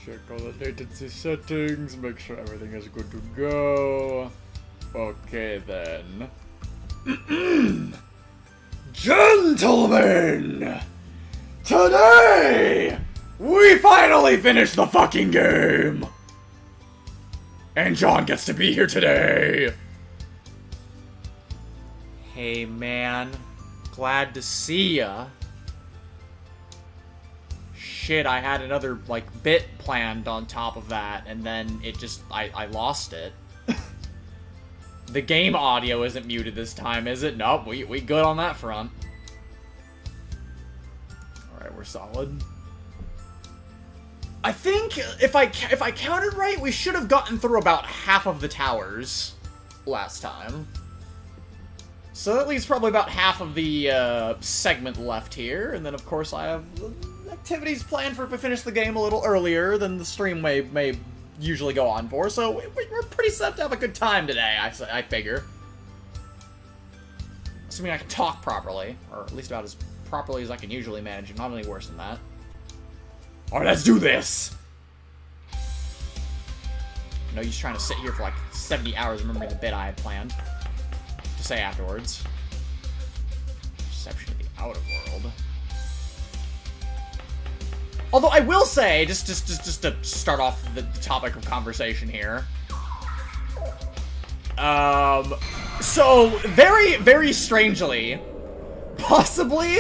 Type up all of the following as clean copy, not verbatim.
Check all the latency settings, make sure everything is good to go. Okay then. Gentlemen! Today, we finally finished the fucking game! And John gets to be here today! Hey man, glad to see ya. Shit, I had another, like, bit planned on top of that, and then it just, I lost it. The game audio isn't muted this time, is it? Nope, we good on that front. Alright, we're solid. I think, if I counted right, we should have gotten through about half of the towers last time. So that leaves probably about half of the segment left here, and then of course I have activities planned for if we finish the game a little earlier than the stream may usually go on for, so we're pretty set up to have a good time today, I figure. Assuming I can talk properly, or at least about as properly as I can usually manage, and not any worse than that. Alright, let's do this! I know you're trying to sit here for like 70 hours remembering the bit I had planned to say afterwards. Perception of the outer world. Although I will say, just to start off the topic of conversation here. So, very, very strangely, possibly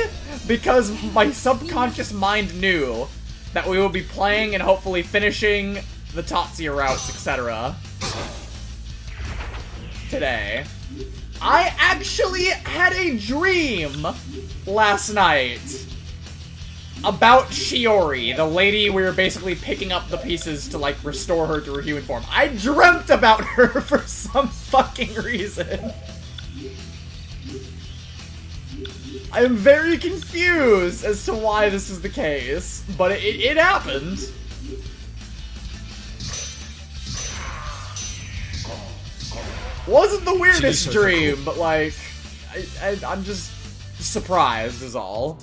because my subconscious mind knew that we will be playing and hopefully finishing the Tatsuya routes, etc. today, I actually had a dream last night about Shiori, the lady we were basically picking up the pieces to, like, restore her to her human form. I dreamt about her for some fucking reason. I am very confused as to why this is the case, but it happened. Wasn't the weirdest dream, but, like, I'm just surprised is all.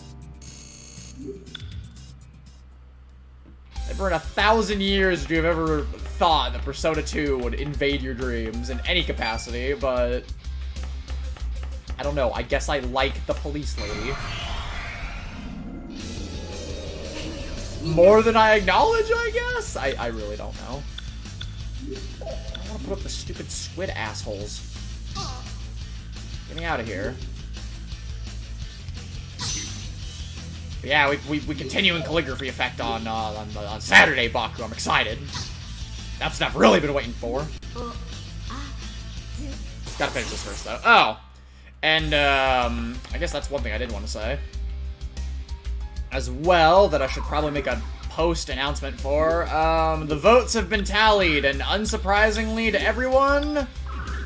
Never in 1,000 years would you have ever thought that Persona 2 would invade your dreams in any capacity, but I don't know, I guess I like the police lady. More than I acknowledge, I guess? I really don't know. I don't want to put up the stupid squid assholes. Get me out of here. But yeah, we continue in calligraphy effect on Saturday, Baku. I'm excited. That's what I've really been waiting for. Gotta finish this first, though. Oh. And, I guess that's one thing I did want to say. As well, that I should probably make a post announcement for. The votes have been tallied, and unsurprisingly to everyone,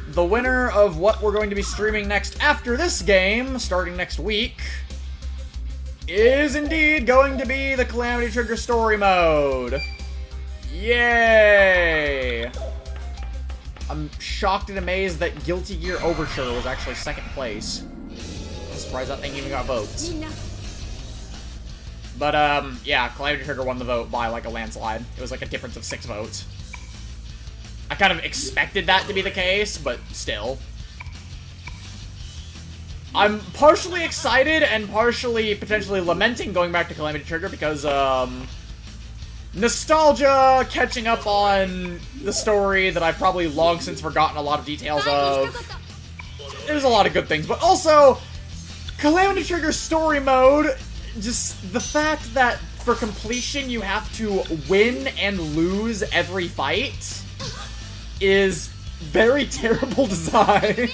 the winner of what we're going to be streaming next after this game, starting next week, is indeed going to be the Calamity Trigger Story Mode. Yay! I'm shocked and amazed that Guilty Gear Overture was actually second place. I'm surprised that thing even got votes. But, yeah, Calamity Trigger won the vote by, like, a landslide. It was, like, a difference of 6 votes. I kind of expected that to be the case, but still. I'm partially excited and partially potentially lamenting going back to Calamity Trigger because, nostalgia, catching up on the story that I've probably long since forgotten a lot of details of. There's a lot of good things, but also, Calamity Trigger Story Mode, just the fact that for completion you have to win and lose every fight is very terrible design.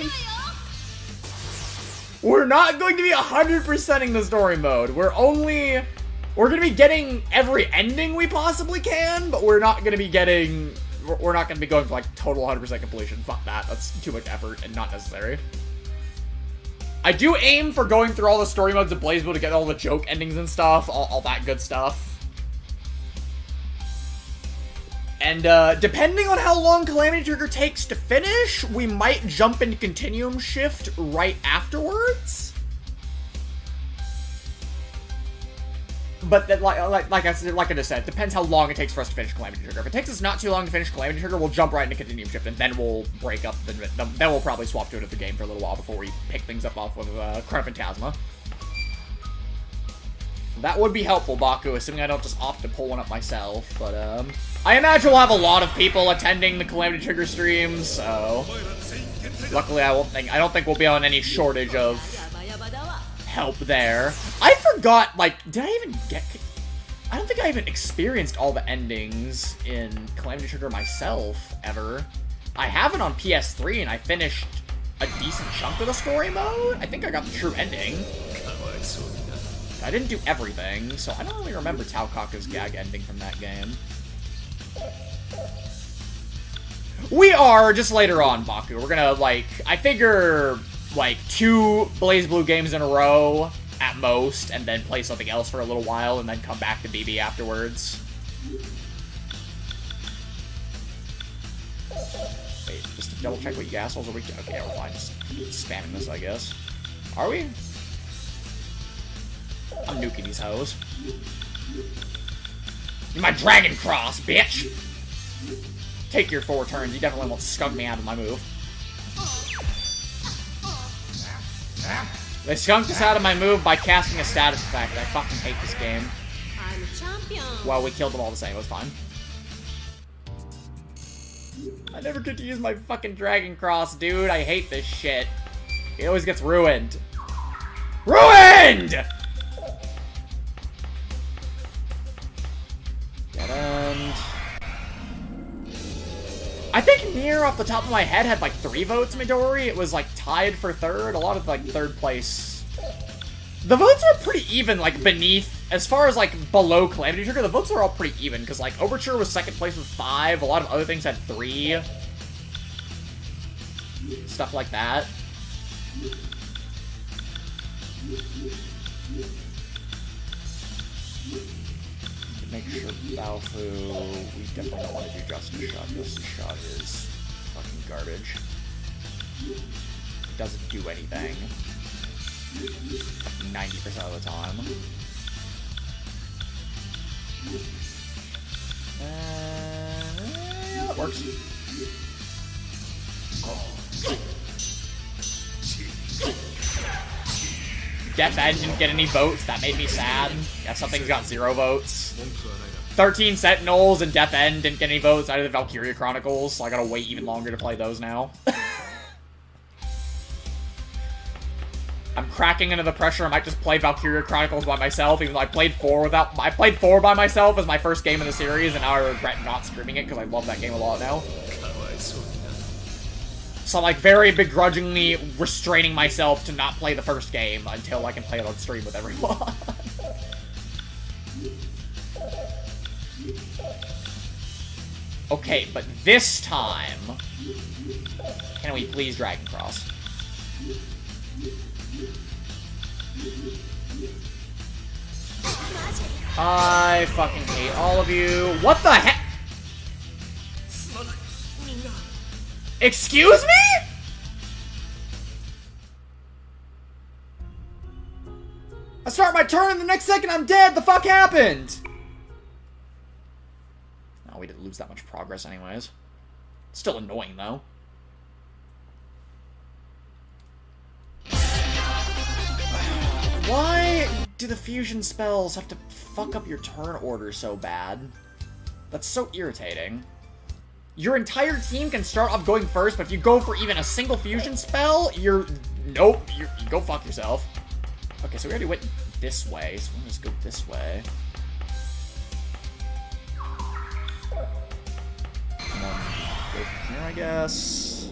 We're not going to be 100%ing the story mode. We're going to be getting every ending we possibly can, but we're not going to be going for, like, total 100% completion. Fuck that. That's too much effort and not necessary. I do aim for going through all the story modes of BlazBlue to get all the joke endings and stuff, all that good stuff. And, depending on how long Calamity Trigger takes to finish, we might jump into Continuum Shift right afterwards. but that, like I just said, depends how long it takes for us to finish Calamity Trigger. If it takes us not too long to finish Calamity Trigger, we'll jump right into Continuum Shift, and then we'll break up, then we'll probably swap to another game for a little while before we pick things up off with Crown Phantasma. That would be helpful, Baku, assuming I don't just opt to pull one up myself, but, I imagine we'll have a lot of people attending the Calamity Trigger streams, so... Luckily, I don't think we'll be on any shortage of help there. I forgot, like, did I even get... I don't think I even experienced all the endings in Calamity Trigger myself, ever. I have it on PS3, and I finished a decent chunk of the story mode. I think I got the true ending. I didn't do everything, so I don't really remember Taukaka's gag ending from that game. We are, just later on, Baku. We're gonna, like, I figure, like, 2 BlazBlue games in a row, at most, and then play something else for a little while, and then come back to BB afterwards. Wait, just to double check what you assholes are we... Okay, yeah, we're fine. Just spamming this, I guess. Are we? I'm nuking these hoes. You're my Dragon Cross, bitch! Take your 4 turns. You definitely won't skunk me out of my move. They skunked us out of my move by casting a status effect. I fucking hate this game. I'm a champion. Well, we killed them all the same. It was fine. I never get to use my fucking Dragon Cross, dude. I hate this shit. It always gets ruined. Ruined! Dead end. I think Nier, off the top of my head, had like 3 votes Midori. It was like tied for 3rd. A lot of like 3rd place. The votes are pretty even, like beneath, as far as like below Calamity Trigger, the votes are all pretty even, because like Overture was 2nd place with 5. A lot of other things had 3. Stuff like that. Make sure Baofu, we definitely don't want to do Justice Shot. Justice Shot is fucking garbage. It doesn't do anything. 90% of the time. Yeah, that works. Death End didn't get any votes. That made me sad. Yeah, something's got 0 votes. 13 Sentinels and Death End didn't get any votes. Neither did Valkyria Chronicles, so I gotta wait even longer to play those now. I'm cracking under the pressure. I might just play Valkyria Chronicles by myself, even though I played 4 by myself as my first game in the series, and now I regret not streaming it because I love that game a lot now. So I'm like very begrudgingly restraining myself to not play the first game until I can play it on stream with everyone. Okay, but this time, can we please Dragon Cross? I fucking hate all of you. What the heck? Excuse me? I start my turn and the next second I'm dead. The fuck happened? Oh, we didn't lose that much progress anyways. Still annoying though. Why do the fusion spells have to fuck up your turn order so bad? That's so irritating. Your entire team can start off going first, but if you go for even a single fusion spell, nope, you go fuck yourself. Okay, so we already went this way, so we'll just go this way. And then go from here, I guess.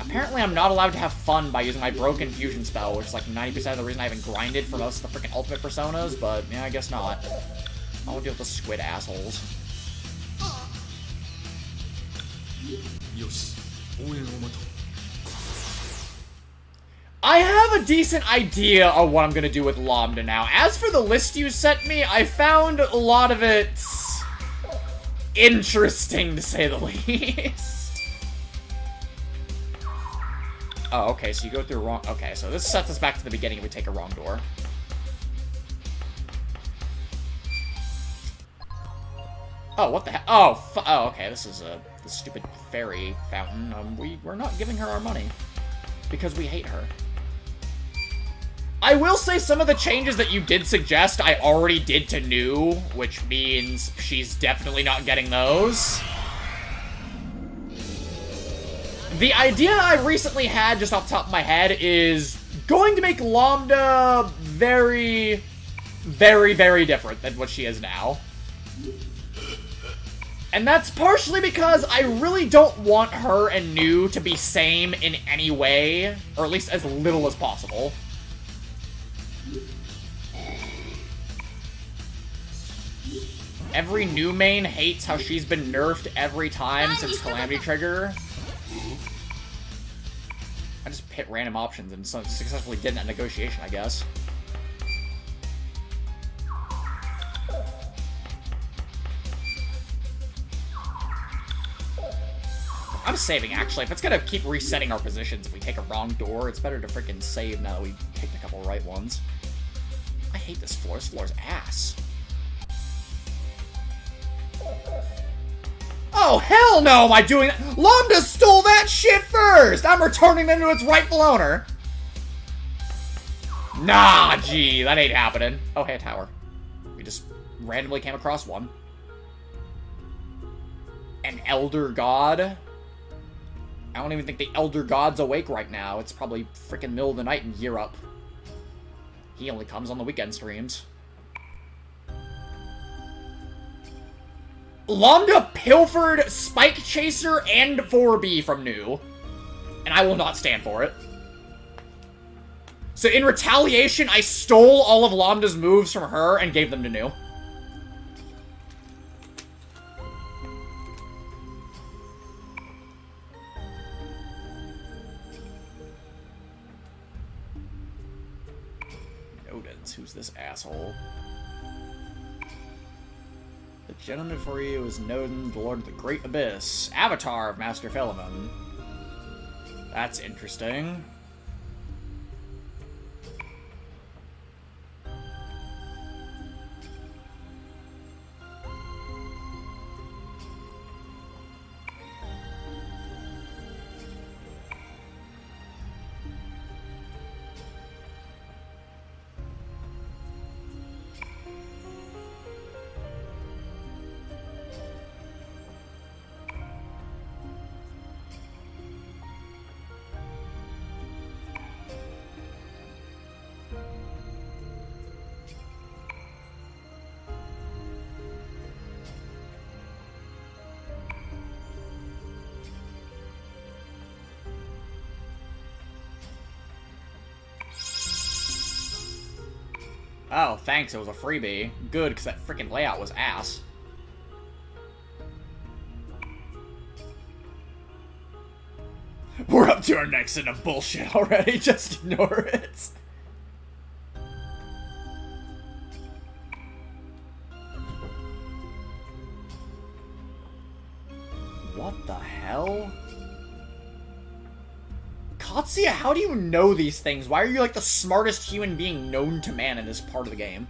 Apparently I'm not allowed to have fun by using my broken fusion spell, which is like 90% of the reason I haven't grinded for most of the freaking ultimate personas, but yeah, I guess not. I won't deal with the squid assholes. I have a decent idea of what I'm gonna do with Lambda now. As for the list you sent me, I found a lot of it interesting, to say the least. Oh, okay, so you go through wrong... Okay, so this sets us back to the beginning if we take a wrong door. Oh, what the hell? Oh, oh, okay, this is the stupid fairy fountain. We're not giving her our money. Because we hate her. I will say some of the changes that you did suggest I already did to New, which means she's definitely not getting those. The idea I recently had, just off the top of my head, is going to make Lambda very, very, very different than what she is now. And that's partially because I really don't want her and New to be same in any way, or at least as little as possible. Every new main hates how she's been nerfed every time since Calamity Trigger. I just hit random options and successfully did that negotiation, I guess. I'm saving, actually. If it's gonna keep resetting our positions if we take a wrong door, it's better to freaking save now that we picked a couple right ones. I hate this floor. This floor's ass. Oh, hell no am I doing that! Lambda stole that shit first! I'm returning them to its rightful owner! Nah, gee, that ain't happening. Oh, hey, a tower. We just randomly came across one. An Elder God? I don't even think the Elder God's awake right now. It's probably freaking middle of the night in Europe. He only comes on the weekend streams. Lambda pilfered Spike Chaser and 4B from New. And I will not stand for it. So in retaliation, I stole all of Lambda's moves from her and gave them to New. Nodens, who's this asshole? The gentleman for you is Nodin, the Lord of the Great Abyss, Avatar of Master Philemon. That's interesting. Oh, thanks, it was a freebie. Good, because that freaking layout was ass. We're up to our necks in a bullshit already, just ignore it. What the hell? Tatsuya, how do you know these things? Why are you like the smartest human being known to man in this part of the game?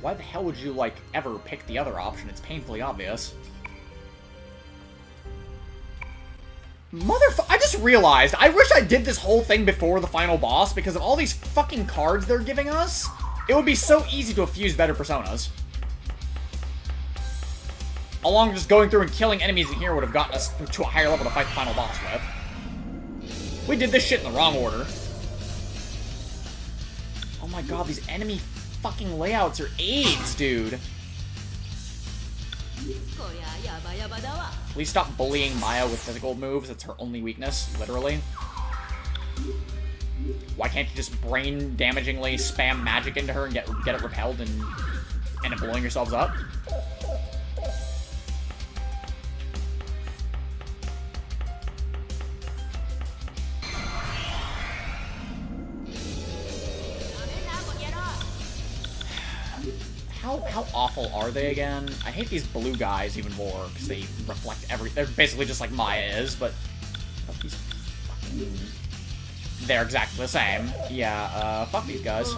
Why the hell would you, like, ever pick the other option? It's painfully obvious. I just just realized, I wish I did this whole thing before the final boss, because of all these fucking cards they're giving us, it would be so easy to fuse better personas. Along just going through and killing enemies in here would have gotten us to a higher level to fight the final boss with. We did this shit in the wrong order. Oh my god, these enemy fucking layouts are AIDS, dude. Please stop bullying Maya with physical moves. It's her only weakness, literally. Why can't you just brain-damagingly spam magic into her and get it repelled and end up blowing yourselves up? How awful are they again? I hate these blue guys even more, because they reflect they're basically just like Maya is, but these fucking... They're exactly the same. Yeah, fuck these guys.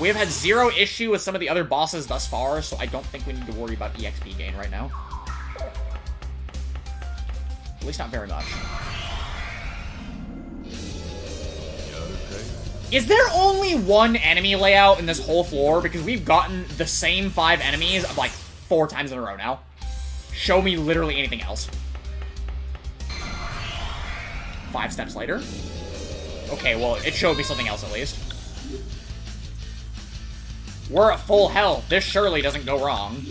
We have had zero issue with some of the other bosses thus far, so I don't think we need to worry about EXP gain right now. At least not very much. Is there only one enemy layout in this whole floor? Because we've gotten the same 5 enemies like 4 times in a row now. Show me literally anything else. 5 steps later? Okay, well, it showed me something else at least. We're at full health. This surely doesn't go wrong.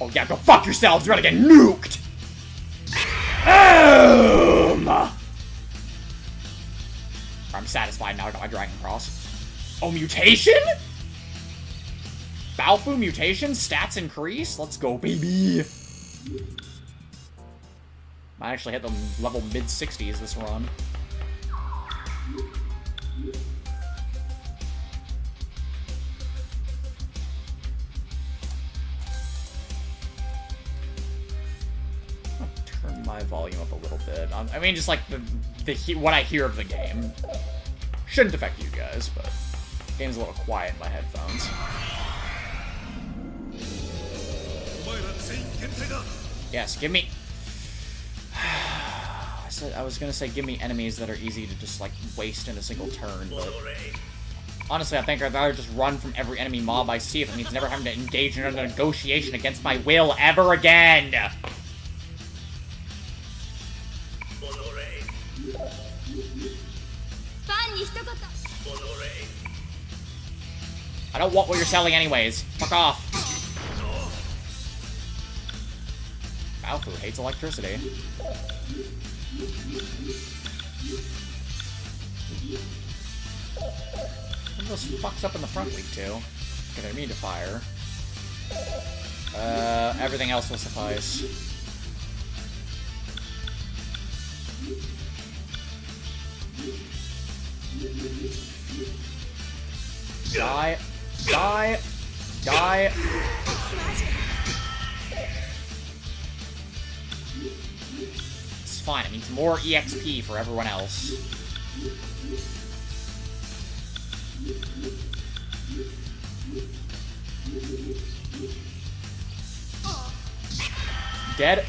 Oh yeah, go fuck yourselves! You're gonna get nuked! I'm satisfied now, I got my Dragon Cross. Oh, mutation? Balfu mutation? Stats increase? Let's go, baby! Might actually hit the level mid-60s this run. Turn my volume up a little bit. I mean, just like what I hear of the game. Shouldn't affect you guys, but the game's a little quiet in my headphones. Yes, give me... I was gonna say give me enemies that are easy to just, like, waste in a single turn, but... Honestly, I think I'd rather just run from every enemy mob I see if it means never having to engage in a negotiation against my will ever again! I don't want what you're selling anyways. Fuck off. Balfu hates electricity. What are those fucks up in the front weak to? Okay, they're immune to fire. Everything else will suffice. Die. Die. Die. It's fine. It means more EXP for everyone else. Dead. I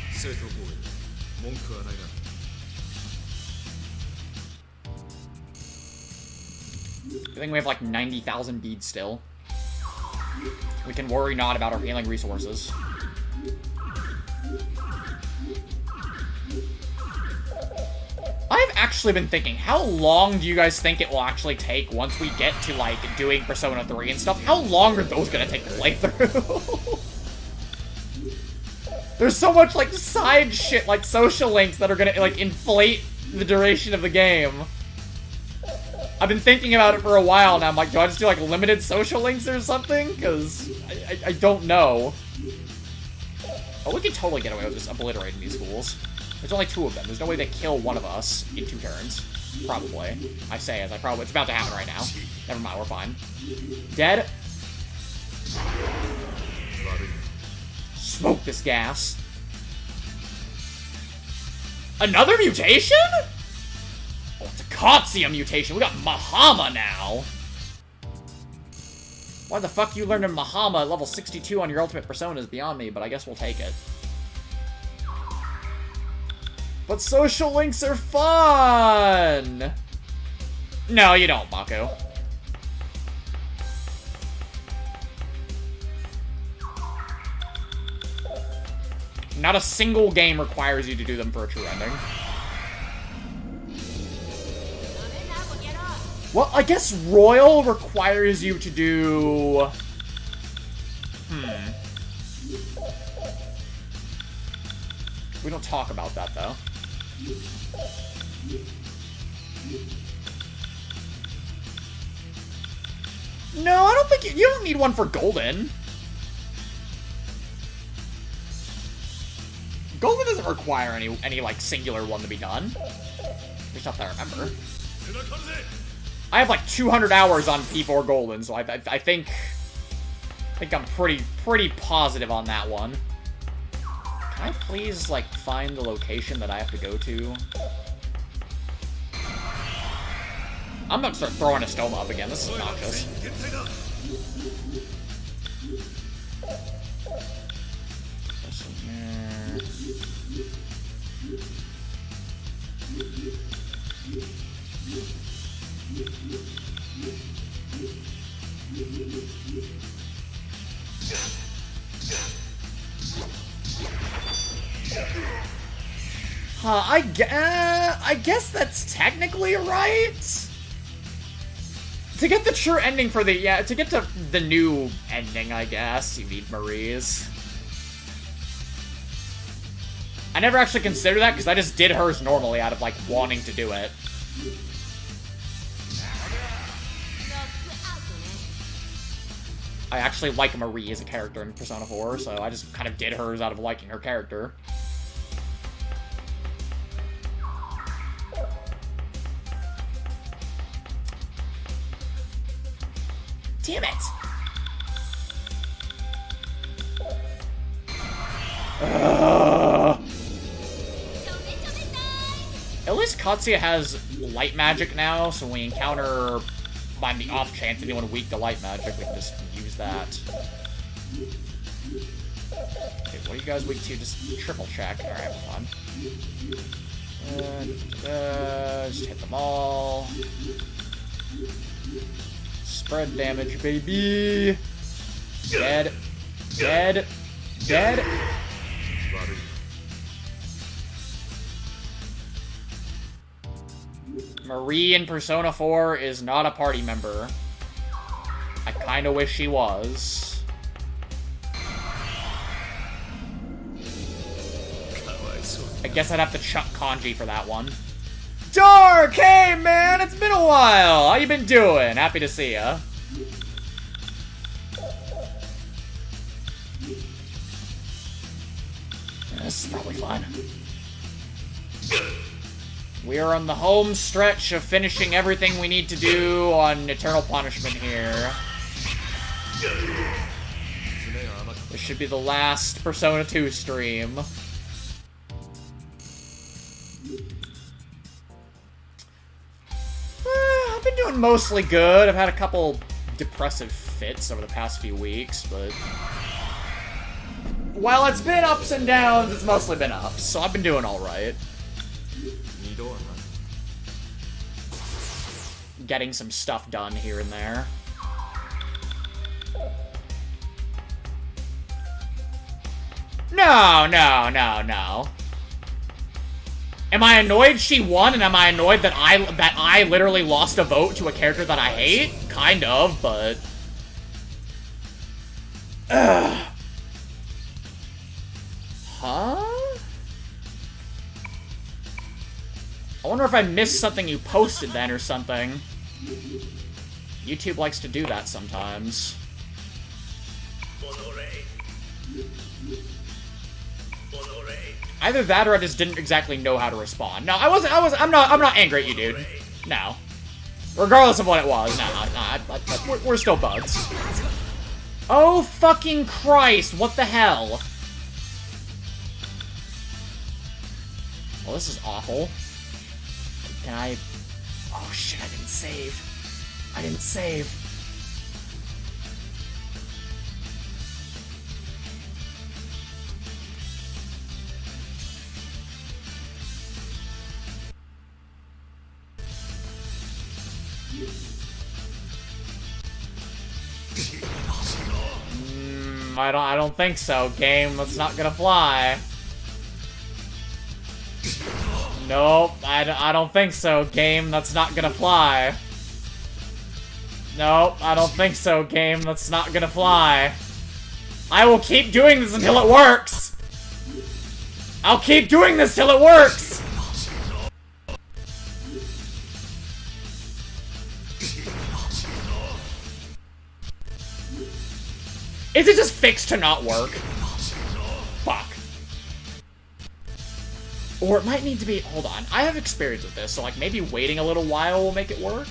think we have like 90,000 beads still. We can worry not about our healing resources. I've actually been thinking, how long do you guys think it will actually take once we get to, like, doing Persona 3 and stuff? How long are those gonna take to play through? There's so much, like, side shit, like social links that are gonna, like, inflate the duration of the game. I've been thinking about it for a while now. I'm like, do I just do, like, limited social links or something? Because I don't know. Oh, we could totally get away with just obliterating these fools. There's only 2 of them. There's no way they kill one of us in 2 turns. Probably. I say as I probably... It's about to happen right now. Never mind, we're fine. Dead. Smoke this gas. Another mutation? Oh, it's a Tatsuya mutation. We got Mahama now. Why the fuck you learned in Mahama at level 62 on your ultimate persona is beyond me, but I guess we'll take it. But social links are fun! No, you don't, Mako. Not a single game requires you to do them for a true ending. Well, I guess Royal requires you to do... We don't talk about that, though. No, I don't think you don't need one for Golden. Golden doesn't require any like singular one to be done. At least not that I remember. I have like 200 hours on P4 Golden, so I think I'm pretty positive on that one. Can I please like find the location that I have to go to? I'm gonna start throwing a stoma up again. This is obnoxious. I guess that's technically right. To get the true ending for the, to get to the new ending, I guess, you need Marie's. I never actually considered that, because I just did hers normally out of, like, wanting to do it. I actually like Marie as a character in Persona 4, so I just kind of did hers out of liking her character. Damn it! At least Tatsuya has light magic now, so when we encounter, on the off chance anyone weak to light magic, we can just use that. Okay, what are you guys weak to? Just triple check. Alright, fun. Just hit them all. Spread damage, baby. Dead. Dead. Dead. Marie in Persona 4 is not a party member. I kinda wish she was. I guess I'd have to chuck Kanji for that one. Dark! Hey, man! It's been a while! How you been doing? Happy to see ya. This is probably fine. We are on the home stretch of finishing everything we need to do on Eternal Punishment here. This should be the last Persona 2 stream. I've been doing mostly good. I've had a couple depressive fits over the past few weeks, but... while it's been ups and downs, it's mostly been ups, so I've been doing alright. Getting some stuff done here and there. No, no, no, no. Am I annoyed she won, and am I annoyed that I literally lost a vote to a character that I hate? Kind of, but... Ugh. Huh? I wonder if I missed something you posted then or something. YouTube likes to do that sometimes. Either that or I just didn't exactly know how to respond. No, I'm not angry at you, dude. No. Regardless of what it was, no, we're still buds. Oh fucking Christ, what the hell? Well, this is awful. Can I... oh shit, I didn't save. I didn't save. I don't think so, game. That's not gonna fly. Nope, I don't think so, game. That's not gonna fly. Nope, I don't think so, game. That's not gonna fly. I will keep doing this until it works! I'll keep doing this till it works! Is it just fixed to not work? Fuck. Or it might need to be... Hold on. I have experience with this, so like maybe waiting a little while will make it work?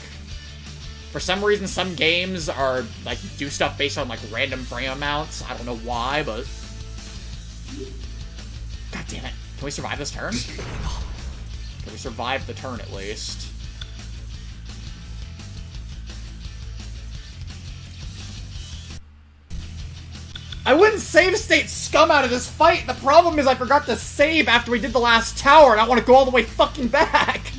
For some reason, some games are, like, do stuff based on, like, random frame amounts. I don't know why, but... God damn it. Can we survive this turn? Can we survive the turn, at least? I wouldn't save state scum out of this fight! The problem is I forgot to save after we did the last tower, and I want to go all the way fucking back!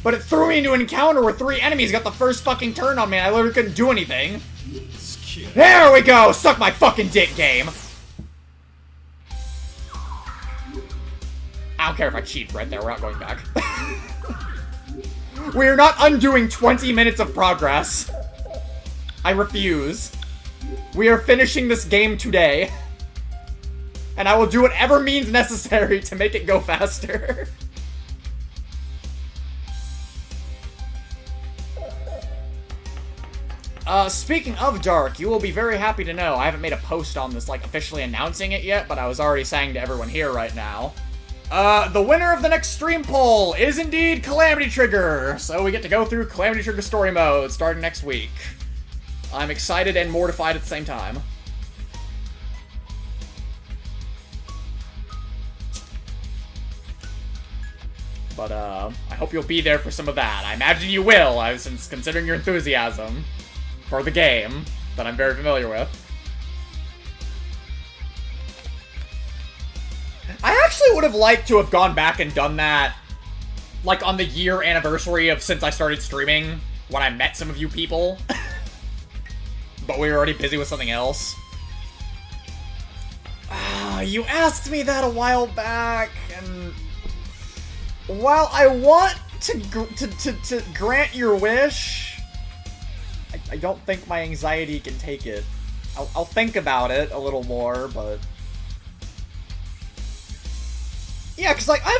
But it threw me into an encounter where 3 enemies got the first fucking turn on me and I literally couldn't do anything. There we go! Suck my fucking dick, game! I don't care if I cheat right there, we're not going back. We're not undoing 20 minutes of progress. I refuse. We are finishing this game today. And I will do whatever means necessary to make it go faster. Speaking of Dark, you will be very happy to know I haven't made a post on this, like, officially announcing it yet, but I was already saying to everyone here right now. The winner of the next stream poll is indeed Calamity Trigger, so we get to go through Calamity Trigger story mode starting next week. I'm excited and mortified at the same time. But, I hope you'll be there for some of that. I imagine you will, since considering your enthusiasm for the game that I'm very familiar with. I actually would have liked to have gone back and done that, like, on the year anniversary of since I started streaming, when I met some of you people. But we were already busy with something else. You asked me that a while back, and... while I want to grant your wish, I don't think my anxiety can take it. I'll think about it a little more, but... yeah, because, like, I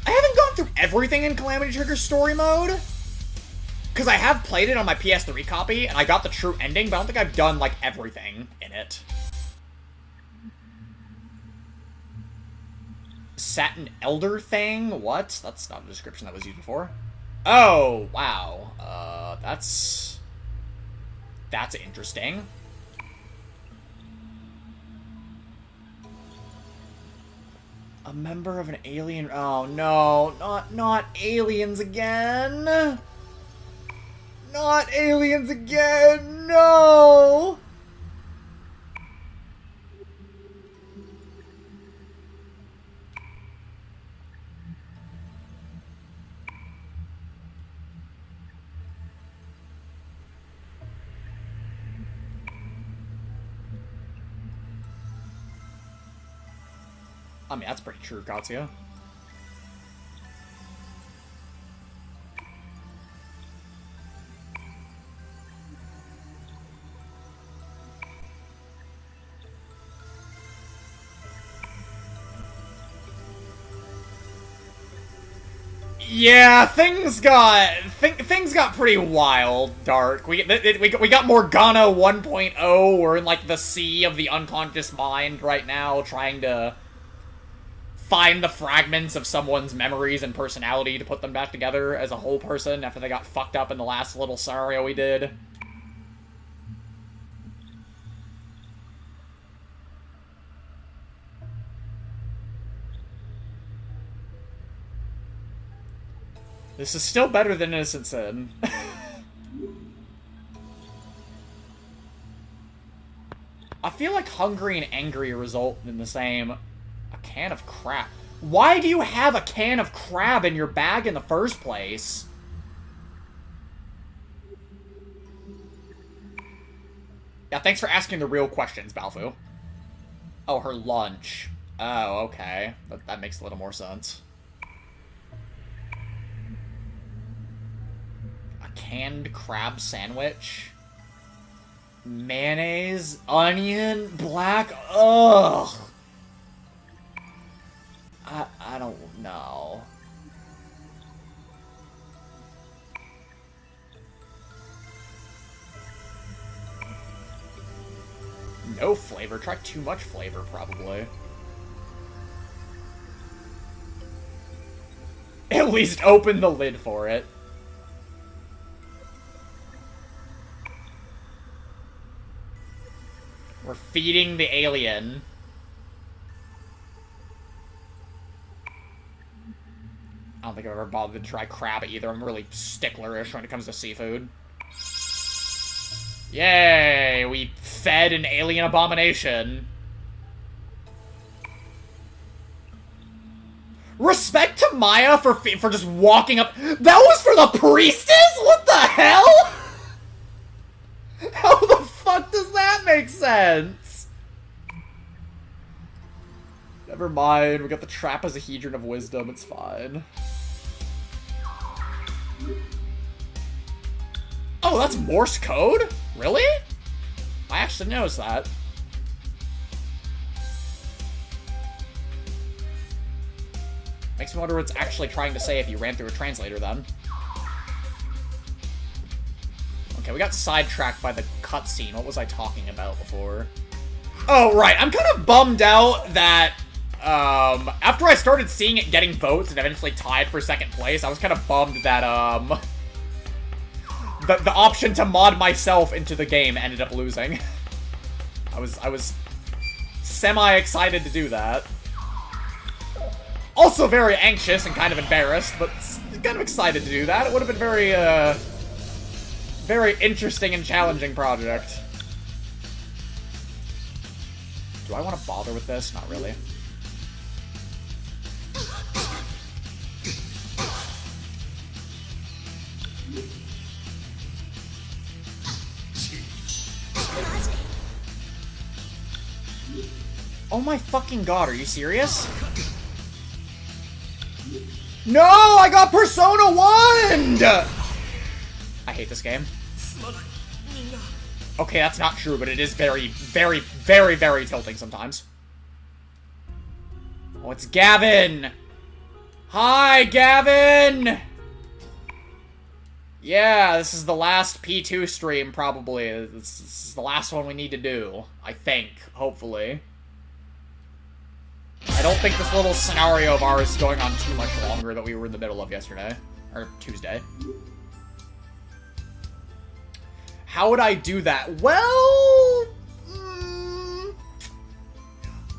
haven't gone through everything in Calamity Trigger story mode. Because I have played it on my PS3 copy, and I got the true ending, but I don't think I've done, like, everything in it. Satin Elder thing? What? That's not a description that was used before. Oh, wow. That's interesting. A member of an alien... oh, no. Not aliens again. Not aliens again. No! I mean, that's pretty true, Tatsuya. Yeah, things got pretty wild, Dark. We got Morgana 1.0. We're in, like, the sea of the unconscious mind right now, trying to find the fragments of someone's memories and personality to put them back together as a whole person after they got fucked up in the last little scenario we did. This is still better than Innocent Sin. I feel like hungry and angry result in the same... a can of crap. Why do you have a can of crab in your bag in the first place? Yeah, thanks for asking the real questions, Balfu. Oh, her lunch. Oh, okay. That makes a little more sense. A canned crab sandwich? Mayonnaise? Onion? Black? Ugh! I don't know. No flavor. Try too much flavor, probably. At least open the lid for it. We're feeding the alien. I don't think I've ever bothered to try crab either. I'm really sticklerish when it comes to seafood. Yay! We fed an alien abomination. Respect to Maya for just walking up. That was for the priestess? What the hell? How the fuck does that make sense? Never mind. We got the trapezohedron of wisdom. It's fine. Oh, that's Morse code? Really? I actually noticed that. Makes me wonder what it's actually trying to say if you ran through a translator then. Okay, we got sidetracked by the cutscene. What was I talking about before? Oh, right. I'm kind of bummed out that, after I started seeing it getting votes and eventually tied for second place, I was kind of bummed that, the option to mod myself into the game ended up losing. I was semi-excited to do that. Also very anxious and kind of embarrassed, but kind of excited to do that. It would have been very, very interesting and challenging project. Do I want to bother with this? Not really. Oh my fucking god, are you serious? No, I got Persona 1! I hate this game. Okay, that's not true, but it is very, very, very, very tilting sometimes. Oh, it's Gavin! Hi, Gavin! Yeah, this is the last P2 stream, probably. This is the last one we need to do. I think, hopefully. I don't think this little scenario of ours is going on too much longer that we were in the middle of yesterday. Or Tuesday. How would I do that? Well...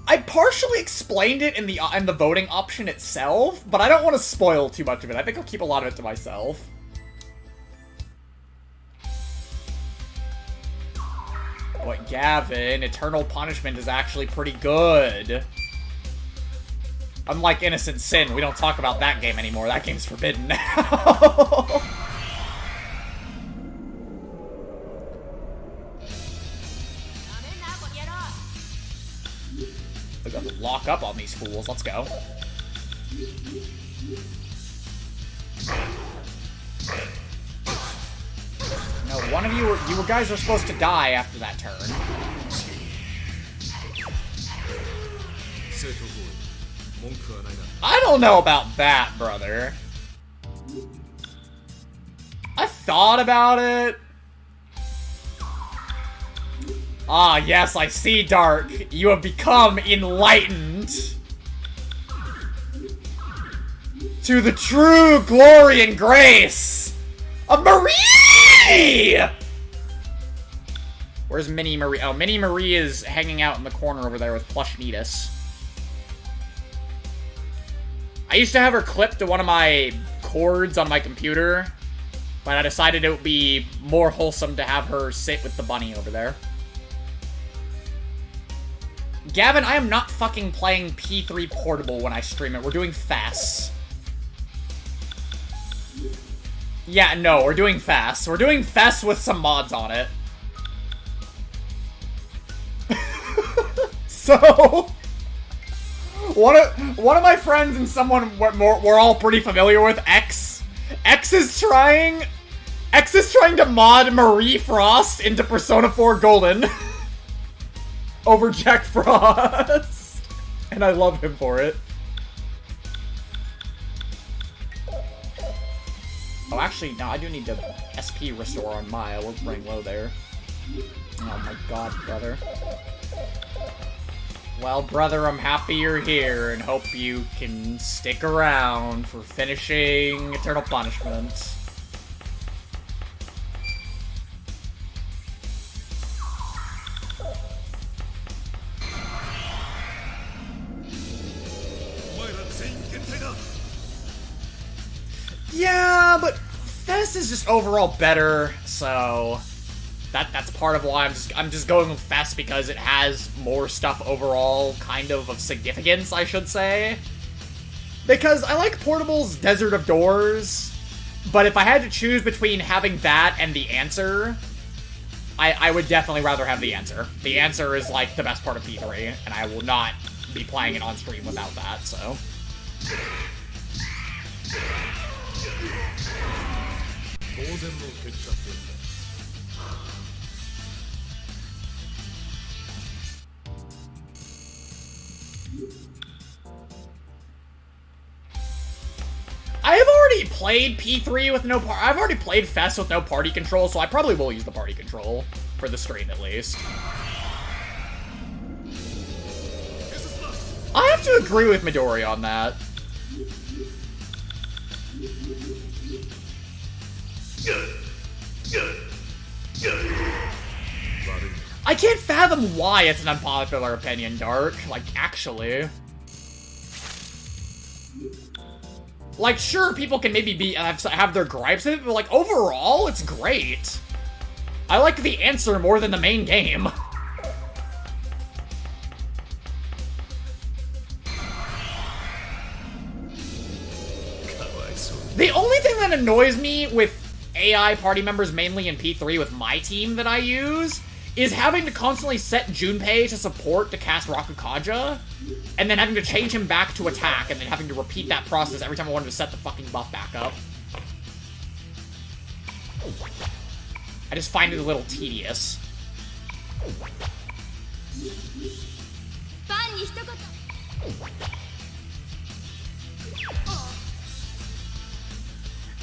I partially explained it in the voting option itself, but I don't want to spoil too much of it. I think I'll keep a lot of it to myself. What, Gavin? Eternal Punishment is actually pretty good. Unlike Innocent Sin, we don't talk about that game anymore. That game's forbidden now. We got to lock up on these fools. Let's go. No, one of you guys were supposed to die after that turn. I don't know about that, brother. I thought about it. Ah, yes, I see, Dark. You have become enlightened to the true glory and grace of Marie! Where's Mini Marie? Oh, Mini Marie is hanging out in the corner over there with Plush Neatus. I used to have her clipped to one of my cords on my computer, but I decided it would be more wholesome to have her sit with the bunny over there. Gavin, I am not fucking playing P3 Portable when I stream it. We're doing FES. Yeah, no, we're doing FES. We're doing FES with some mods on it. So... One of my friends and someone we're all pretty familiar with, X is trying to mod Marie Frost into Persona 4 Golden over Jack Frost, and I love him for it. Oh, actually, no, I do need to SP restore on Maya. We're running low there. Oh my god, brother. Well, brother, I'm happy you're here, and hope you can stick around for finishing Eternal Punishment. Yeah, but FES is just overall better, so... That's part of why I'm just going with FES, because it has more stuff overall, kind of significance, I should say. Because I like Portable's Desert of Doors, but if I had to choose between having that and The Answer, I would definitely rather have The Answer. The Answer is, like, the best part of P3, and I will not be playing it on stream without that, so... I have already played P3 with no I've already played FES with no party control, so I probably will use the party control for the stream at least. I have to agree with Midori on that. I can't fathom why it's an unpopular opinion, Dark. Like, actually. Like, sure, people can maybe have their gripes with it, but, like, overall, it's great. I like The Answer more than the main game. The only thing that annoys me with AI party members, mainly in P3 with my team that I use, is having to constantly set Junpei to support to cast Rakukaja, and then having to change him back to attack, and then having to repeat that process every time I wanted to set the fucking buff back up. I just find it a little tedious.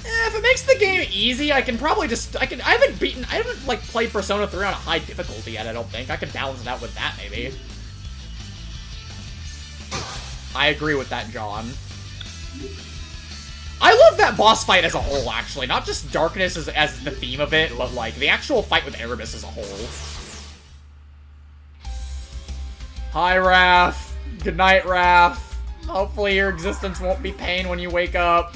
If it makes the game easy, I can probably just, I haven't, like, played Persona 3 on a high difficulty yet, I don't think. I could balance it out with that, maybe. I agree with that, John. I love that boss fight as a whole, actually. Not just darkness as the theme of it, but, like, the actual fight with Erebus as a whole. Hi, Raph. Good night, Raph. Hopefully your existence won't be pain when you wake up.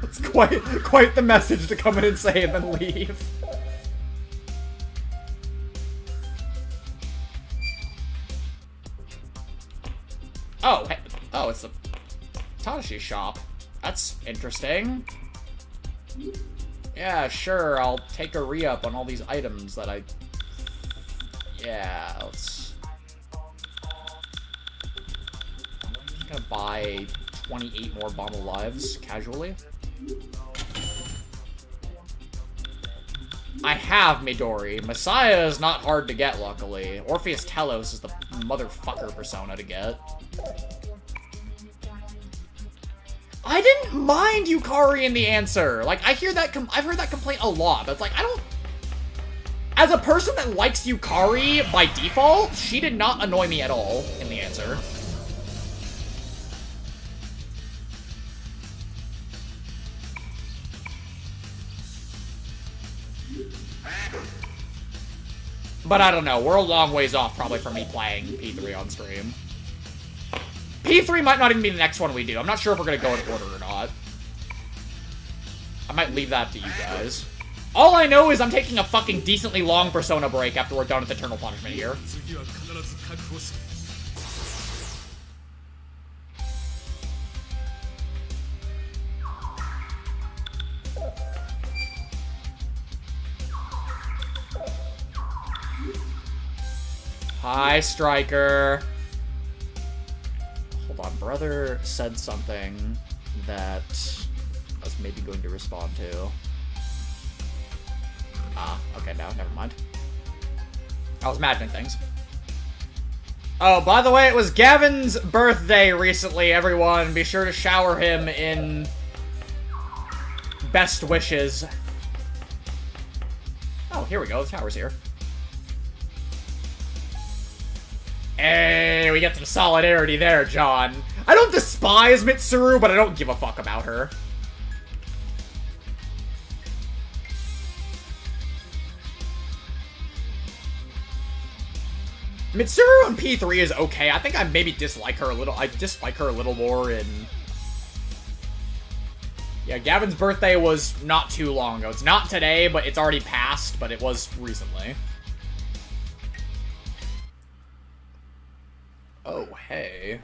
It's quite the message to come in and say and then leave. Oh, hey, oh, it's the Tadashi shop. That's interesting. Yeah, sure, I'll take a re-up on all these items that I... Yeah, let's... I'm just gonna buy 28 more Bomb of Lives, casually. I have Midori. Messiah is not hard to get, luckily. Orpheus Telos is the motherfucker persona to get. I didn't mind Yukari in The Answer. Like, I hear that I've heard that complaint a lot, but it's like, I don't... As a person that likes Yukari by default, she did not annoy me at all in The Answer. But I don't know, we're a long ways off probably from me playing P3 on stream. P3 might not even be the next one we do. I'm not sure if we're gonna go in order or not. I might leave that to you guys. All I know is I'm taking a fucking decently long Persona break after we're done with Eternal Punishment here. Hi, Striker. Hold on, brother said something that I was maybe going to respond to. Ah, okay, no, never mind. I was imagining things. Oh, by the way, it was Gavin's birthday recently, everyone. Be sure to shower him in best wishes. Oh, here we go, the tower's here. Hey, we get some solidarity there, John. I don't despise Mitsuru, but I don't give a fuck about her. Mitsuru in P3 is okay. I think I maybe dislike her a little. I dislike her a little more in... Yeah, Gavin's birthday was not too long ago. It's not today, but it's already passed, but it was recently. Oh, hey.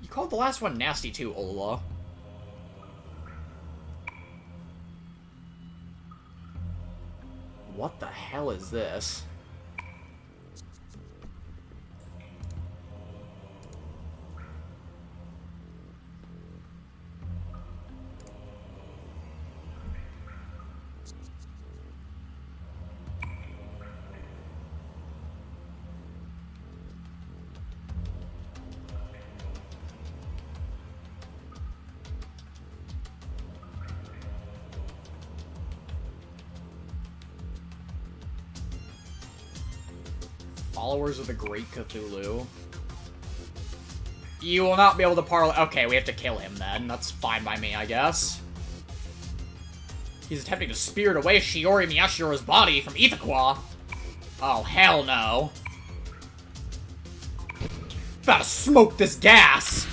You called the last one nasty too, Ola. What the hell is this? Followers of the Great Cthulhu. You will not be able to parlay. Okay, we have to kill him then. That's fine by me, I guess. He's attempting to spirit away Shiori Miyashiro's body from Ithaqua. Oh, hell no. About to smoke this gas.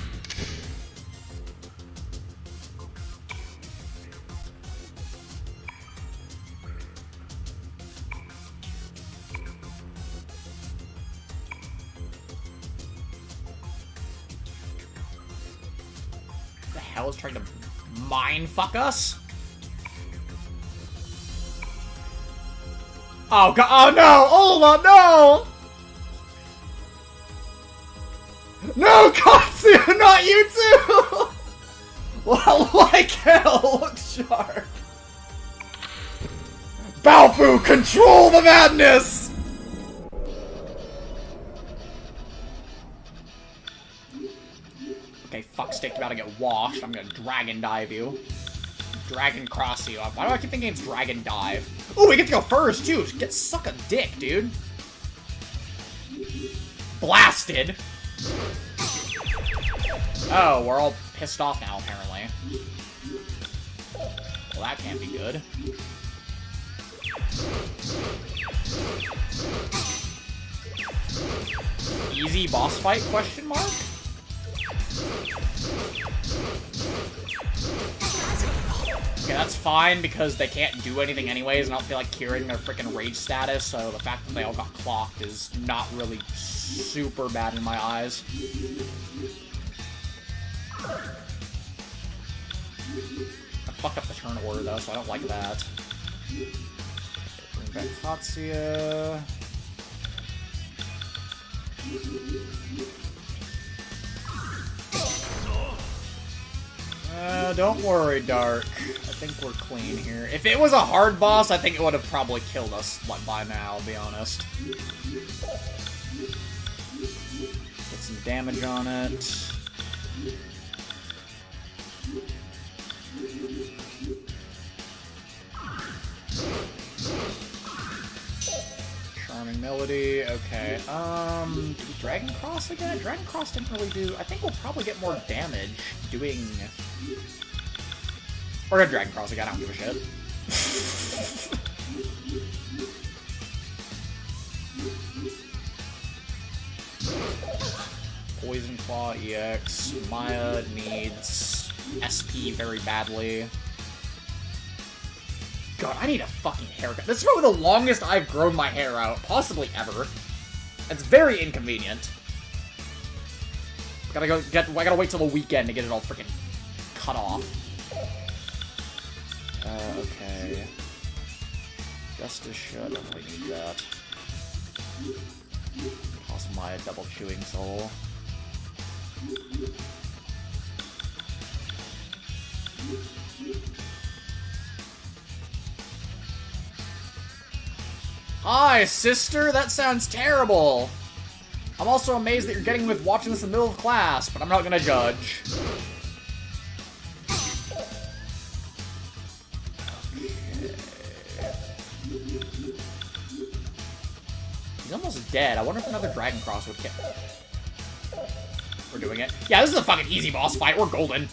Is trying to mind fuck us? Oh god! Oh no! Ola, no! No, Katsuya, not you too! Well, like hell, look sharp. Baofu, control the madness! Okay, fuck stick, you're about to get washed. I'm gonna dragon dive you. Dragon cross you. Why do I keep thinking it's dragon dive? Ooh, we get to go first, too! Get suck a dick, dude. Blasted! Oh, we're all pissed off now, apparently. Well, that can't be good. Easy boss fight, question mark? Okay, that's fine, because they can't do anything anyways, and I don't feel like curing their freaking rage status, so the fact that they all got clocked is not really super bad in my eyes. I fucked up the turn order, though, so I don't like that. Bring back Tatsuya. Don't worry, Dark. I think we're clean here. If it was a hard boss, I think it would have probably killed us by now, I'll be honest. Get some damage on it. Charming Melody, okay. Do we Dragon Cross again? Dragon Cross didn't really do... I think we'll probably get more damage doing... We're gonna Dragon Cross again, I don't give a shit. Poison Claw EX. Maya needs SP very badly. God, I need a fucking haircut. This is probably the longest I've grown my hair out, possibly ever. It's very inconvenient. I gotta wait till the weekend to get it all freaking cut off. Okay. Justice should definitely need that. Toss my double chewing soul. Hi, sister! That sounds terrible! I'm also amazed that you're getting with watching this in the middle of class, but I'm not gonna judge. He's almost dead. I wonder if another Dragon Cross would kill. We're doing it. Yeah, this is a fucking easy boss fight. We're golden.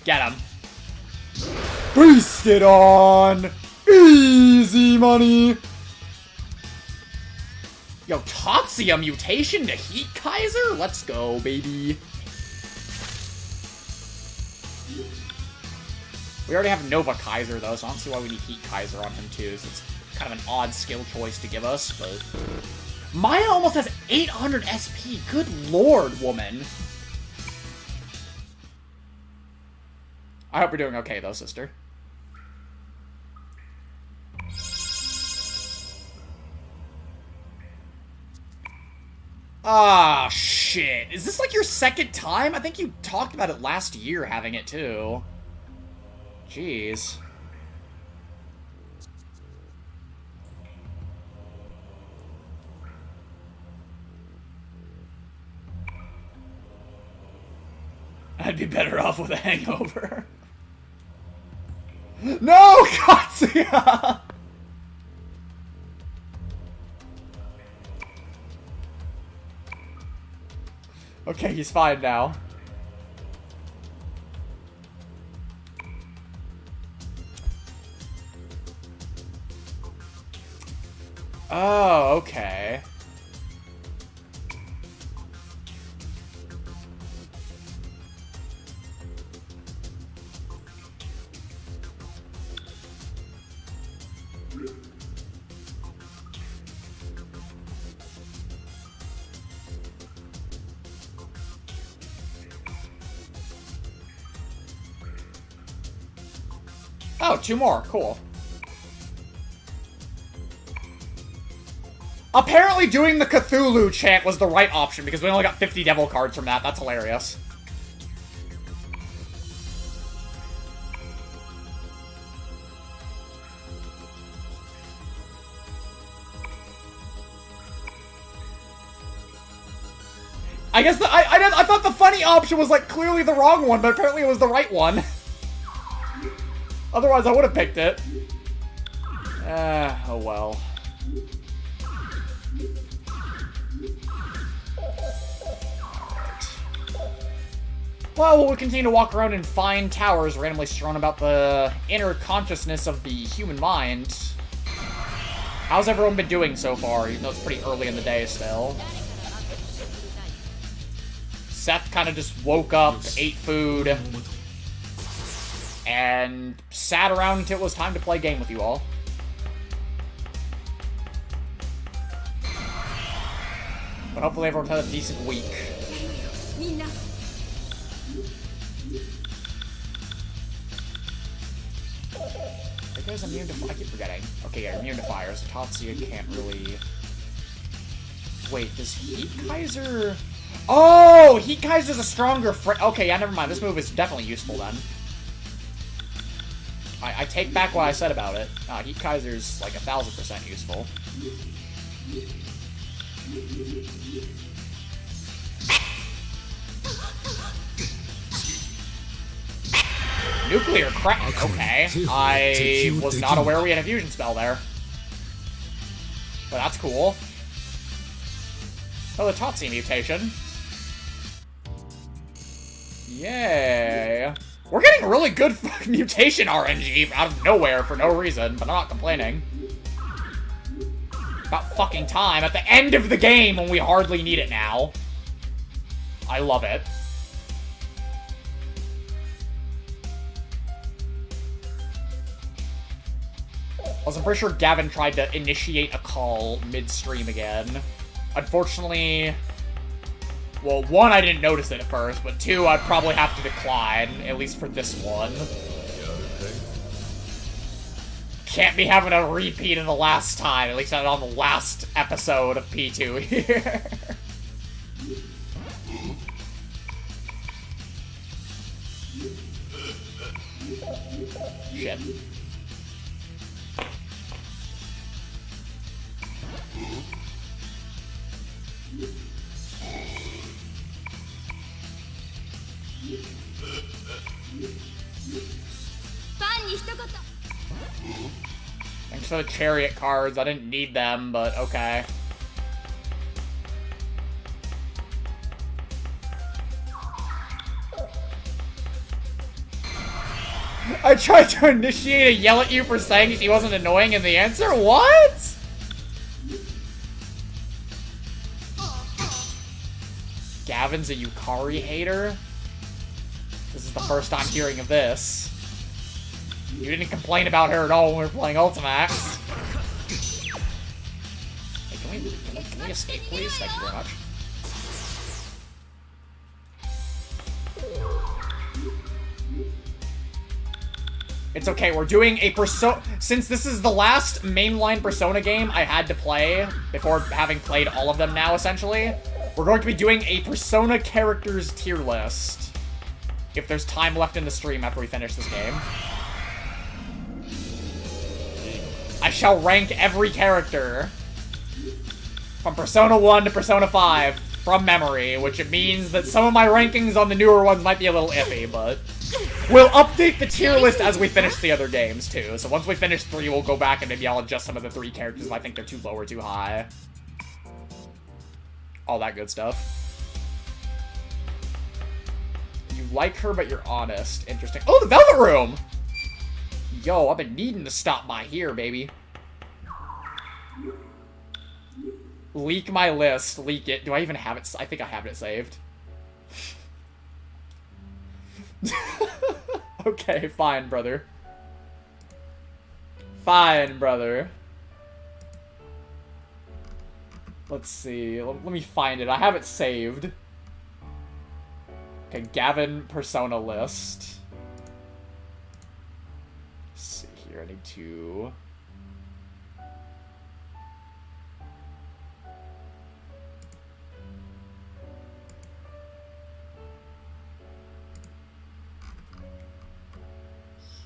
Get him. Beast it on! Easy money! Yo, Tatsuya mutation to Heat Kaiser? Let's go, baby. We already have Nova Kaiser, though, so I don't see why we need Heat Kaiser on him, too. So it's kind of an odd skill choice to give us, but... Maya almost has 800 SP. Good lord, woman. I hope you're doing okay, though, sister. Ah, shit. Is this like your second time? I think you talked about it last year having it, too. Jeez. I'd be better off with a hangover. No, Tatsuya! Okay, he's fine now. Oh, okay. Oh, 2 more. Cool. Apparently doing the Cthulhu chant was the right option, because we only got 50 devil cards from that. That's hilarious. I guess I thought the funny option was, like, clearly the wrong one, but apparently it was the right one. Otherwise, I would have picked it. Oh well. Well, we'll continue to walk around and find towers randomly strewn about the inner consciousness of the human mind. How's everyone been doing so far, even though it's pretty early in the day still? Seth kind of just woke up, ate food, and sat around until it was time to play a game with you all. But hopefully everyone's had a decent week. That guy's immune to I keep forgetting. Okay, yeah, immune to fire, so Tatsuya can't really... Wait, does Heat Kaiser... Oh! Heat Kaiser's a stronger friend. Okay, yeah, never mind. This move is definitely useful then. I take back what I said about it. Heat Kaiser's like 1000% useful. Nuclear crack. Okay. I was not aware we had a fusion spell there. But that's cool. Oh, the Tatsuya mutation. Yay. We're getting really good mutation RNG out of nowhere for no reason, but I'm not complaining. About fucking time. At the end of the game when we hardly need it now. I love it. Also, I'm pretty sure Gavin tried to initiate a call midstream again. Unfortunately... Well, one, I didn't notice it at first, but two, I'd probably have to decline, at least for this one. Can't be having a repeat of the last time, at least not on the last episode of P2 here. Shit. Thanks for the chariot cards. I didn't need them, but okay. I tried to initiate a yell at you for saying she wasn't annoying, and the answer, what? Gavin's a Yukari hater? This is the first I'm hearing of this. You didn't complain about her at all when we were playing Ultimax. Hey, can we escape, please? Thank you very much. It's okay, we're doing a Persona... Since this is the last mainline Persona game I had to play, before having played all of them now, essentially, we're going to be doing a Persona characters tier list. If there's time left in the stream after we finish this game. I shall rank every character from Persona 1 to Persona 5 from memory, which it means that some of my rankings on the newer ones might be a little iffy, but we'll update the tier list as we finish the other games, too. So once we finish 3, we'll go back and maybe I'll adjust some of the 3 characters if I think they're too low or too high. All that good stuff. You like her, but you're honest. Interesting. Oh, the Velvet Room! Yo, I've been needing to stop by here, baby. Leak my list. Leak it. Do I even have it? I think I have it saved. Okay, fine, brother. Fine, brother. Let's see. Let me find it. I have it saved. Okay, Gavin Persona list. Let's see here. I need to...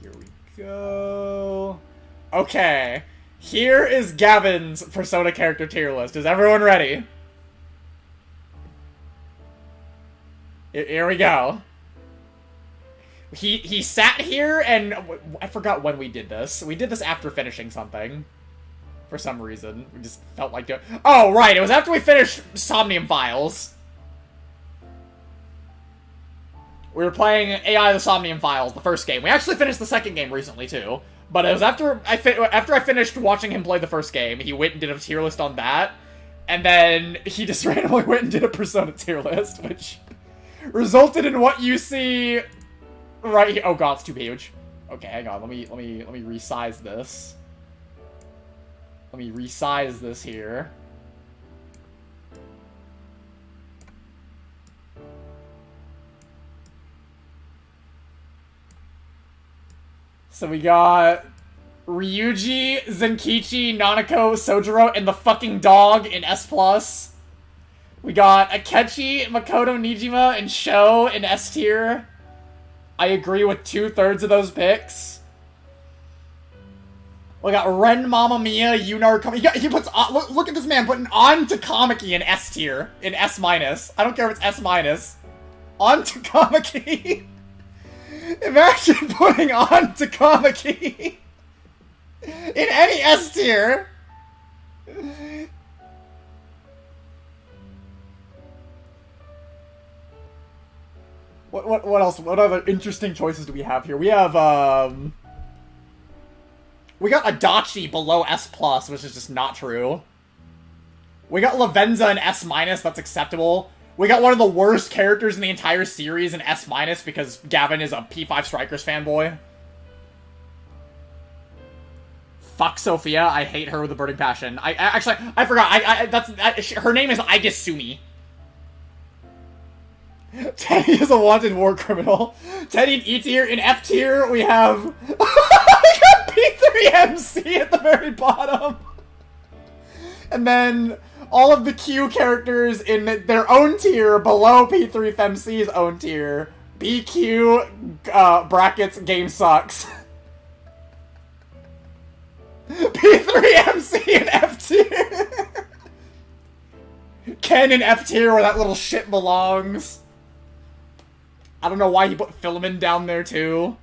Here we go. Okay. Here is Gavin's Persona character tier list. Is everyone ready? Here we go. He sat here and... I forgot when we did this. We did this after finishing something. For some reason. We just felt like doing... Oh, right. It was after we finished Somnium Files. We were playing AI the Somnium Files, the first game. We actually finished the second game recently, too. But it was after I finished watching him play the first game, he went and did a tier list on that. And then he just randomly went and did a Persona tier list, which resulted in what you see right here. Oh god, it's too huge. Okay, hang on. Let me resize this. Let me resize this here. So we got Ryuji, Zenkichi, Nanako, Sojiro, and the fucking dog in S+. We got Akechi, Makoto Nijima, and Sho in S tier. I agree with 2/3 of those picks. We got Ren, Mamma Mia, Yunar. He puts on, look at this man putting on Takamaki in S tier, in S-. I don't care if it's S-. On Takamaki. Imagine putting on Takamaki in any S tier. What else? What other interesting choices do we have here? We have we got Adachi below S+, which is just not true. We got Lavenza in S-, that's acceptable. We got one of the worst characters in the entire series in S- because Gavin is a P5 Strikers fanboy. Fuck Sophia, I hate her with a burning passion. I forgot, her name is Igasumi. Teddy is a wanted war criminal. Teddy in E tier. In F tier, we have... we got P3MC at the very bottom. And then all of the Q characters in their own tier below P3FMC's own tier. BQ, brackets, game sucks. P3MC in F tier. Ken in F tier where that little shit belongs. I don't know why he put Filament down there, too.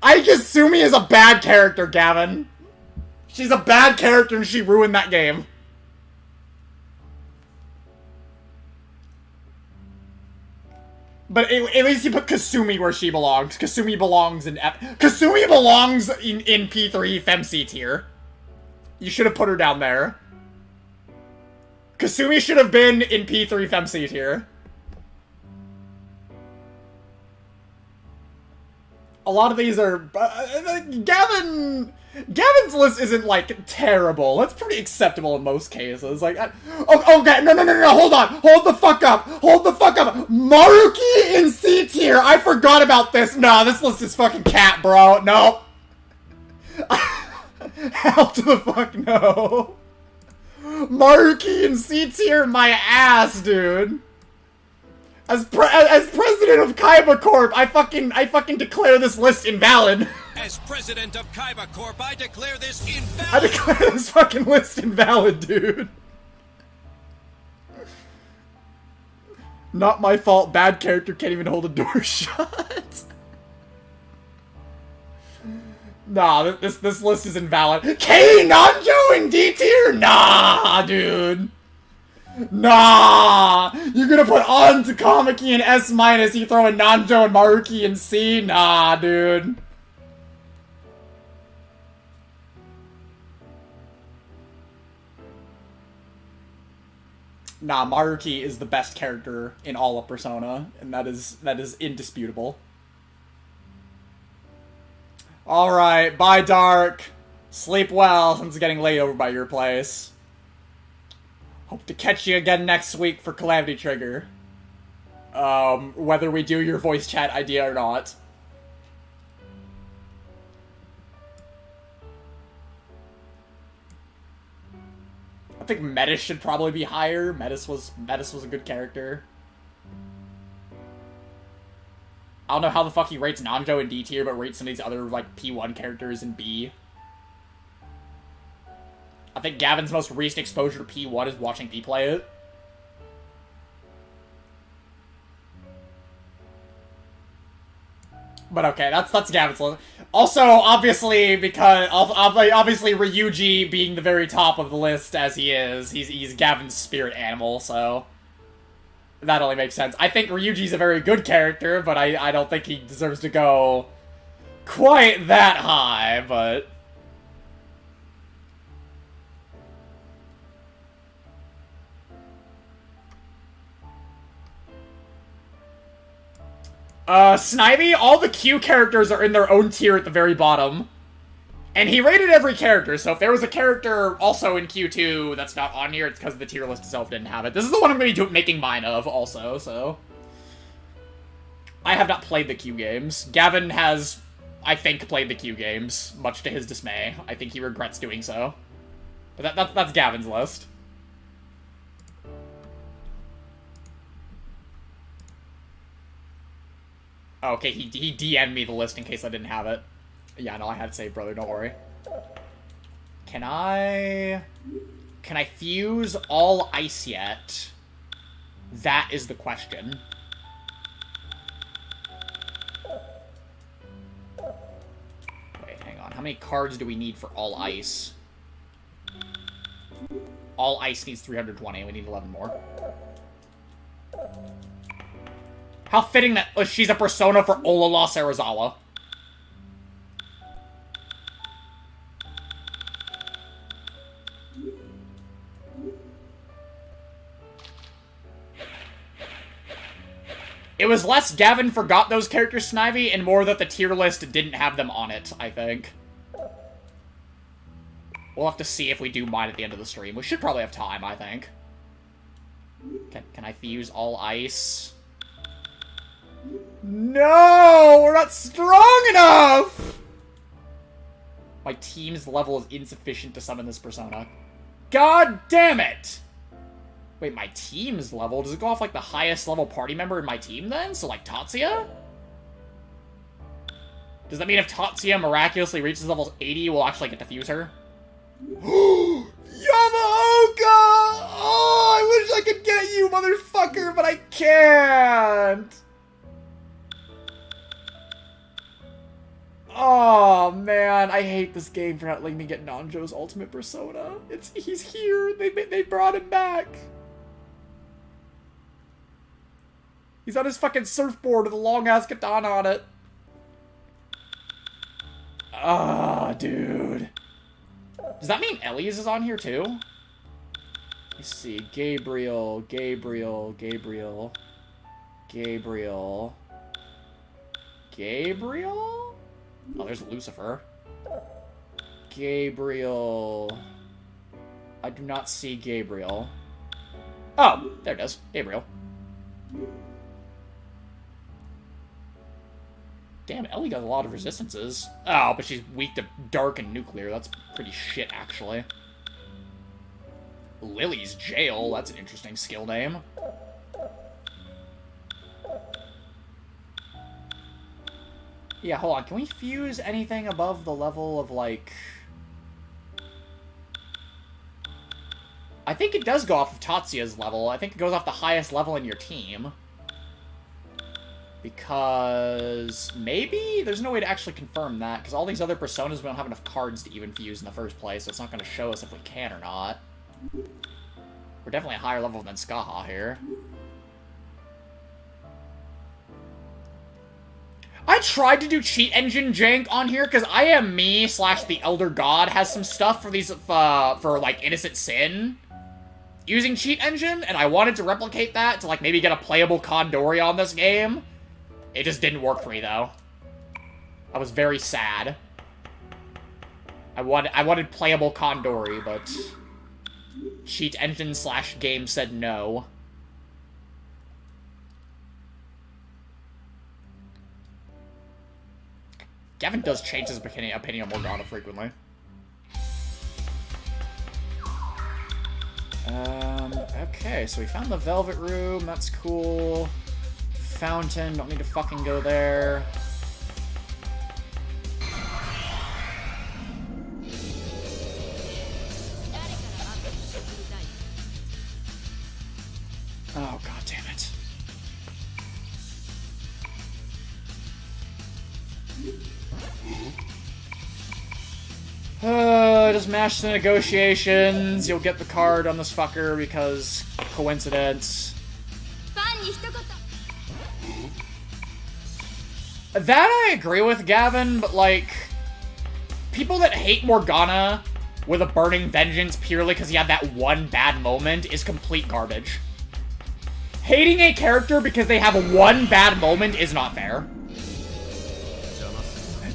Igasumi is a bad character, Gavin. She's a bad character and she ruined that game. But at least you put Kasumi where she belongs. Kasumi belongs in Kasumi belongs in P3 FemC tier. You should have put her down there. Kasumi should have been in P3 FemC tier. A lot of these are... Gavin's list isn't, like, terrible. It's pretty acceptable in most cases. Like, okay, no, hold on. Hold the fuck up. Hold the fuck up. Maruki in C tier. I forgot about this. Nah, this list is fucking cat, bro. No. Hell to the fuck no. Maruki in C tier, my ass, dude. As president of Kaiba Corp, I fucking declare this list invalid. As president of Kaiba Corp, I declare this invalid. I declare this fucking list invalid, dude. Not my fault. Bad character can't even hold a door shut. Nah, this list is invalid. K Nanjo in D tier? Nah, dude. Nah! You're gonna put on to Kamiki in S-, you throw in Nanjo and Maruki in C? Nah, dude. Nah, Maruki is the best character in all of Persona, and that is indisputable. Alright, bye Dark. Sleep well, since it's getting late over by your place. Hope to catch you again next week for Calamity Trigger. Whether we do your voice chat idea or not. I think Metis should probably be higher. Metis was a good character. I don't know how the fuck he rates Nanjo in D tier, but rates some of these other, like, P1 characters in B. I think Gavin's most recent exposure to P1 is watching me play it. But okay, that's Gavin's list. Also, obviously, because obviously Ryuji being the very top of the list as he is, he's Gavin's spirit animal, so that only makes sense. I think Ryuji's a very good character, but I don't think he deserves to go quite that high, but Snivy, all the Q characters are in their own tier at the very bottom. And he rated every character, so if there was a character also in Q2 that's not on here, it's because the tier list itself didn't have it. This is the one I'm going to be making mine of, also, so I have not played the Q games. Gavin has, I think, played the Q games, much to his dismay. I think he regrets doing so. But that's Gavin's list. Oh, okay, he DM'd me the list in case I didn't have it. Yeah, no, I had to save, brother, don't worry. Can I fuse all ice yet? That is the question. Wait, hang on. How many cards do we need for all ice? All ice needs 320, we need 11 more. How fitting that she's a persona for Olala Sarazawa. It was less Gavin forgot those characters, Snivy, and more that the tier list didn't have them on it, I think. We'll have to see if we do mine at the end of the stream. We should probably have time, I think. Can I fuse all ice? No! We're not strong enough! My team's level is insufficient to summon this persona. God damn it! Wait, my team's level? Does it go off, like, the highest level party member in my team, then? So, like, Tatsuya? Does that mean if Tatsuya miraculously reaches level 80, we'll actually get to fuse her? Yamaoka! Oh, I wish I could get you, motherfucker, but I can't! Oh, man, I hate this game for not letting me get Nanjo's ultimate persona. He's here. They brought him back. He's on his fucking surfboard with a long-ass katana on it. Ah, dude. Does that mean Ellie's is on here, too? Let's see. Gabriel. Oh, there's Lucifer. Gabriel. I do not see Gabriel. Oh, there it is. Gabriel. Damn, Ellie got a lot of resistances. Oh, but she's weak to dark and nuclear. That's pretty shit, actually. Lily's Jail. That's an interesting skill name. Yeah, hold on. Can we fuse anything above the level of, like... I think it does go off of Tatsuya's level. I think it goes off the highest level in your team. Because... maybe? There's no way to actually confirm that, because all these other personas, we don't have enough cards to even fuse in the first place, so it's not going to show us if we can or not. We're definitely a higher level than Skaha here. I tried to do cheat engine jank on here because I Am Me / the Elder God has some stuff for these for like Innocent Sin using cheat engine, and I wanted to replicate that to like maybe get a playable Kandori on this game. It just didn't work for me though. I was very sad. I wanted playable Kandori, but cheat engine / game said no. Gavin does change his opinion on Morgana frequently. Okay, so we found the Velvet Room, that's cool. Fountain, don't need to fucking go there. Oh, god damn it. Just mash the negotiations. You'll get the card on this fucker because coincidence. That I agree with, Gavin, but like, people that hate Morgana with a burning vengeance purely because he had that one bad moment is complete garbage. Hating a character because they have one bad moment is not fair.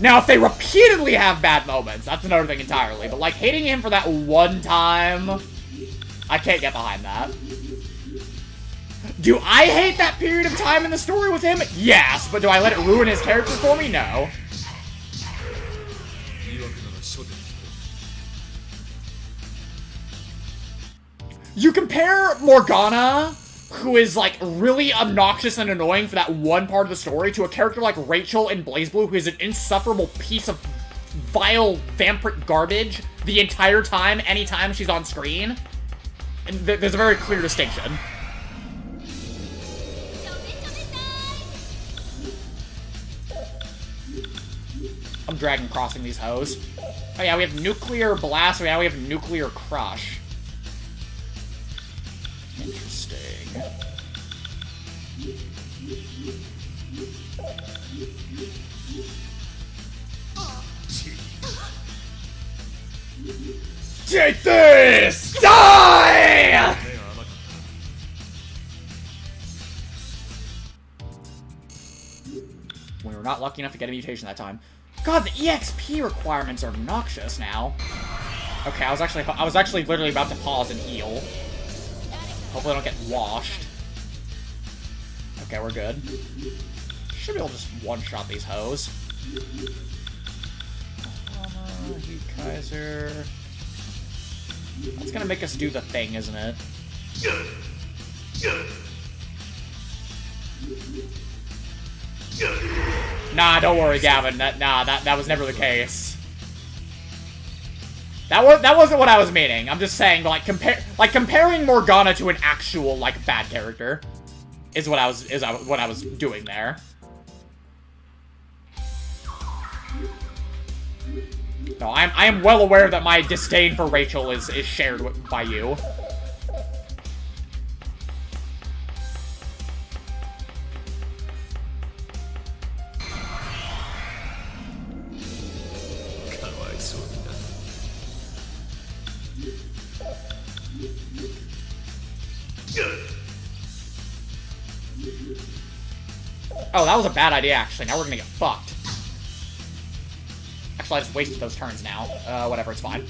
Now, if they repeatedly have bad moments, that's another thing entirely. But, like, hating him for that one time, I can't get behind that. Do I hate that period of time in the story with him? Yes, but do I let it ruin his character for me? No. You compare Morgana, who is, like, really obnoxious and annoying for that one part of the story, to a character like Rachel in BlazBlue, who is an insufferable piece of vile vampiric garbage the entire time, anytime she's on screen. And there's a very clear distinction. I'm Dragon Crossing these hoes. Oh yeah, we have Nuclear Blast, now we have Nuclear Crush. Interesting. Take this! Die! were not lucky enough to get a mutation that time. God, the EXP requirements are obnoxious now. Okay, I was actually literally about to pause and heal. Hopefully I don't get washed. Okay, we're good. Should be able to just one-shot these hoes. Heat Kaiser. That's gonna make us do the thing, isn't it? Nah, don't worry, Gavin. That was never the case. That wasn't what I was meaning. I'm just saying, like, comparing Morgana to an actual, like, bad character is what I was doing there. No, I am well aware that my disdain for Rachel is shared by you. Oh, that was a bad idea, actually. Now we're gonna get fucked. Actually, I just wasted those turns now. Whatever, it's fine.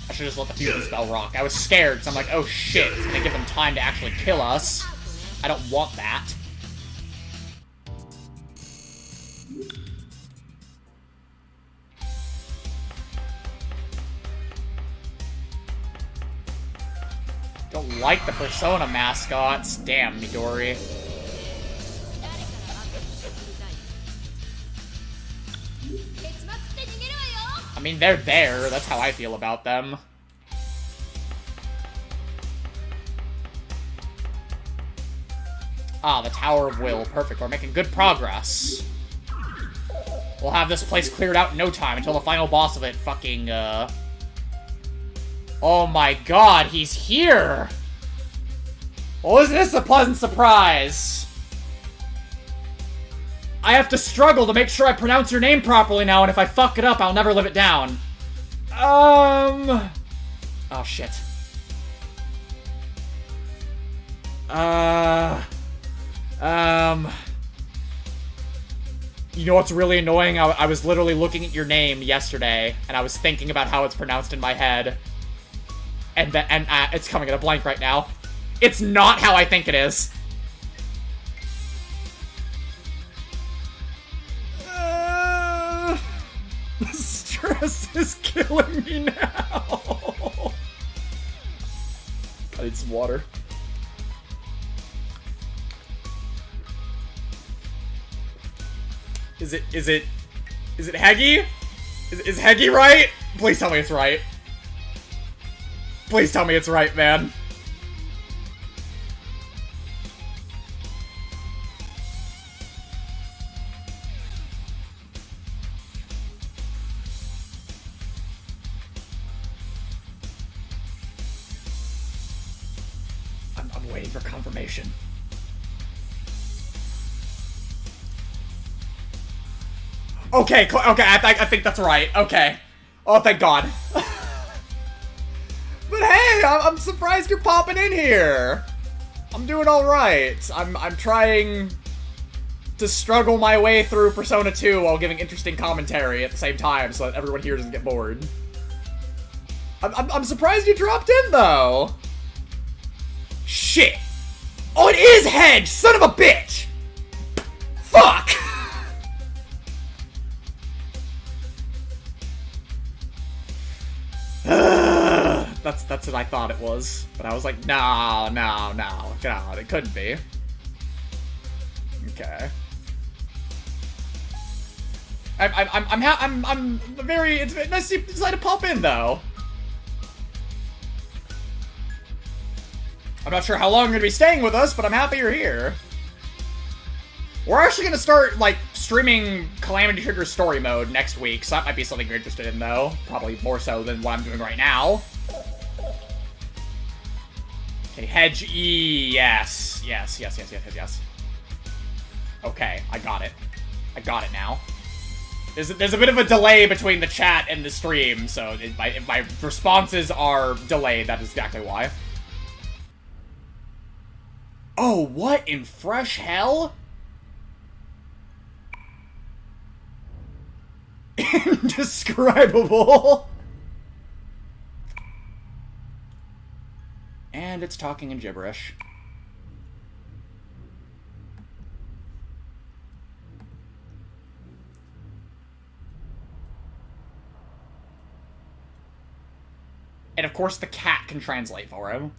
I should just let the fusion spell rock. I was scared, because I'm like, oh shit, it's gonna give them time to actually kill us. I don't want that. Don't like the Persona mascots. Damn, Midori. I mean, they're there. That's how I feel about them. Ah, the Tower of Will. Perfect. We're making good progress. We'll have this place cleared out in no time until the final boss of it fucking, Oh my god, he's here! Well, isn't this a pleasant surprise? I have to struggle to make sure I pronounce your name properly now, and if I fuck it up, I'll never live it down. Oh, shit. You know what's really annoying? I was literally looking at your name yesterday, and I was thinking about how it's pronounced in my head. And it's coming at a blank right now. It's not how I think it is. The stress is killing me now. I need some water. Is it Highkey? Is Highkey right? Please tell me it's right. Please tell me it's right, man. I'm waiting for confirmation. Okay, okay, I think that's right. Okay. Oh, thank God. But hey, I'm surprised you're popping in here. I'm doing all right. I'm trying to struggle my way through Persona 2 while giving interesting commentary at the same time, so that everyone here doesn't get bored. I'm surprised you dropped in though. Shit. Oh, it is Hedge, son of a bitch. Fuck. That's what I thought it was, but I was like, no, God, it couldn't be. Okay. I'm very. It's nice you decided to pop in though. I'm not sure how long you're gonna be staying with us, but I'm happy you're here. We're actually gonna start like streaming Calamity Trigger story mode next week, so that might be something you're interested in though. Probably more so than what I'm doing right now. Okay, Hedge E, yes. Yes. Okay, I got it. I got it now. There's a bit of a delay between the chat and the stream, so if my responses are delayed, that is exactly why. Oh, what in fresh hell? indescribable. And it's talking in gibberish. And of course the cat can translate for him.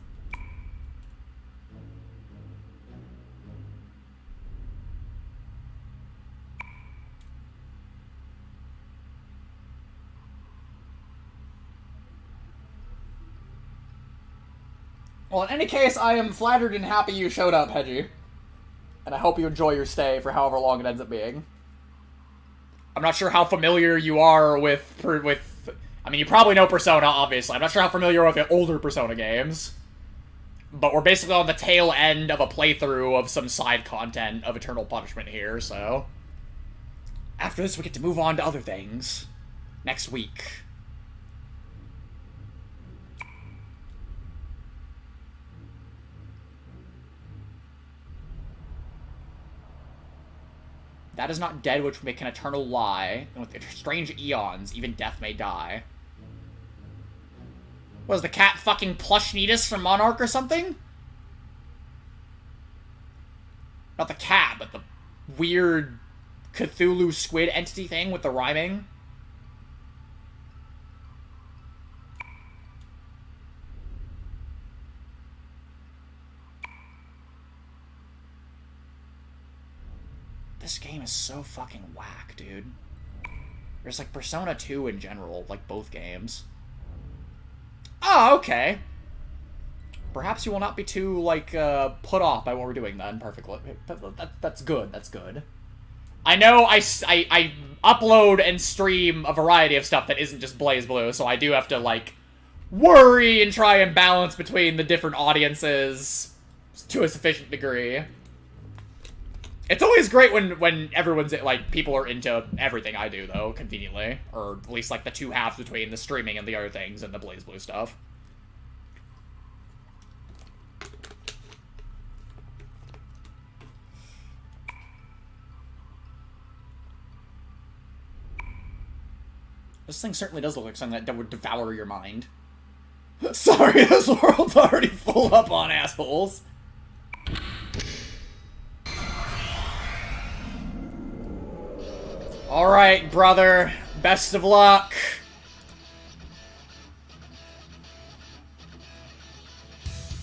Well, in any case, I am flattered and happy you showed up, Hedgie. And I hope you enjoy your stay for however long it ends up being. I'm not sure how familiar you are with... I mean, you probably know Persona, obviously. I'm not sure how familiar you are with the older Persona games. But we're basically on the tail end of a playthrough of some side content of Eternal Punishment here, so... After this, we get to move on to other things. Next week. That is not dead, which would make an eternal lie. And with strange eons, even death may die. Was the cat fucking Plush Nidus from Monarch or something? Not the cat, but the weird Cthulhu squid entity thing with the rhyming. This game is so fucking whack, dude. There's like Persona 2 in general, like both games. Oh, okay. Perhaps you will not be too, like, put off by what we're doing then, perfectly. That's good, that's good. I know I upload and stream a variety of stuff that isn't just BlazBlue, so I do have to, like, worry and try and balance between the different audiences to a sufficient degree. It's always great when everyone's, like, people are into everything I do, though, conveniently. Or at least, like, the two halves between the streaming and the other things and the BlazBlue stuff. This thing certainly does look like something that would devour your mind. Sorry, this world's already full up on assholes. Alright, brother. Best of luck.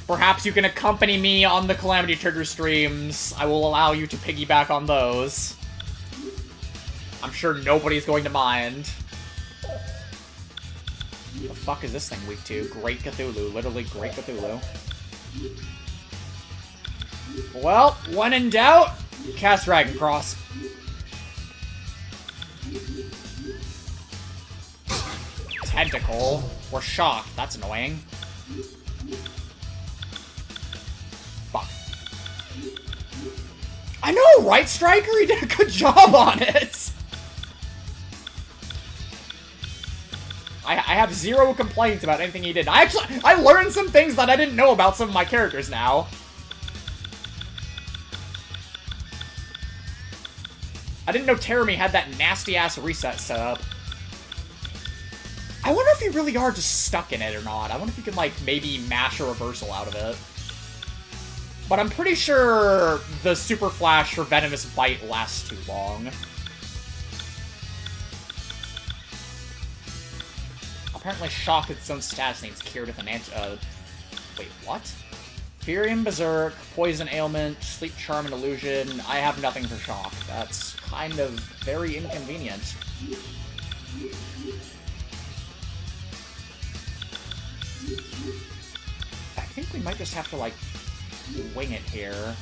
Perhaps you can accompany me on the Calamity Trigger streams. I will allow you to piggyback on those. I'm sure nobody's going to mind. What the fuck is this thing weak to? Great Cthulhu. Literally Great Cthulhu. Well, when in doubt, cast Dragon Cross. Tentacle. We're shocked. That's annoying. Fuck. I know, right, Striker? He did a good job on it! I have zero complaints about anything he did. I learned some things that I didn't know about some of my characters now. I didn't know Terumi had that nasty-ass reset setup. I wonder if you really are just stuck in it or not. I wonder if you can, like, maybe mash a reversal out of it. But I'm pretty sure the Super Flash for Venomous Bite lasts too long. Apparently Shock its own stats needs cured if an wait, what? Furium Berserk, Poison Ailment, Sleep Charm and Illusion. I have nothing for Shock. That's kind of very inconvenient. I think we might just have to, like, wing it here.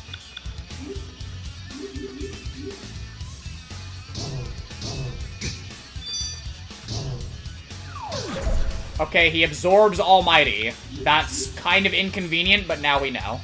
Okay, he absorbs Almighty. That's kind of inconvenient, but now we know.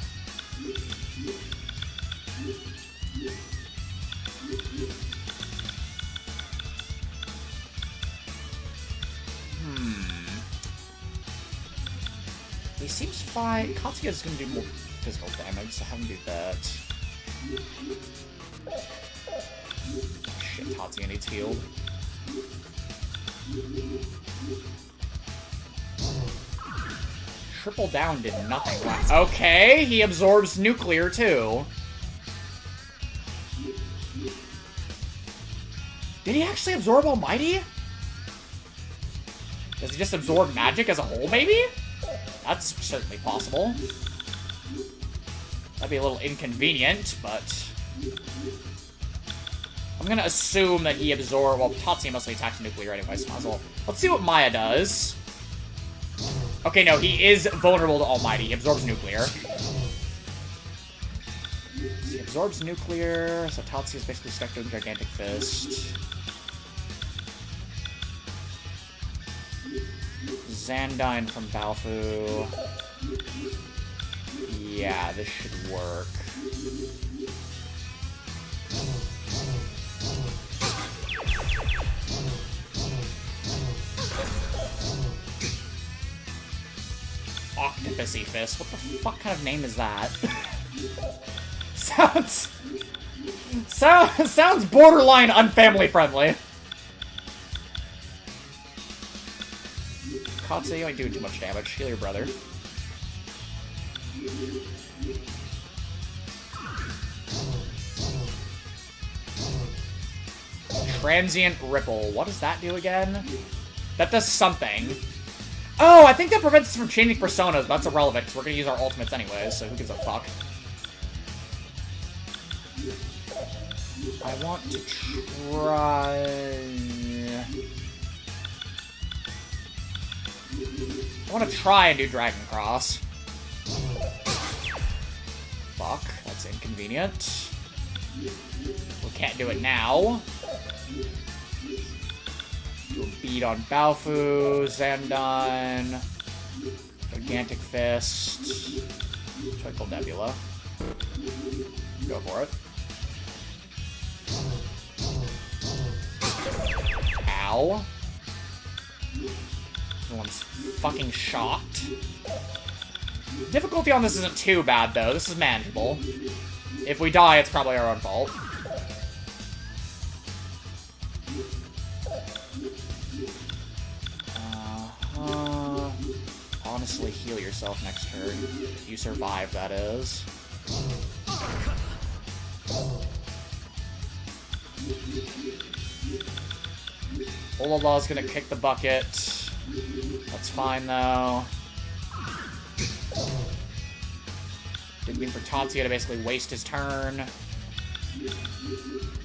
He seems fine. Tatsuya's gonna do more physical damage, so have him do that. Shit, Tatsuya needs healed. Triple down did nothing last. Okay, he absorbs nuclear too. Did he actually absorb Almighty? Does he just absorb magic as a whole, maybe? That's certainly possible. That'd be a little inconvenient, but... I'm gonna assume that he absorbed... Well, Tatsuya mostly attacks nuclear anyway, so might as well. Let's see what Maya does. Okay, no, he is vulnerable to Almighty. He absorbs nuclear. He absorbs nuclear, so Tatsuya is basically stuck doing Gigantic Fist. Zandine from Balfu. Yeah, this should work. Octopusy Fist. What the fuck kind of name is that? Sounds borderline unfamily friendly. Katsu, you ain't doing too much damage. Heal your brother. Transient Ripple. What does that do again? That does something. Oh, I think that prevents us from changing personas, but that's irrelevant, because we're going to use our ultimates anyways, so who gives a fuck? I want to try... I want to try and do Dragon Cross. Fuck, that's inconvenient. We can't do it now. Do a beat on Balfu, Zandine, Gigantic Fist, Twinkle Nebula. Go for it. Ow. Everyone's fucking shocked. Difficulty on this isn't too bad, though. This is manageable. If we die, it's probably our own fault. Honestly, heal yourself next turn. If you survive, that is. Olala's gonna kick the bucket. That's fine, though. Didn't mean for Tatsuya to basically waste his turn.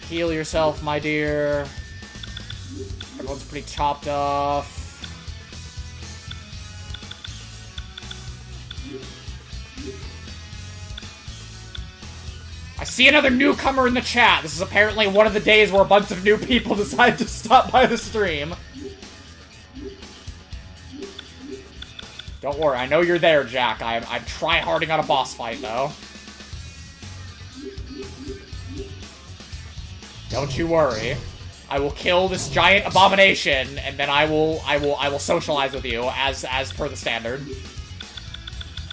Heal yourself, my dear. Everyone's pretty chopped off. I see another newcomer in the chat. This is apparently one of the days where a bunch of new people decide to stop by the stream. Don't worry, I know you're there, Jack. I'm try-harding on a boss fight, though. Don't you worry. I will kill this giant abomination, and then I will socialize with you as per the standard.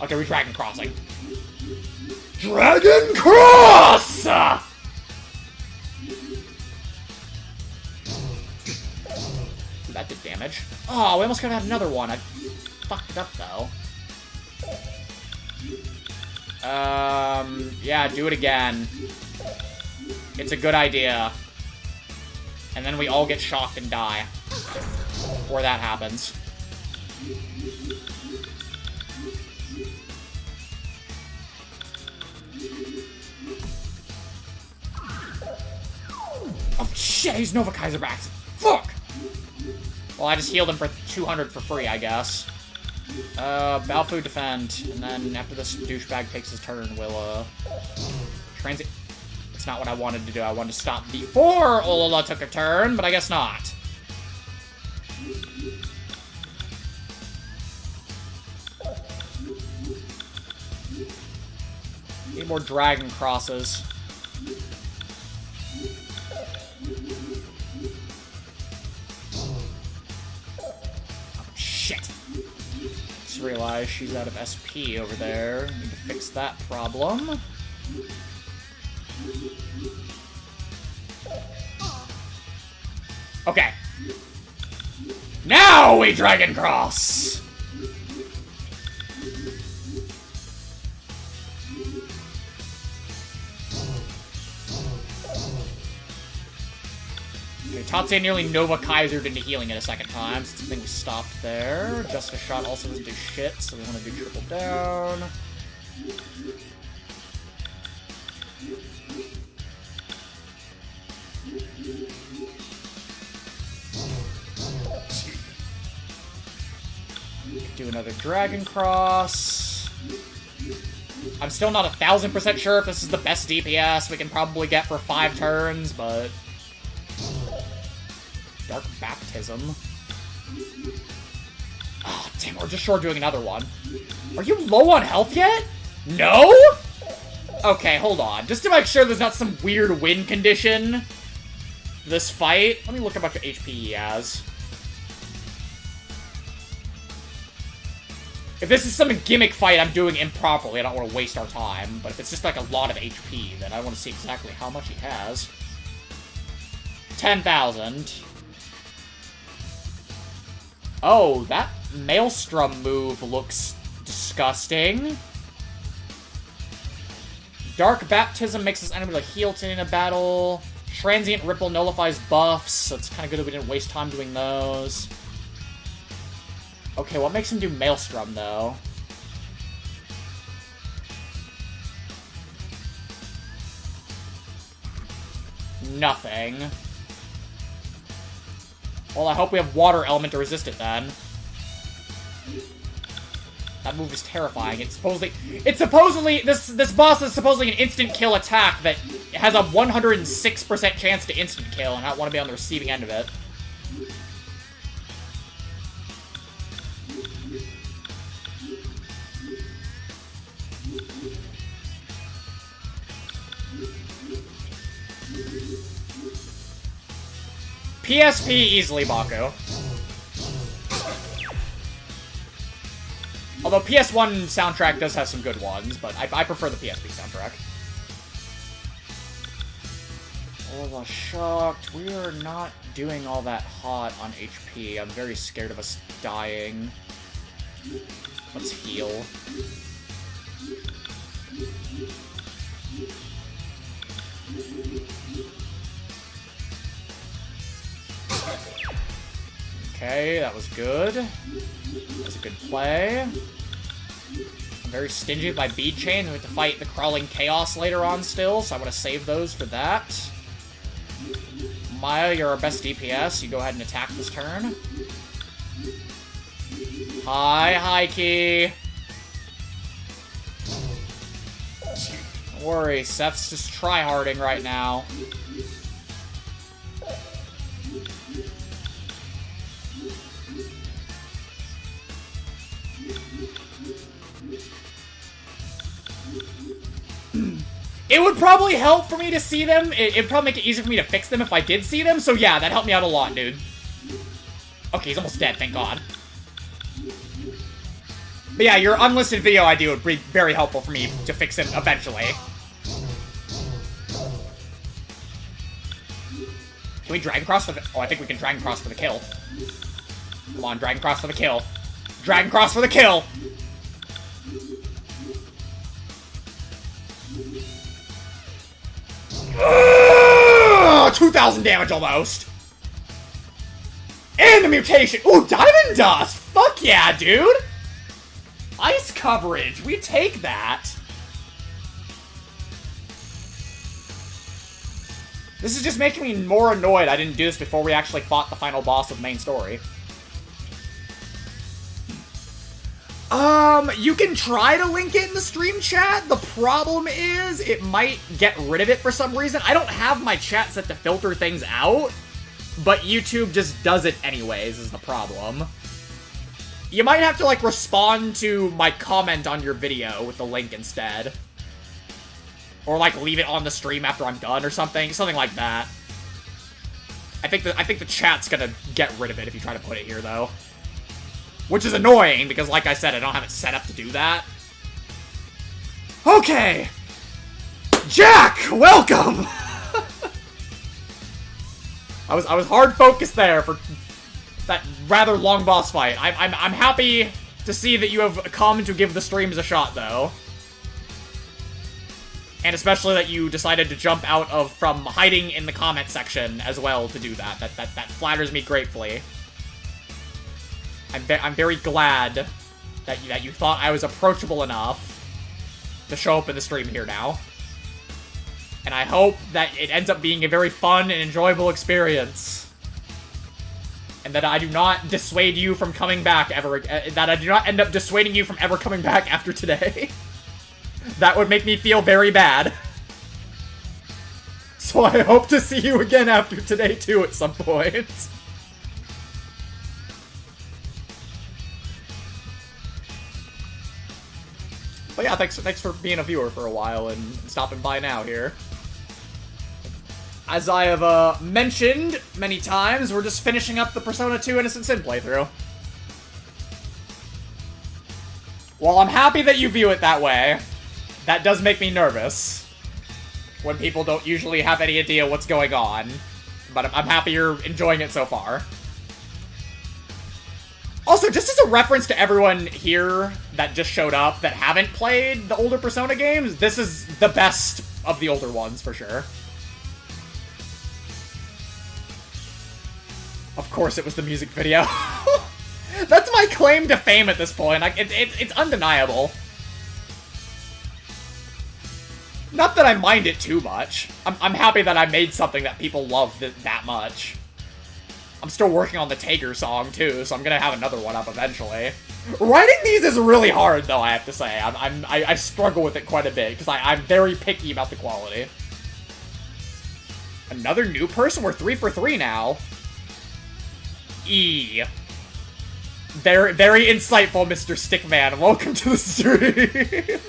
Okay, we're Dragon Crossing. Dragon Cross! That did damage. Oh, we almost could have had another one. I fucked it up, though. Yeah, do it again. It's a good idea. And then we all get shocked and die. Or that happens. Oh shit, he's Nova Kaiser back. Fuck! Well, I just healed him for 200 for free, I guess. Balfu defend, and then after this douchebag takes his turn, we'll, transit. It's not what I wanted to do. I wanted to stop before Olala took a turn, but I guess not. Need more Dragon Crosses. Realize she's out of SP over there. Need to fix that problem. Okay. Now we Dragon Cross! Okay, Tatsuya nearly Nova Kaisered into healing it a second time, so I think we stopped there. Justice Shot also doesn't do shit, so we want to do triple down. Do another Dragon Cross. I'm still not 1000% sure if this is the best DPS we can probably get for 5 turns, but... Dark Baptism. Oh, damn, we're just short doing another one. Are you low on health yet? No? Okay, hold on. Just to make sure there's not some weird win condition for this fight, let me look at how much HP he has. If this is some gimmick fight I'm doing improperly, I don't want to waste our time. But if it's just like a lot of HP, then I want to see exactly how much he has. 10,000. Oh, that Maelstrom move looks disgusting. Dark Baptism makes this enemy like heal in a battle. Transient Ripple nullifies buffs, so it's kind of good that we didn't waste time doing those. Okay, what makes him do Maelstrom, though? Nothing. Well, I hope we have Water Element to resist it, then. That move is terrifying. It's supposedly, this boss is supposedly an instant kill attack that has a 106% chance to instant kill, and I don't want to be on the receiving end of it. PSP easily, Baku. Although PS1 soundtrack does have some good ones, but I prefer the PSP soundtrack. Oh, shocked. We are not doing all that hot on HP. I'm very scared of us dying. Let's heal. Okay, that was good. That was a good play. I'm very stingy with my bead chain. We have to fight the crawling chaos later on still, so I want to save those for that. Maya, you're our best DPS. You go ahead and attack this turn. Hi, Highkey. Don't worry, Seth's just tryharding right now. It would probably help for me to see them. It'd probably make it easier for me to fix them if I did see them. So yeah, that helped me out a lot, dude. Okay, he's almost dead, thank God. But yeah, your unlisted video idea would be very helpful for me to fix him eventually. Can we Dragon Cross for the... Oh, I think we can Dragon Cross for the kill. Come on, Dragon Cross for the kill. Dragon Cross for the kill! 2,000 damage almost! And the mutation! Ooh, Diamond Dust! Fuck yeah, dude! Ice coverage! We take that! This is just making me more annoyed I didn't do this before we actually fought the final boss of the main story. You can try to link it in the stream chat. The problem is, it might get rid of it for some reason. I don't have my chat set to filter things out, but YouTube just does it anyways, is the problem. You might have to, like, respond to my comment on your video with the link instead. Or, like, leave it on the stream after I'm done or something. Something like that. I think the chat's gonna get rid of it if you try to put it here, though. Which is annoying, because like I said, I don't have it set up to do that. Okay! Jack! Welcome! I was hard focused there for that rather long boss fight. I'm happy to see that you have come to give the streams a shot, though. And especially that you decided to jump out of from hiding in the comment section as well to do that. That flatters me gratefully. I'm very glad that you thought I was approachable enough to show up in the stream here now. And I hope that it ends up being a very fun and enjoyable experience. And that I do not dissuade you from coming back ever, that I do not end up dissuading you from ever coming back after today. That would make me feel very bad. So I hope to see you again after today too at some point. But yeah, thanks for being a viewer for a while and stopping by now here. As I have mentioned many times, we're just finishing up the Persona 2 Innocent Sin playthrough. While I'm happy that you view it that way, that does make me nervous when people don't usually have any idea what's going on. But I'm happy you're enjoying it so far. Also, just as a reference to everyone here that just showed up that haven't played the older Persona games, this is the best of the older ones, for sure. Of course it was the music video. That's my claim to fame at this point. It's undeniable. Not that I mind it too much. I'm happy that I made something that people love that much. I'm still working on the Taker song, too, so I'm gonna have another one up eventually. Writing these is really hard, though, I have to say. I struggle with it quite a bit, because I'm very picky about the quality. Another new person? We're 3 for 3 now. Very, very insightful, Mr. Stickman. Welcome to the stream.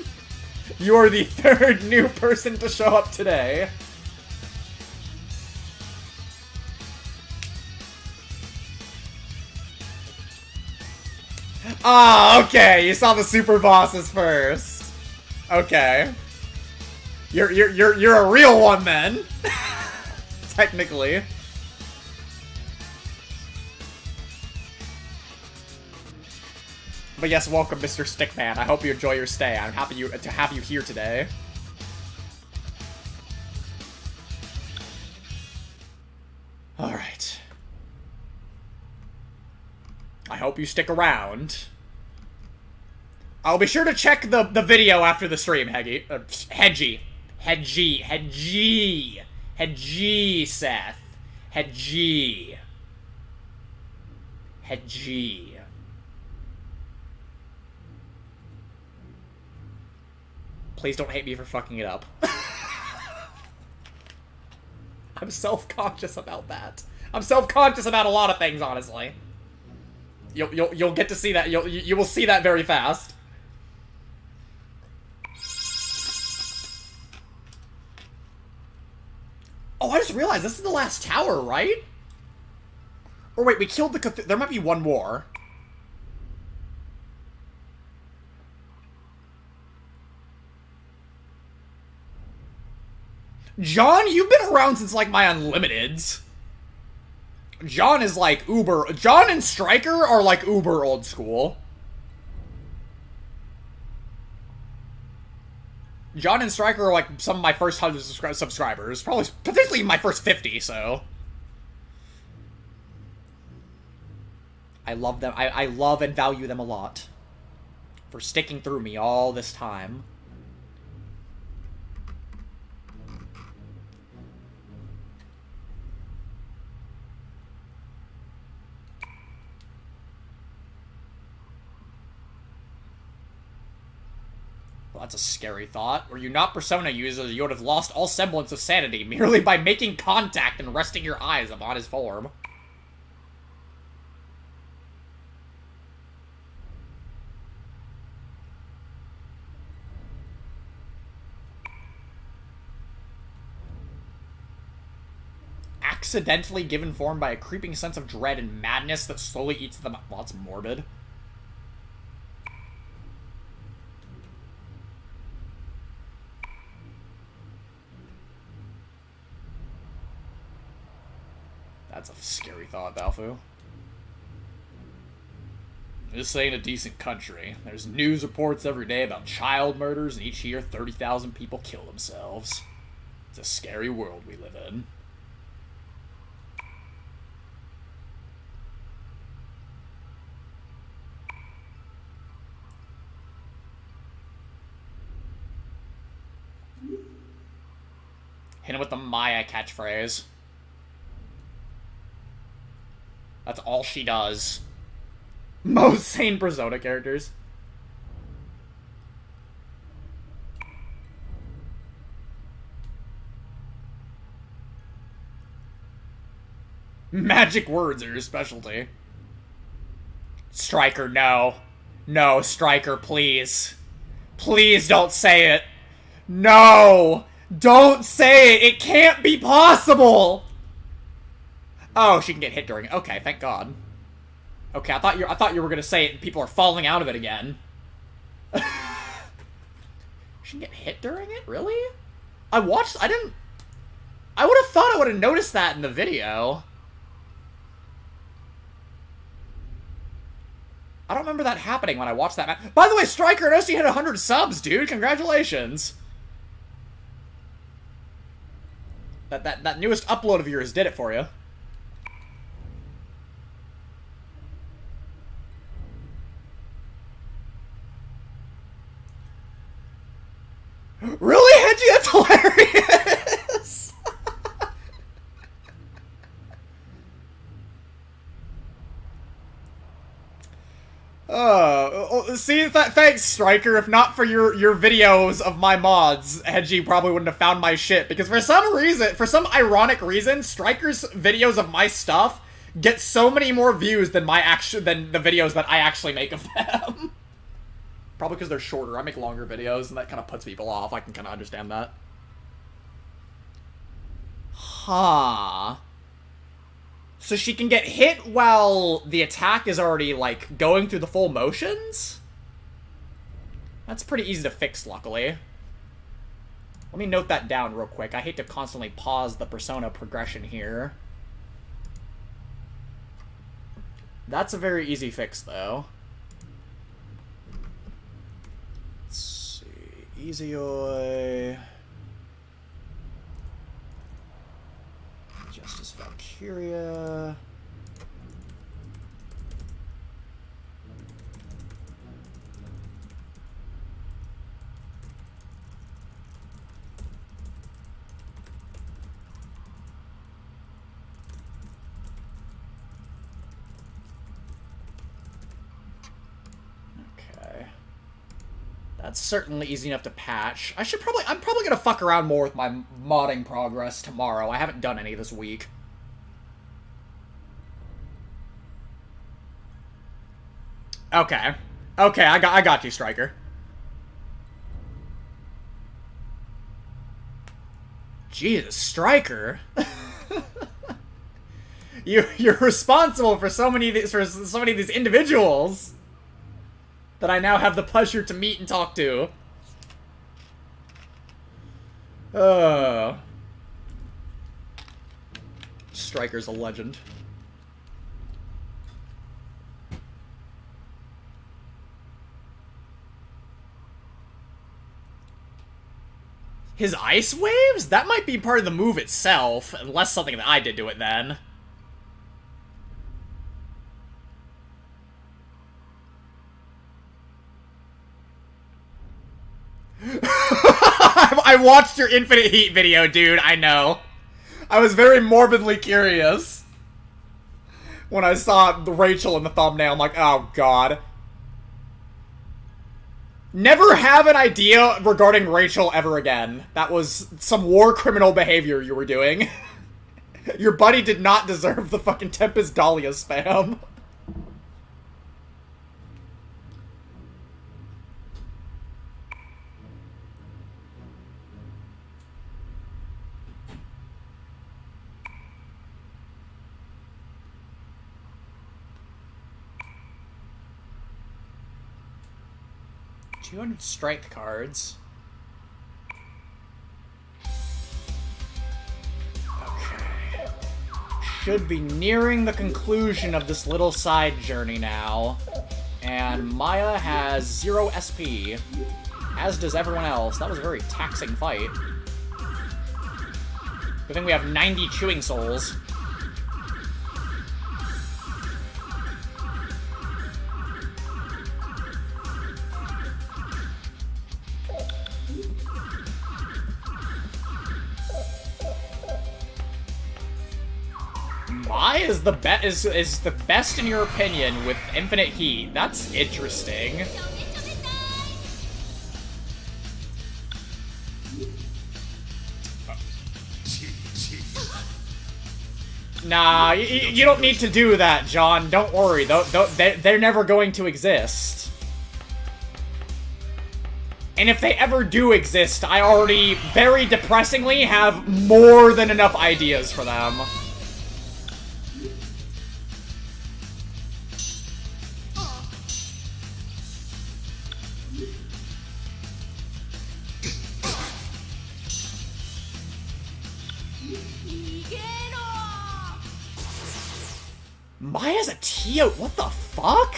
You are the 3rd new person to show up today. Ah, okay. You saw the super bosses first. Okay. You're a real one then. Technically. But yes, welcome, Mr. Stickman. I hope you enjoy your stay. I'm happy to have you here today. Alright. I hope you stick around. I'll be sure to check the video after the stream, Hedgie. Hedgie, Seth. Hedgie. Please don't hate me for fucking it up. I'm self-conscious about that. I'm self-conscious about a lot of things, honestly. You'll get to see that. You will see that very fast. Oh, I just realized this is the last tower, right? Or wait, we killed the there might be one more. John, you've been around since, like, my Unlimiteds. John is, like, uber... John and Stryker are, like, uber old school. John and Stryker are, like, some of my first 100 subscribers. Probably, potentially my first 50, so... I love them. I love and value them a lot. For sticking through me all this time. Well, that's a scary thought. Were you not Persona users, you would have lost all semblance of sanity merely by making contact and resting your eyes upon his form. Accidentally given form by a creeping sense of dread and madness that slowly eats them up. Well, that's morbid. That's a scary thought, Balfu. This ain't a decent country. There's news reports every day about child murders, and each year 30,000 people kill themselves. It's a scary world we live in. Hit him with the Maya catchphrase. That's all she does. Most sane Persona characters. Magic words are your specialty. Striker, no. No, Striker, please. Please don't say it. No! Don't say it! It can't be possible! Oh, she can get hit during it. Okay, thank God. Okay, I thought you were gonna say it and people are falling out of it again. She can get hit during it? Really? I would have thought I would have noticed that in the video. I don't remember that happening when I watched that match. By the way, Striker, I noticed you hit 100 subs, dude. Congratulations. That newest upload of yours did it for you. Really, Hedgie? That's hilarious! See, thanks, Striker. If not for your videos of my mods, Hedgie probably wouldn't have found my shit. Because for some reason, for some ironic reason, Striker's videos of my stuff get so many more views than than the videos that I actually make of them. Probably because they're shorter. I make longer videos, and that kind of puts people off. I can kind of understand that. Huh. So she can get hit while the attack is already, like, going through the full motions? That's pretty easy to fix, luckily. Let me note that down real quick. I hate to constantly pause the Persona progression here. That's a very easy fix, though. Easy-oi. Justice Valkyria. That's certainly easy enough to patch. I'm probably gonna fuck around more with my modding progress tomorrow. I haven't done any this week. Okay. Okay, I got you, Striker. Jesus, Striker. You're responsible for so many of these individuals that I now have the pleasure to meet and talk to. Striker's a legend. His ice waves? That might be part of the move itself, unless something that I did to it then. I watched your Infinite Heat video, dude, I know. I was very morbidly curious when I saw Rachel in the thumbnail. I'm like, oh god. Never have an idea regarding Rachel ever again. That was some war criminal behavior you were doing. Your buddy did not deserve the fucking Tempest Dahlia spam. $200 strength cards. Okay. Should be nearing the conclusion of this little side journey now. And Maya has 0 SP, as does everyone else. That was a very taxing fight. Good thing we have 90 chewing souls. Mai is the best in your opinion with infinite heat. That's interesting. Nah, you don't need to do that, John. Don't worry. They're never going to exist. And if they ever do exist, I already, very depressingly, have more than enough ideas for them. Maya's a Tio. What the fuck?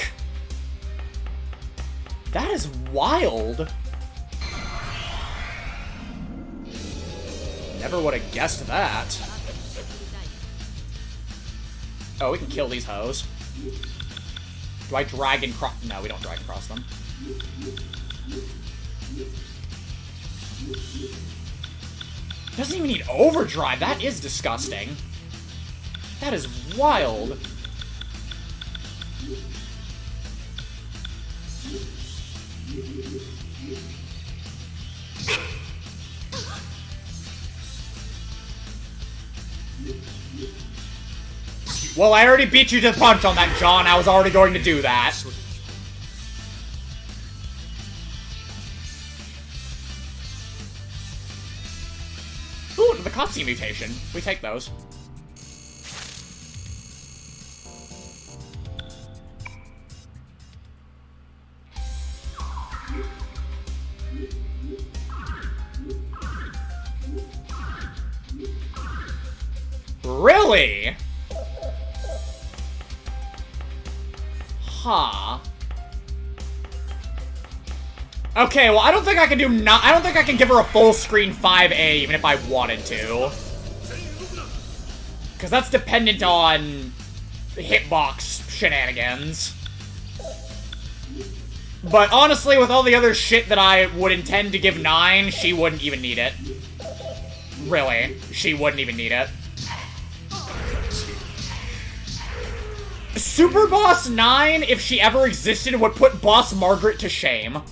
That is wild. Never would have guessed that. Oh, we can kill these hoes. Do I dragon cross? No, we don't dragon cross them. Doesn't even need overdrive. That is disgusting. That is wild. Well, I already beat you to the punch on that, John. I was already going to do that. Ooh, the Katsuya mutation. We take those. Really? Huh. Okay, well, I don't think I can do I don't think I can give her a full screen 5A even if I wanted to. Because that's dependent on hitbox shenanigans. But honestly, with all the other shit that I would intend to give 9, she wouldn't even need it. Really, she wouldn't even need it. Super Boss 9, if she ever existed, would put Boss Margaret to shame.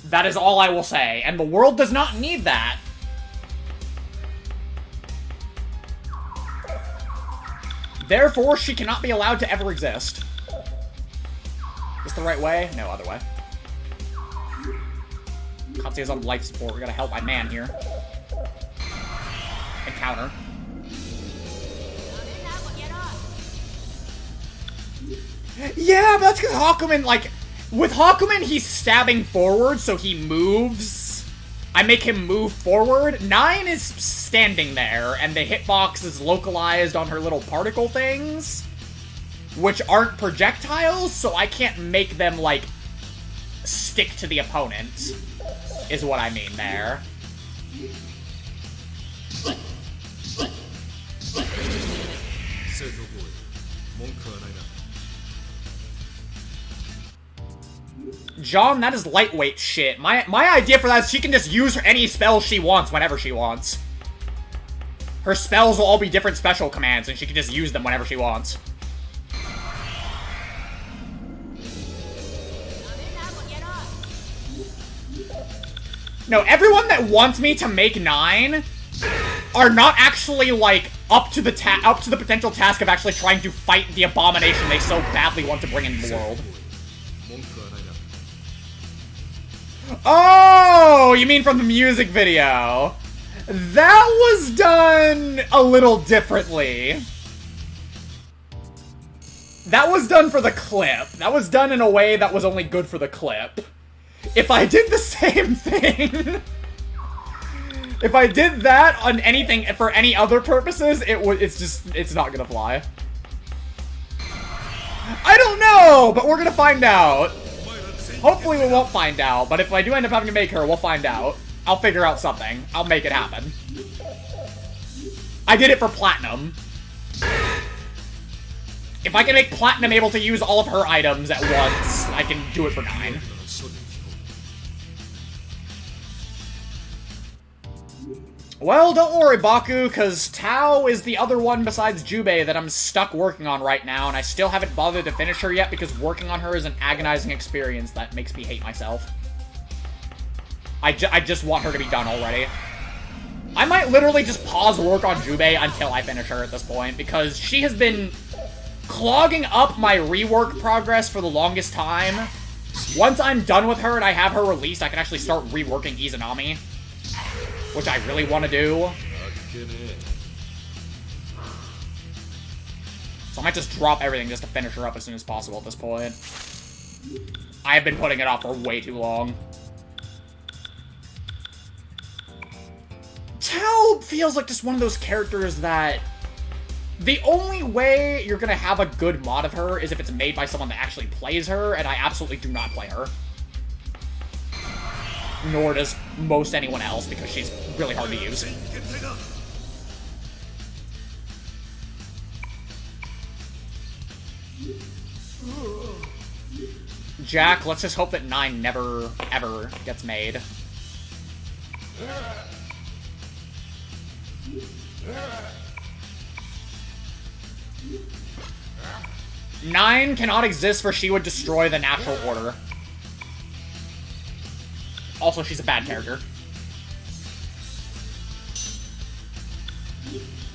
That is all I will say, and the world does not need that. Therefore, she cannot be allowed to ever exist. Is this the right way? No, other way. Katsuya's on life support. We gotta help my man here. And counter. Yeah, but that's because Hakumen, like, with Hakumen, he's stabbing forward, so he moves. I make him move forward. 9 is standing there, and the hitbox is localized on her little particle things, which aren't projectiles, so I can't make them, like, stick to the opponent, is what I mean there. John, that is lightweight shit. My idea for that is she can just use any spell she wants whenever she wants. Her spells will all be different special commands, and she can just use them whenever she wants. No, everyone that wants me to make 9 are not actually, like, up to the potential task of actually trying to fight the abomination they so badly want to bring in the world. Oh, you mean from the music video? That was done a little differently. That was done for the clip. That was done in a way that was only good for the clip. If I did the same thing, if I did that on anything for any other purposes, it's not gonna fly. I don't know, but we're gonna find out. Hopefully we won't find out, but if I do end up having to make her, we'll find out. I'll figure out something. I'll make it happen. I did it for Platinum. If I can make Platinum able to use all of her items at once, I can do it for 9. Well, don't worry, Baku, because Tao is the other one besides Jubei that I'm stuck working on right now, and I still haven't bothered to finish her yet because working on her is an agonizing experience that makes me hate myself. I just want her to be done already. I might literally just pause work on Jubei until I finish her at this point, because she has been clogging up my rework progress for the longest time. Once I'm done with her and I have her released, I can actually start reworking Izanami, which I really want to do. So I might just drop everything just to finish her up as soon as possible at this point. I've been putting it off for way too long. Tao feels like just one of those characters that the only way you're gonna have a good mod of her is if it's made by someone that actually plays her, and I absolutely do not play her. Nor does most anyone else, because she's really hard to use. Jack, let's just hope that 9 never, ever gets made. 9 cannot exist, for she would destroy the natural order. Also, she's a bad character.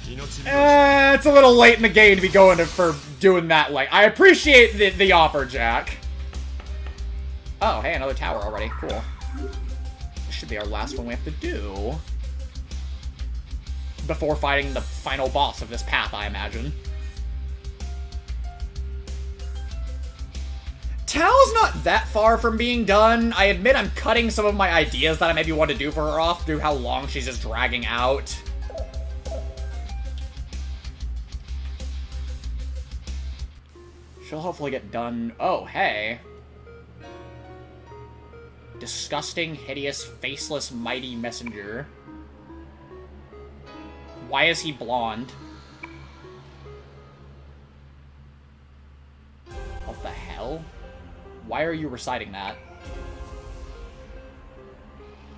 It's a little late in the game to be going for doing that. Like, I appreciate the offer, Jack. Oh, hey, another tower already. Cool. This should be our last one we have to do before fighting the final boss of this path, I imagine. Tao's not that far from being done. I admit I'm cutting some of my ideas that I maybe want to do for her off through how long she's just dragging out. She'll hopefully get done. Oh, hey. Disgusting, hideous, faceless, mighty messenger. Why is he blonde? What the hell? Why are you reciting that?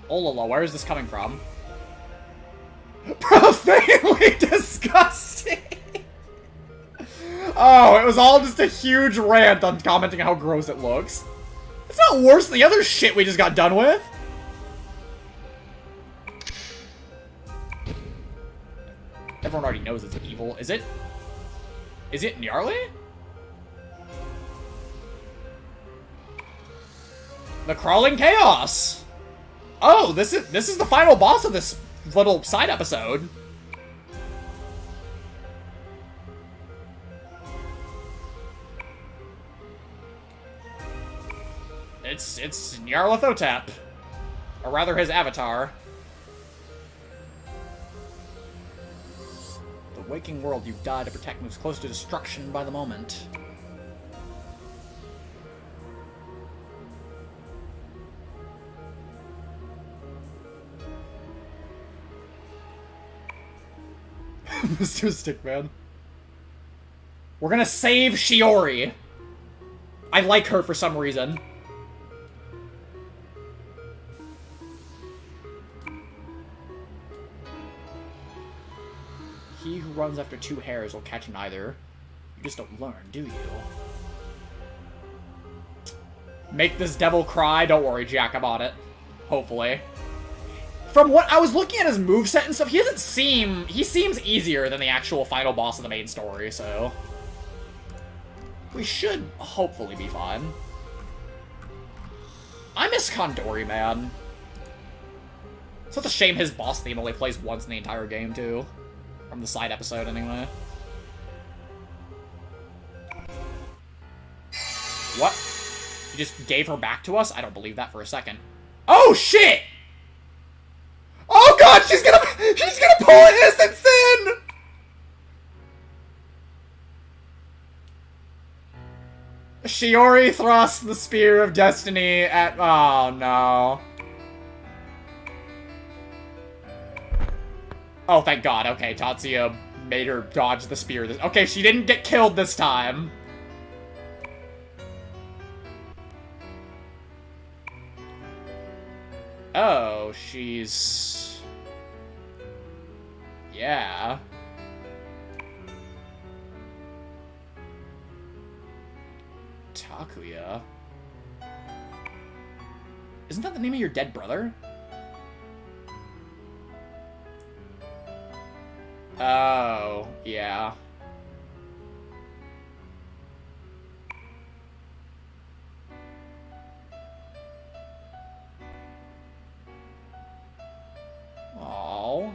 Olala, where is this coming from? Profanely disgusting! Oh, it was all just a huge rant on commenting how gross it looks. It's not worse than the other shit we just got done with. Everyone already knows it's evil. Is it? Is it Gnarly? The Crawling Chaos! Oh, this is the final boss of this little side episode. It's Nyarlathotep. Or rather, his avatar. The waking world you die to protect moves close to destruction by the moment. Mr. Stickman. We're gonna save Shiori. I like her for some reason. He who runs after 2 hares will catch neither. You just don't learn, do you? Make this devil cry? Don't worry, Jack, I'm on it. Hopefully. From what I was looking at his moveset and stuff, he seems easier than the actual final boss of the main story, so we should hopefully be fine. I miss Kandori, man. It's such a shame his boss theme only plays once in the entire game, too. From the side episode, anyway. What? You just gave her back to us? I don't believe that for a second. Oh, shit! Oh, God! She's gonna pull an innocent sin! Shiori thrusts the Spear of Destiny at... Oh, no. Oh, thank God. Okay, Tatsuya made her dodge the spear. Okay, she didn't get killed this time. Oh, she's... Yeah. Takuya? Isn't that the name of your dead brother? Oh, yeah. Oh.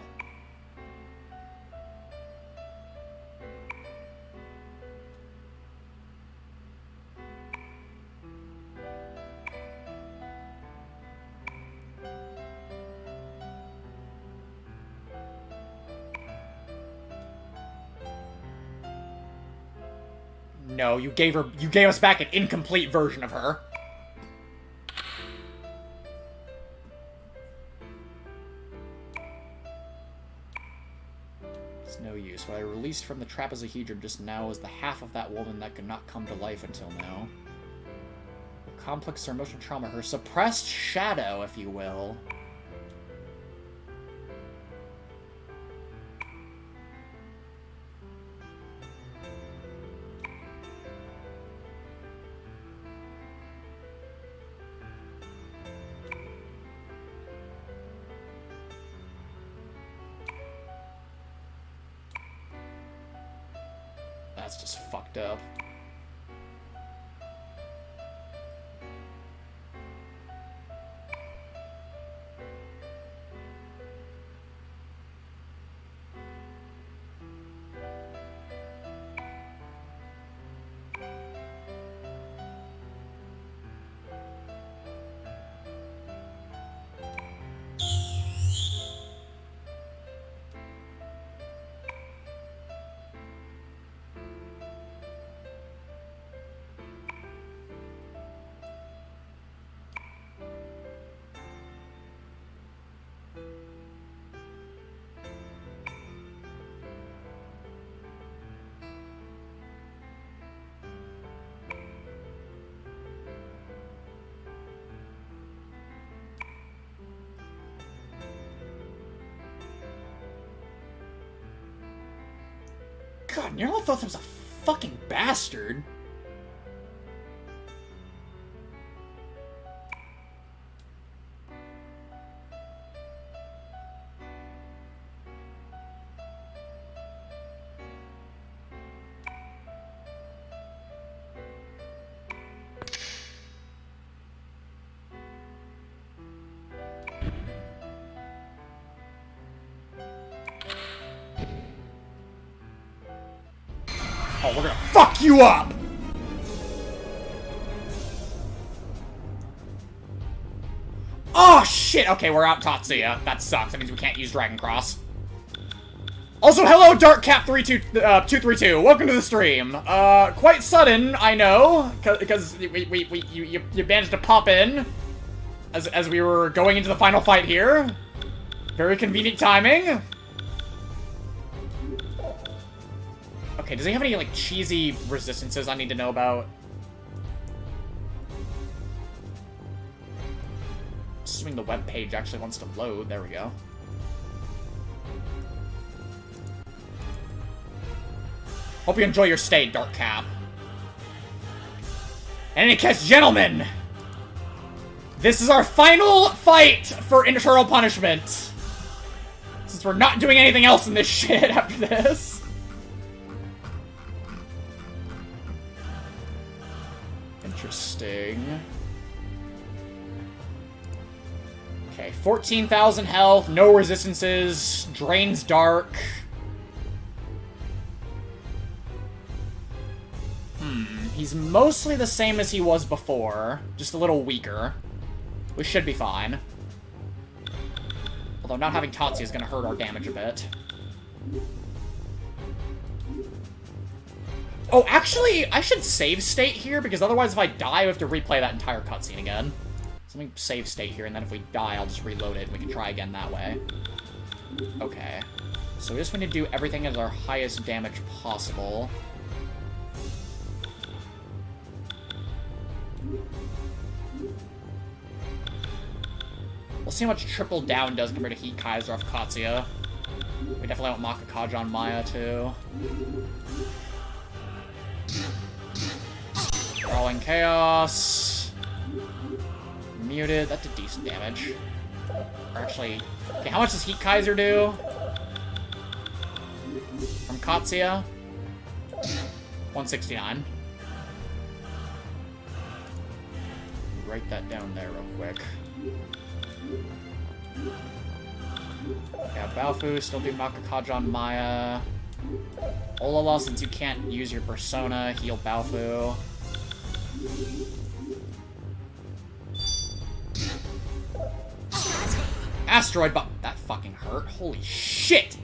No, you gave us back an incomplete version of her. It's no use. What I released from the trapezohedron just now is the half of that woman that could not come to life until now. Her complex or emotional trauma, her suppressed shadow, if you will. That's just fucked up. God, Nero thought was a fucking bastard. Oh, we're gonna fuck you up! Oh, shit! Okay, we're out Tatsuya. That sucks. That means we can't use Dragon Cross. Also, hello, DarkCap232. Welcome to the stream. Quite sudden, I know, because you managed to pop in as we were going into the final fight here. Very convenient timing. Okay, does he have any, like, cheesy resistances I need to know about? Assuming the web page actually wants to load. There we go. Hope you enjoy your stay, Dark Cap. In any case, gentlemen, this is our final fight for Eternal Punishment. Since we're not doing anything else in this shit after this. Interesting. Okay, 14,000 health, no resistances, drains dark. He's mostly the same as he was before, just a little weaker. We should be fine. Although not having Tatsuya is gonna hurt our damage a bit. Oh, actually, I should save state here, because otherwise if I die, I have to replay that entire cutscene again. So let me save state here, and then if we die, I'll just reload it, and we can try again that way. Okay. So we just want to do everything at our highest damage possible. We'll see how much triple down does compared to Heat Kaiser off Tatsuya. We definitely want Makakaja on Maya, too. Crawling Chaos. Muted. That did decent damage. Or actually... Okay, how much does Heat Kaiser do? From Tatsuya? 169. Write that down there real quick. Yeah, Baofu, still do Makakaja on Maya. Olala, since you can't use your persona, heal Baofu. Asteroid Bomb. That fucking hurt. Holy shit!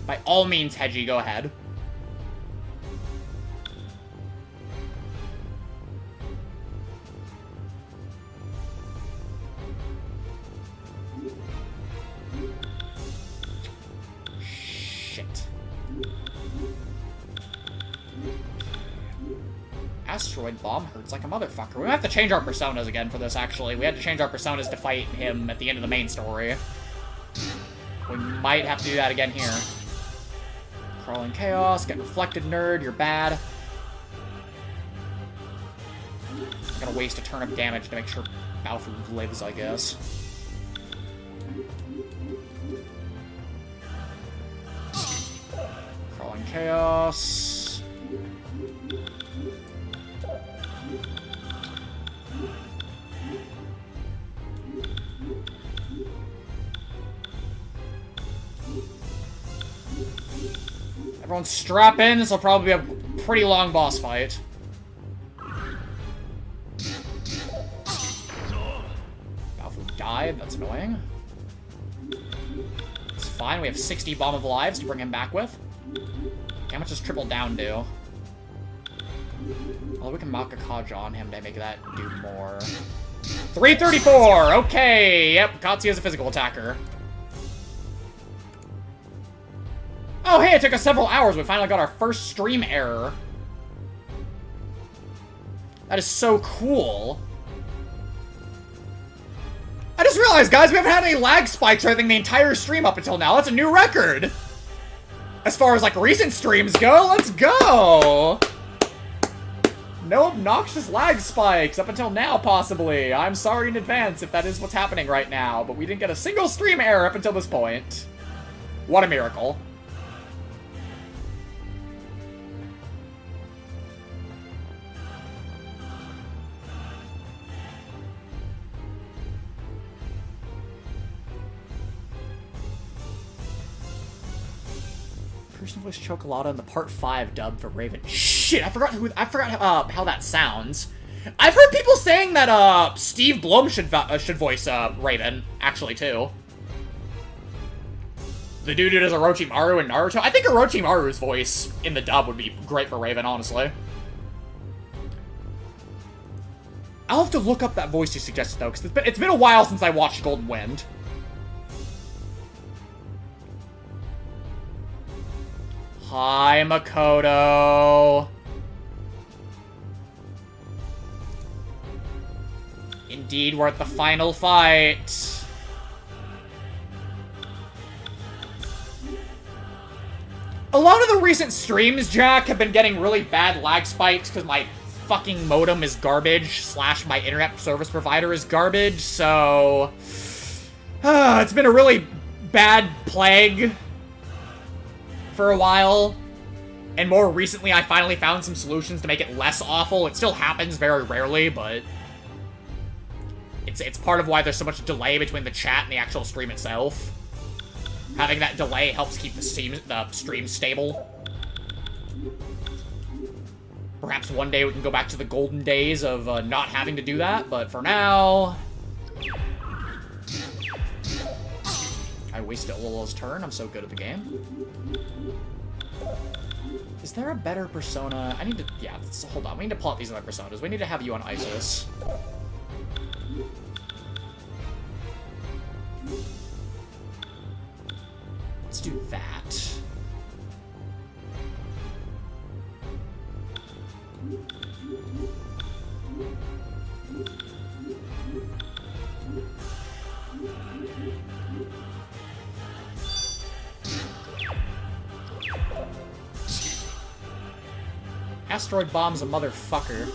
By all means, Heiji, go ahead. Asteroid Bomb hurts like a motherfucker. We might have to change our personas again for this, actually. We had to change our personas to fight him at the end of the main story. We might have to do that again here. Crawling Chaos, get Reflected Nerd, you're bad. I'm gonna waste a turn of damage to make sure Baofu lives, I guess. Crawling Chaos. Everyone strap in, this will probably be a pretty long boss fight. Baofu died, that's annoying. It's fine, we have 60 Bomb of Lives to bring him back with. How much does Triple Down do? Well, we can Makakaja on him to make that do more. 334! Okay, yep, Katsuya's a physical attacker. Oh, hey, it took us several hours. We finally got our first stream error. That is so cool. I just realized, guys, we haven't had any lag spikes or anything the entire stream up until now. That's a new record. As far as, like, recent streams go, let's go. No obnoxious lag spikes up until now, possibly. I'm sorry in advance if that is what's happening right now, but we didn't get a single stream error up until this point. What a miracle. Person voice Chocolata in the Part 5 dub for Raven. Shit, I forgot how that sounds. I've heard people saying that Steve Blum should voice Raven, actually, too. The dude who does Orochimaru in Naruto. I think Orochimaru's voice in the dub would be great for Raven, honestly. I'll have to look up that voice you suggested, though, because it's been a while since I watched Golden Wind. Hi, Makoto. Indeed, we're at the final fight. A lot of the recent streams, Jack, have been getting really bad lag spikes because my fucking modem is garbage, / my internet service provider is garbage, so... it's been a really bad plague for a while, and more recently I finally found some solutions to make it less awful. It still happens very rarely, but it's part of why there's so much delay between the chat and the actual stream itself. Having that delay helps keep the stream stable. Perhaps one day we can go back to the golden days of not having to do that, but for now... I wasted Ololo's turn. I'm so good at the game. Is there a better persona? I need to... Yeah, hold on. We need to plot these other personas. We need to have you on Isis. Let's do that. Asteroid bomb's a motherfucker.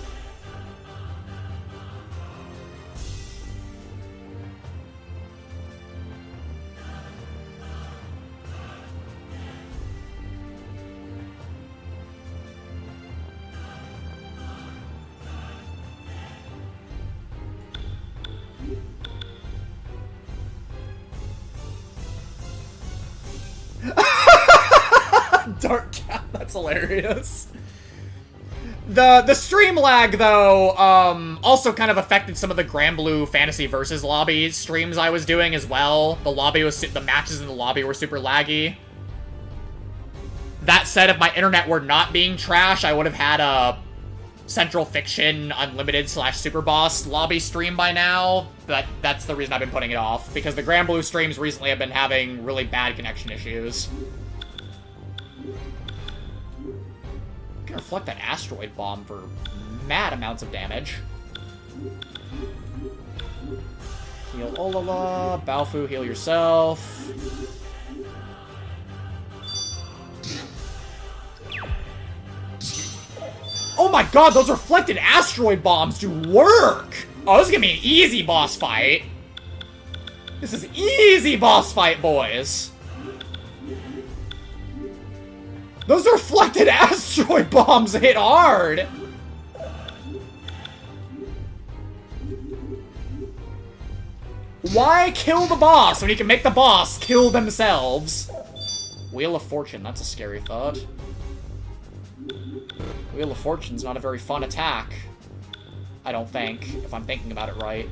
Dark Cat, that's hilarious. The stream lag, though, also kind of affected some of the Granblue Fantasy Versus lobby streams I was doing as well. The matches in the lobby were super laggy. That said, if my internet were not being trash, I would have had a Central Fiction Unlimited / Super Boss lobby stream by now. But that's the reason I've been putting it off, because the Granblue streams recently have been having really bad connection issues. Reflect that asteroid bomb for mad amounts of damage. Heal Olala. Balfu, heal yourself. Oh my god, those reflected asteroid bombs do work! Oh, this is gonna be an easy boss fight. This is easy boss fight, boys. Those reflected asteroid bombs hit hard! Why kill the boss when you can make the boss kill themselves? Wheel of Fortune, that's a scary thought. Wheel of Fortune's not a very fun attack. I don't think, if I'm thinking about it right.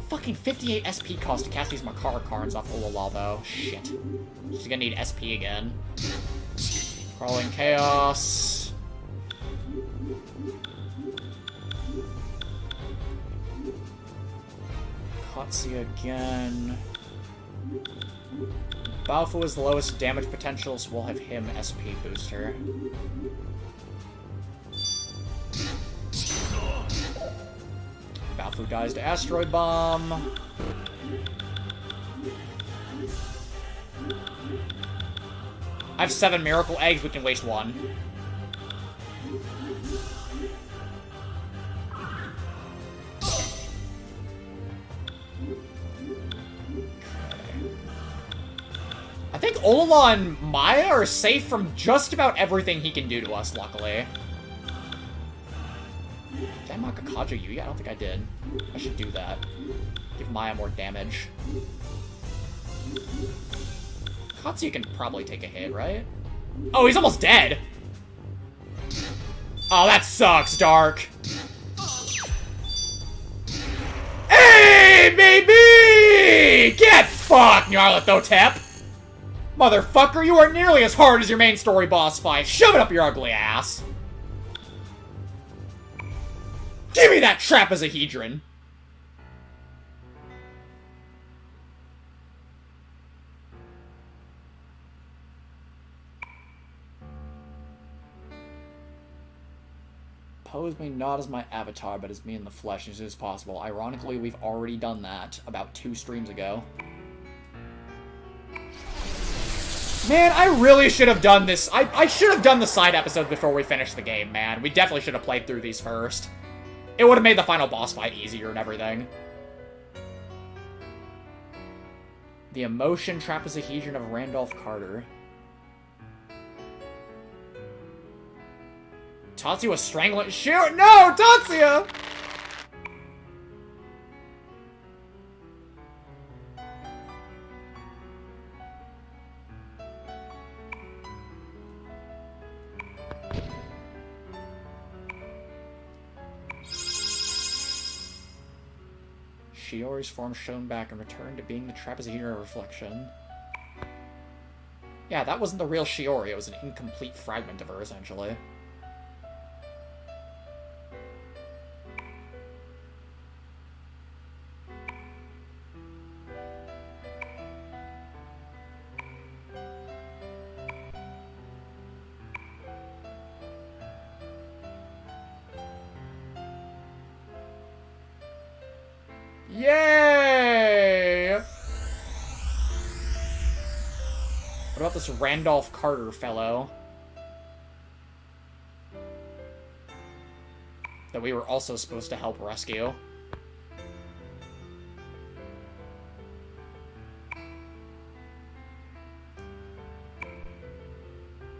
Fucking 58 SP cost to cast these Makara cards off Olala, though. Shit. She's gonna need SP again. Crawling Chaos. Tatsuya again. Balfu is the lowest damage potential, so we'll have him SP booster. Balfu dies to Asteroid Bomb. I have 7 Miracle Eggs, we can waste 1. I think Olala and Maya are safe from just about everything he can do to us, luckily. Did I mock a Kaja Yuya? I don't think I did. I should do that. Give Maya more damage. Tatsuya can probably take a hit, right? Oh, he's almost dead! Oh, that sucks, Dark. Hey, baby! Get fucked, Nyarlathotep! Motherfucker, you are nearly as hard as your main story boss fight. Shove it up your ugly ass! Give me that trapezohedron! Pose me not as my avatar, but as me in the flesh as soon as possible. Ironically, we've already done that about 2 streams ago. Man, I really should have done this. I should have done the side episodes before we finished the game, man. We definitely should have played through these first. It would have made the final boss fight easier and everything. The Emotion Trapezohedron of Randolph Carter. Tatsuya was strangling- Shoot! No! Tatsuya! Shiori's form shown back and returned to being the trapezohedron reflection. Yeah, that wasn't the real Shiori. It was an incomplete fragment of her, essentially. Yay! What about this Randolph Carter fellow? That we were also supposed to help rescue.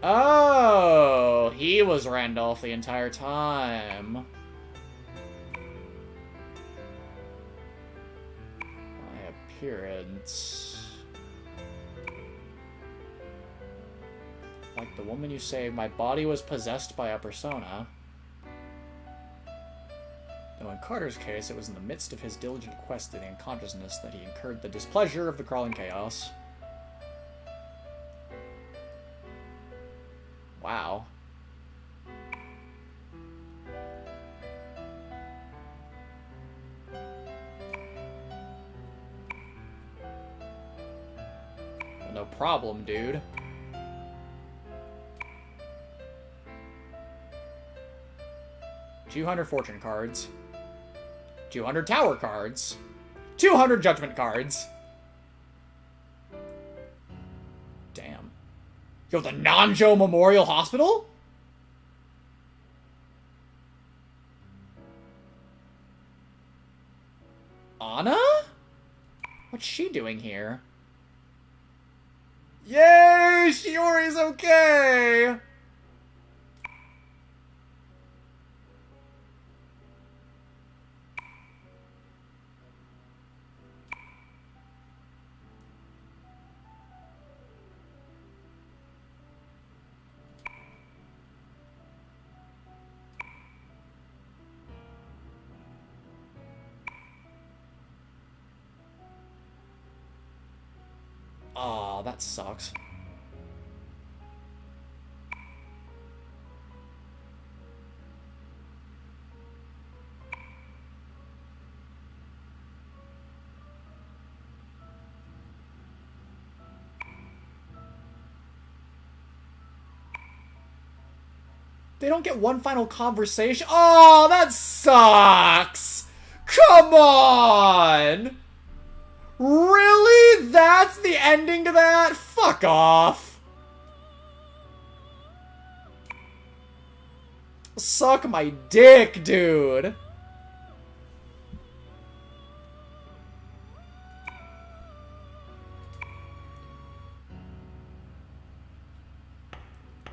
Oh, he was Randolph the entire time. My appearance. Like the woman you saved, my body was possessed by a persona. Though in Carter's case, it was in the midst of his diligent quest to the unconsciousness that he incurred the displeasure of the crawling chaos. Wow. Well, no problem, dude. 200 fortune cards, 200 tower cards, 200 judgment cards. Damn. Yo, the Nanjo Memorial Hospital? Anna? What's she doing here? Yay! Shiori's okay! Aw, that sucks. They don't get one final conversation? Oh, that sucks! Come on! Really? That's the ending to that? Fuck off. Suck my dick, dude.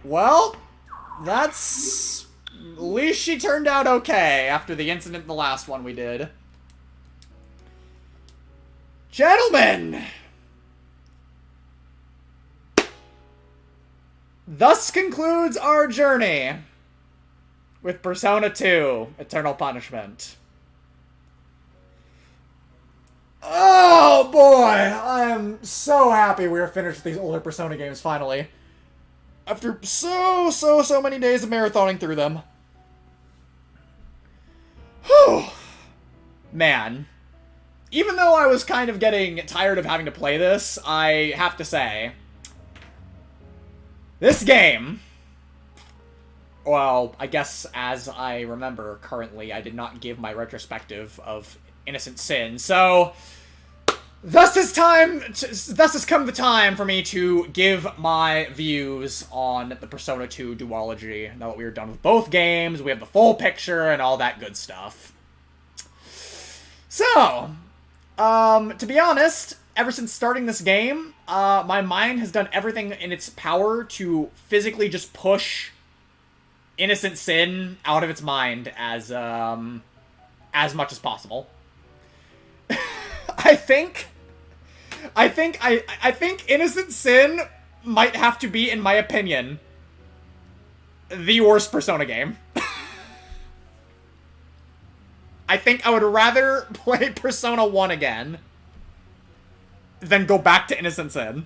Well, that's... At least she turned out okay after the incident in the last one we did. Gentlemen! Thus concludes our journey with Persona 2, Eternal Punishment. Oh boy! I am so happy we are finished with these older Persona games finally. After so many days of marathoning through them. Whew. Man. Even though I was kind of getting tired of having to play this, I have to say, this game, well, I guess as I remember currently, I did not give my retrospective of Innocent Sin, so thus has come the time for me to give my views on the Persona 2 duology. Now that we are done with both games, we have the full picture and all that good stuff. So... to be honest, ever since starting this game, my mind has done everything in its power to physically just push Innocent Sin out of its mind as much as possible. I think Innocent Sin might have to be, in my opinion, the worst Persona game. I think I would rather play Persona 1 again than go back to Innocent Sin.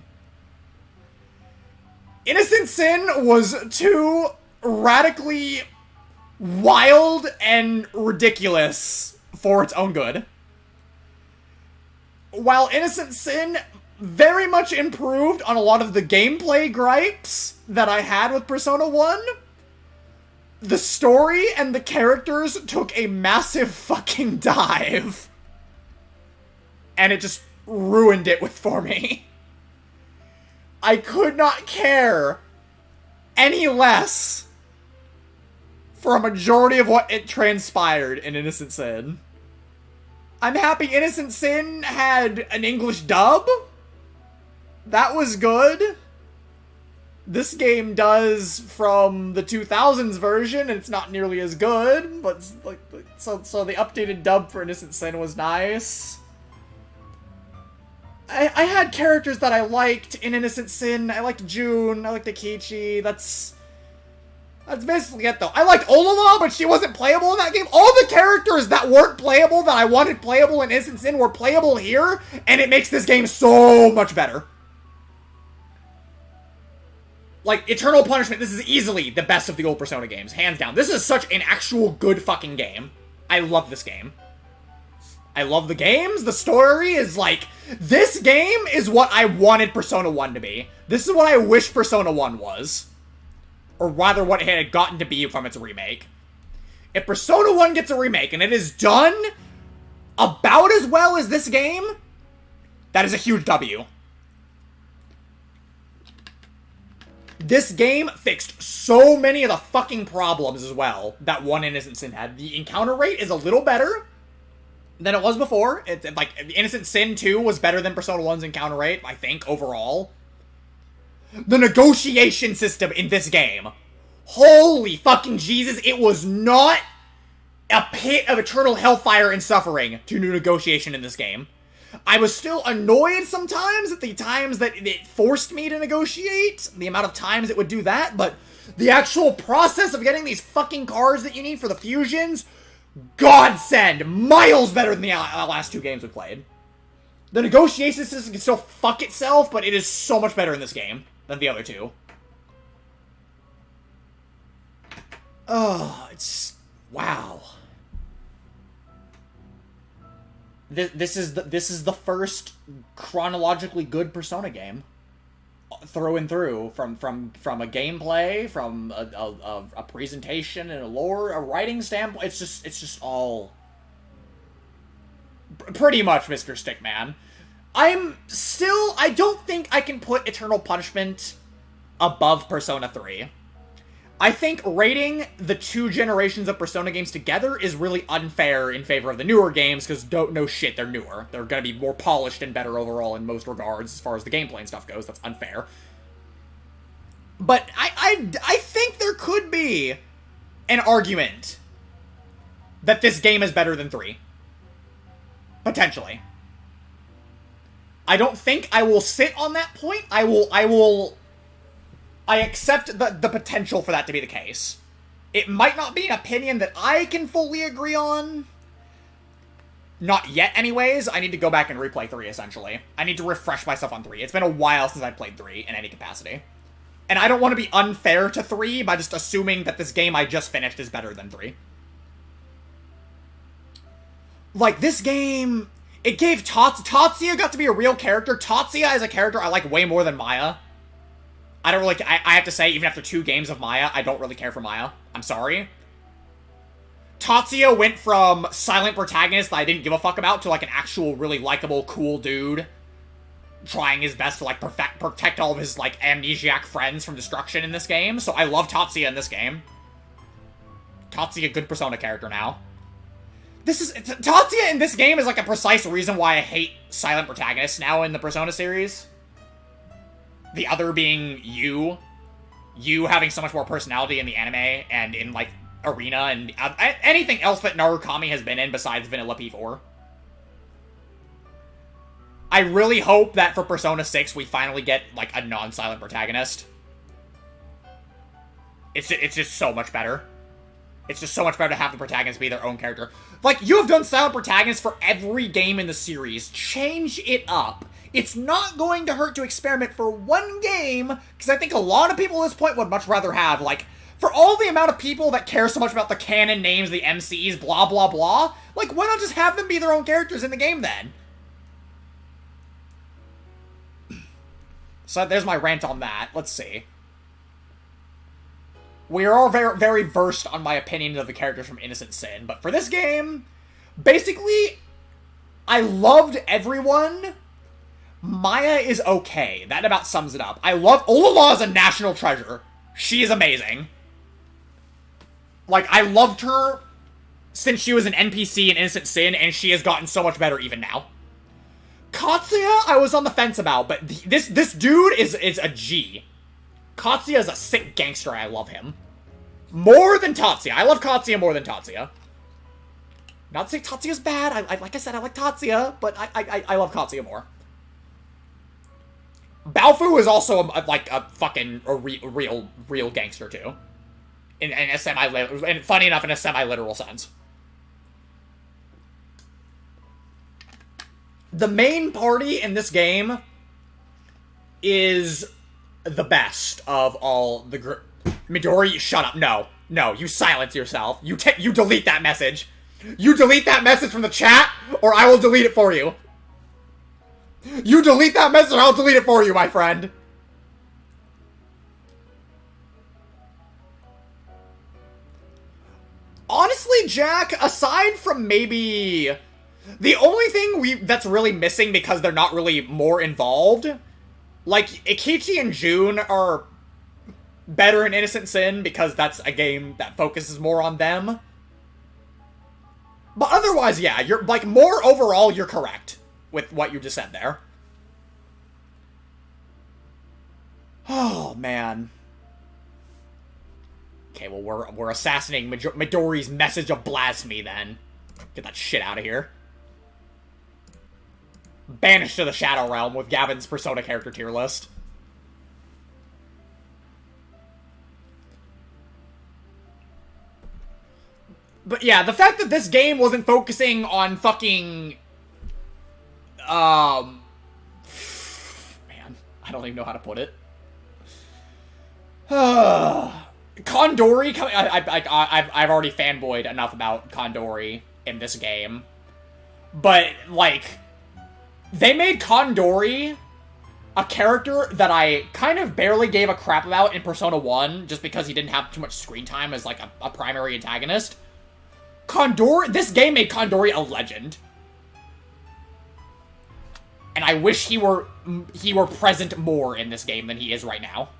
Innocent Sin was too radically wild and ridiculous for its own good. While Innocent Sin very much improved on a lot of the gameplay gripes that I had with Persona 1, the story and the characters took a massive fucking dive. And it just ruined it for me. I could not care any less for a majority of what it transpired in Innocent Sin. I'm happy Innocent Sin had an English dub. That was good. This game does from the 2000s version, and it's not nearly as good, but like so the updated dub for Innocent Sin was nice. I had characters that I liked in Innocent Sin. I liked June, I liked Akichi. That's basically it, though. I liked Olala, but she wasn't playable in that game. All the characters that weren't playable, that I wanted playable in Innocent Sin, were playable here, and it makes this game so much better. Like, Eternal Punishment, this is easily the best of the old Persona games. Hands down. This is such an actual good fucking game. I love this game. I love the games. The story is like... This game is what I wanted Persona 1 to be. This is what I wish Persona 1 was. Or rather, what it had gotten to be from its remake. If Persona 1 gets a remake, and it is done about as well as this game, that is a huge W. This game fixed so many of the fucking problems as well that one Innocent Sin had. The encounter rate is a little better than it was before. Like, Innocent Sin 2 was better than Persona 1's encounter rate, I think, overall. The negotiation system in this game. Holy fucking Jesus, it was not a pit of eternal hellfire and suffering to do negotiation in this game. I was still annoyed sometimes at the times that it forced me to negotiate, the amount of times it would do that, but the actual process of getting these fucking cards that you need for the fusions, godsend, miles better than the last two games we played. The negotiation system can still fuck itself, but it is so much better in this game than the other two. Oh, it's... wow. This is the first chronologically good Persona game, through and through, from a gameplay, from a presentation and a lore, a writing standpoint. It's just all pretty much Mr. Stickman. I don't think I can put Eternal Punishment above Persona 3. I think rating the two generations of Persona games together is really unfair in favor of the newer games, because no shit, they're newer. They're gonna be more polished and better overall in most regards as far as the gameplay and stuff goes. That's unfair. But I think there could be an argument that this game is better than 3. Potentially. I don't think I will sit on that point. I accept the potential for that to be the case. It might not be an opinion that I can fully agree on. Not yet, anyways. I need to go back and replay 3, essentially. I need to refresh myself on 3. It's been a while since I played 3 in any capacity. And I don't want to be unfair to 3 by just assuming that this game I just finished is better than 3. Like, this game... It gave Tatsuya got to be a real character. Tatsuya is a character I like way more than Maya. I don't really... I have to say, even after 2 games of Maya, I don't really care for Maya. I'm sorry. Tatsuya went from silent protagonist that I didn't give a fuck about to, like, an actual really likable, cool dude. Trying his best to, like, protect all of his, like, amnesiac friends from destruction in this game. So I love Tatsuya in this game. Tatsuya, good Persona character now. Tatsuya in this game is, like, a precise reason why I hate silent protagonists now in the Persona series. The other being you. You having so much more personality in the anime and in, like, Arena and anything else that Narukami has been in besides Vanilla P4. I really hope that for Persona 6 we finally get, like, a non-silent protagonist. It's just so much better. It's just so much better to have the protagonist be their own character. Like, you have done silent protagonists for every game in the series. Change it up. It's not going to hurt to experiment for one game, because I think a lot of people at this point would much rather have, like, for all the amount of people that care so much about the canon names, the MCs, blah, blah, blah, like, why not just have them be their own characters in the game, then? So there's my rant on that. Let's see. We are all very, very versed on my opinion of the characters from Innocent Sin, but for this game, basically, I loved everyone. Maya is okay. That about sums it up. I love... Olala is a national treasure. She is amazing. Like, I loved her since she was an NPC in Innocent Sin, and she has gotten so much better even now. Tatsuya, I was on the fence about, but this dude is a G. Tatsuya is a sick gangster. I love him. More than Tatsuya. I love Tatsuya more than Tatsuya. Not to say Tatsuya's bad. Like I said, I like Tatsuya, but I love Tatsuya more. Baofu is also a real gangster too. In a and funny enough, in a semi-literal sense. The main party in this game is the best of all the group. Midori, shut up. No, you silence yourself. You delete that message. You delete that message from the chat, or I will delete it for you. You delete that message, or I'll delete it for you, my friend. Honestly, Jack, aside from maybe... The only thing that's really missing because they're not really more involved... Like, Ikichi and Jun are better in Innocent Sin because that's a game that focuses more on them. But otherwise, yeah, you're, like, more overall, you're correct with what you just said there. Oh, man. Okay, well, we're assassinating Midori's message of blasphemy, then. Get that shit out of here. Banished to the Shadow Realm with Gavin's Persona character tier list. But yeah, the fact that this game wasn't focusing on fucking... Man, I don't even know how to put it. Kondori... I've already fanboyed enough about Kondori in this game. But, like... They made Kondori a character that I kind of barely gave a crap about in Persona 1, just because he didn't have too much screen time as, like, a primary antagonist. This game made Kondori a legend. And I wish he were present more in this game than he is right now.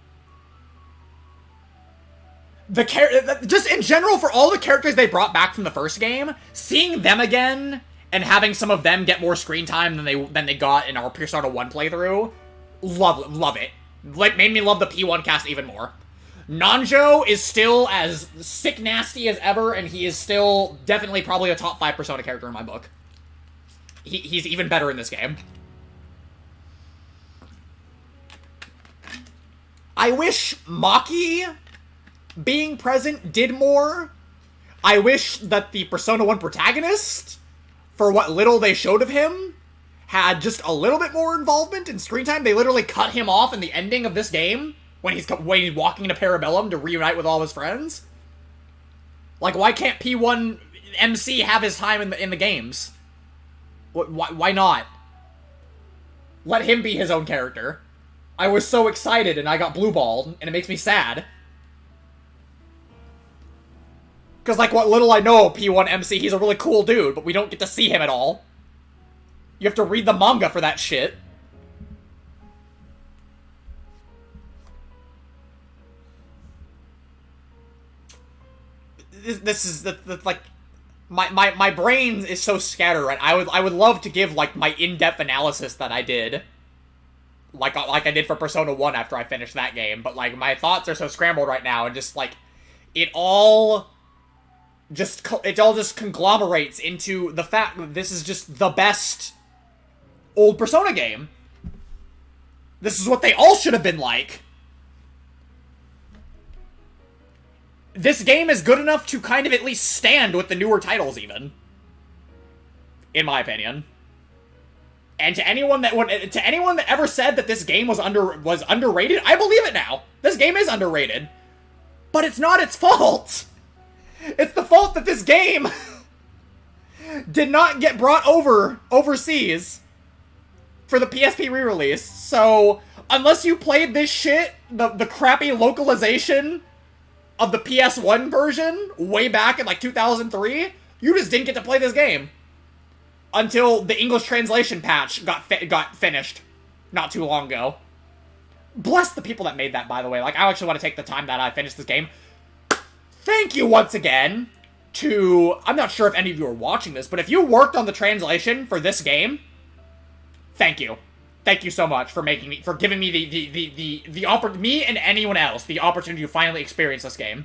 Just in general, for all the characters they brought back from the first game, seeing them again... and having some of them get more screen time than they got in our Persona 1 playthrough, love it. Like, made me love the P1 cast even more. Nanjo is still as sick nasty as ever, and he is still definitely probably a top 5 Persona character in my book. He's even better in this game. I wish Maki being present did more. I wish that the Persona 1 protagonist... for what little they showed of him, had just a little bit more involvement in screen time. They literally cut him off in the ending of this game, when he's walking into Parabellum to reunite with all his friends. Like, why can't P1 MC have his time in the games? Why not? Let him be his own character. I was so excited and I got blue-balled, and it makes me sad. Because, like, what little I know of P1 MC, he's a really cool dude, but we don't get to see him at all. You have to read the manga for that shit. This is, like... My brain is so scattered, right? I would love to give, like, my in-depth analysis that I did. Like I did for Persona 1 after I finished that game. But, like, my thoughts are so scrambled right now, and just, like... It all just conglomerates into the fact that this is just the best old Persona game. This is what they all should have been like. this game is good enough to kind of at least stand with the newer titles, even. In my opinion. And to anyone that ever said that this game was underrated, I believe it now. This game is underrated. But it's not its fault. It's the fault that this game did not get brought overseas for the PSP re-release. So, unless you played this shit, the crappy localization of the PS1 version way back in like 2003, you just didn't get to play this game until the English translation patch got finished not too long ago. Bless the people that made that, by the way. Like, I actually want to take the time that I finished this game. Thank you once again to... I'm not sure if any of you are watching this, but if you worked on the translation for this game, thank you. Thank you so much for giving me me and anyone else the opportunity to finally experience this game.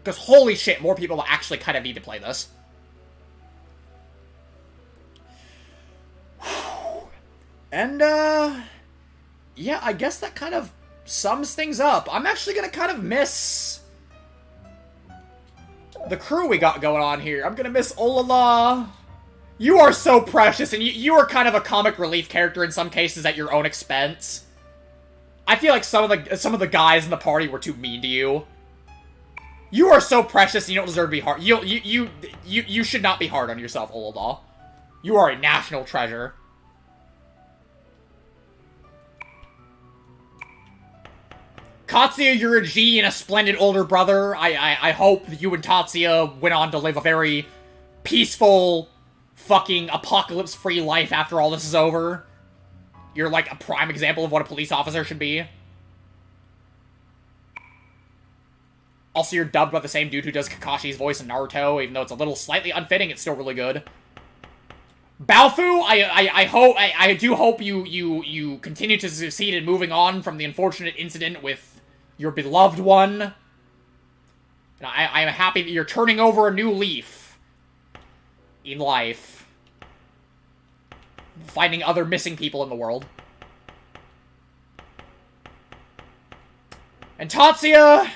Because holy shit, more people actually kind of need to play this. And, yeah, I guess that kind of sums things up. I'm actually gonna kind of miss the crew we got going on here. I'm gonna miss Olala. You are so precious, and you are kind of a comic relief character in some cases at your own expense. I feel like some of the guys in the party were too mean to you. You are so precious, and you don't deserve to be hard. You should not be hard on yourself, Olala. You are a national treasure. Tatsuya, you're a G and a splendid older brother. I hope you and Tatsuya went on to live a very peaceful, fucking apocalypse-free life after all this is over. You're like a prime example of what a police officer should be. Also, you're dubbed by the same dude who does Kakashi's voice in Naruto, even though it's a little slightly unfitting, it's still really good. Baofu, I do hope you continue to succeed in moving on from the unfortunate incident with your beloved one. And I am happy that you're turning over a new leaf in life. Finding other missing people in the world. And Tatsuya,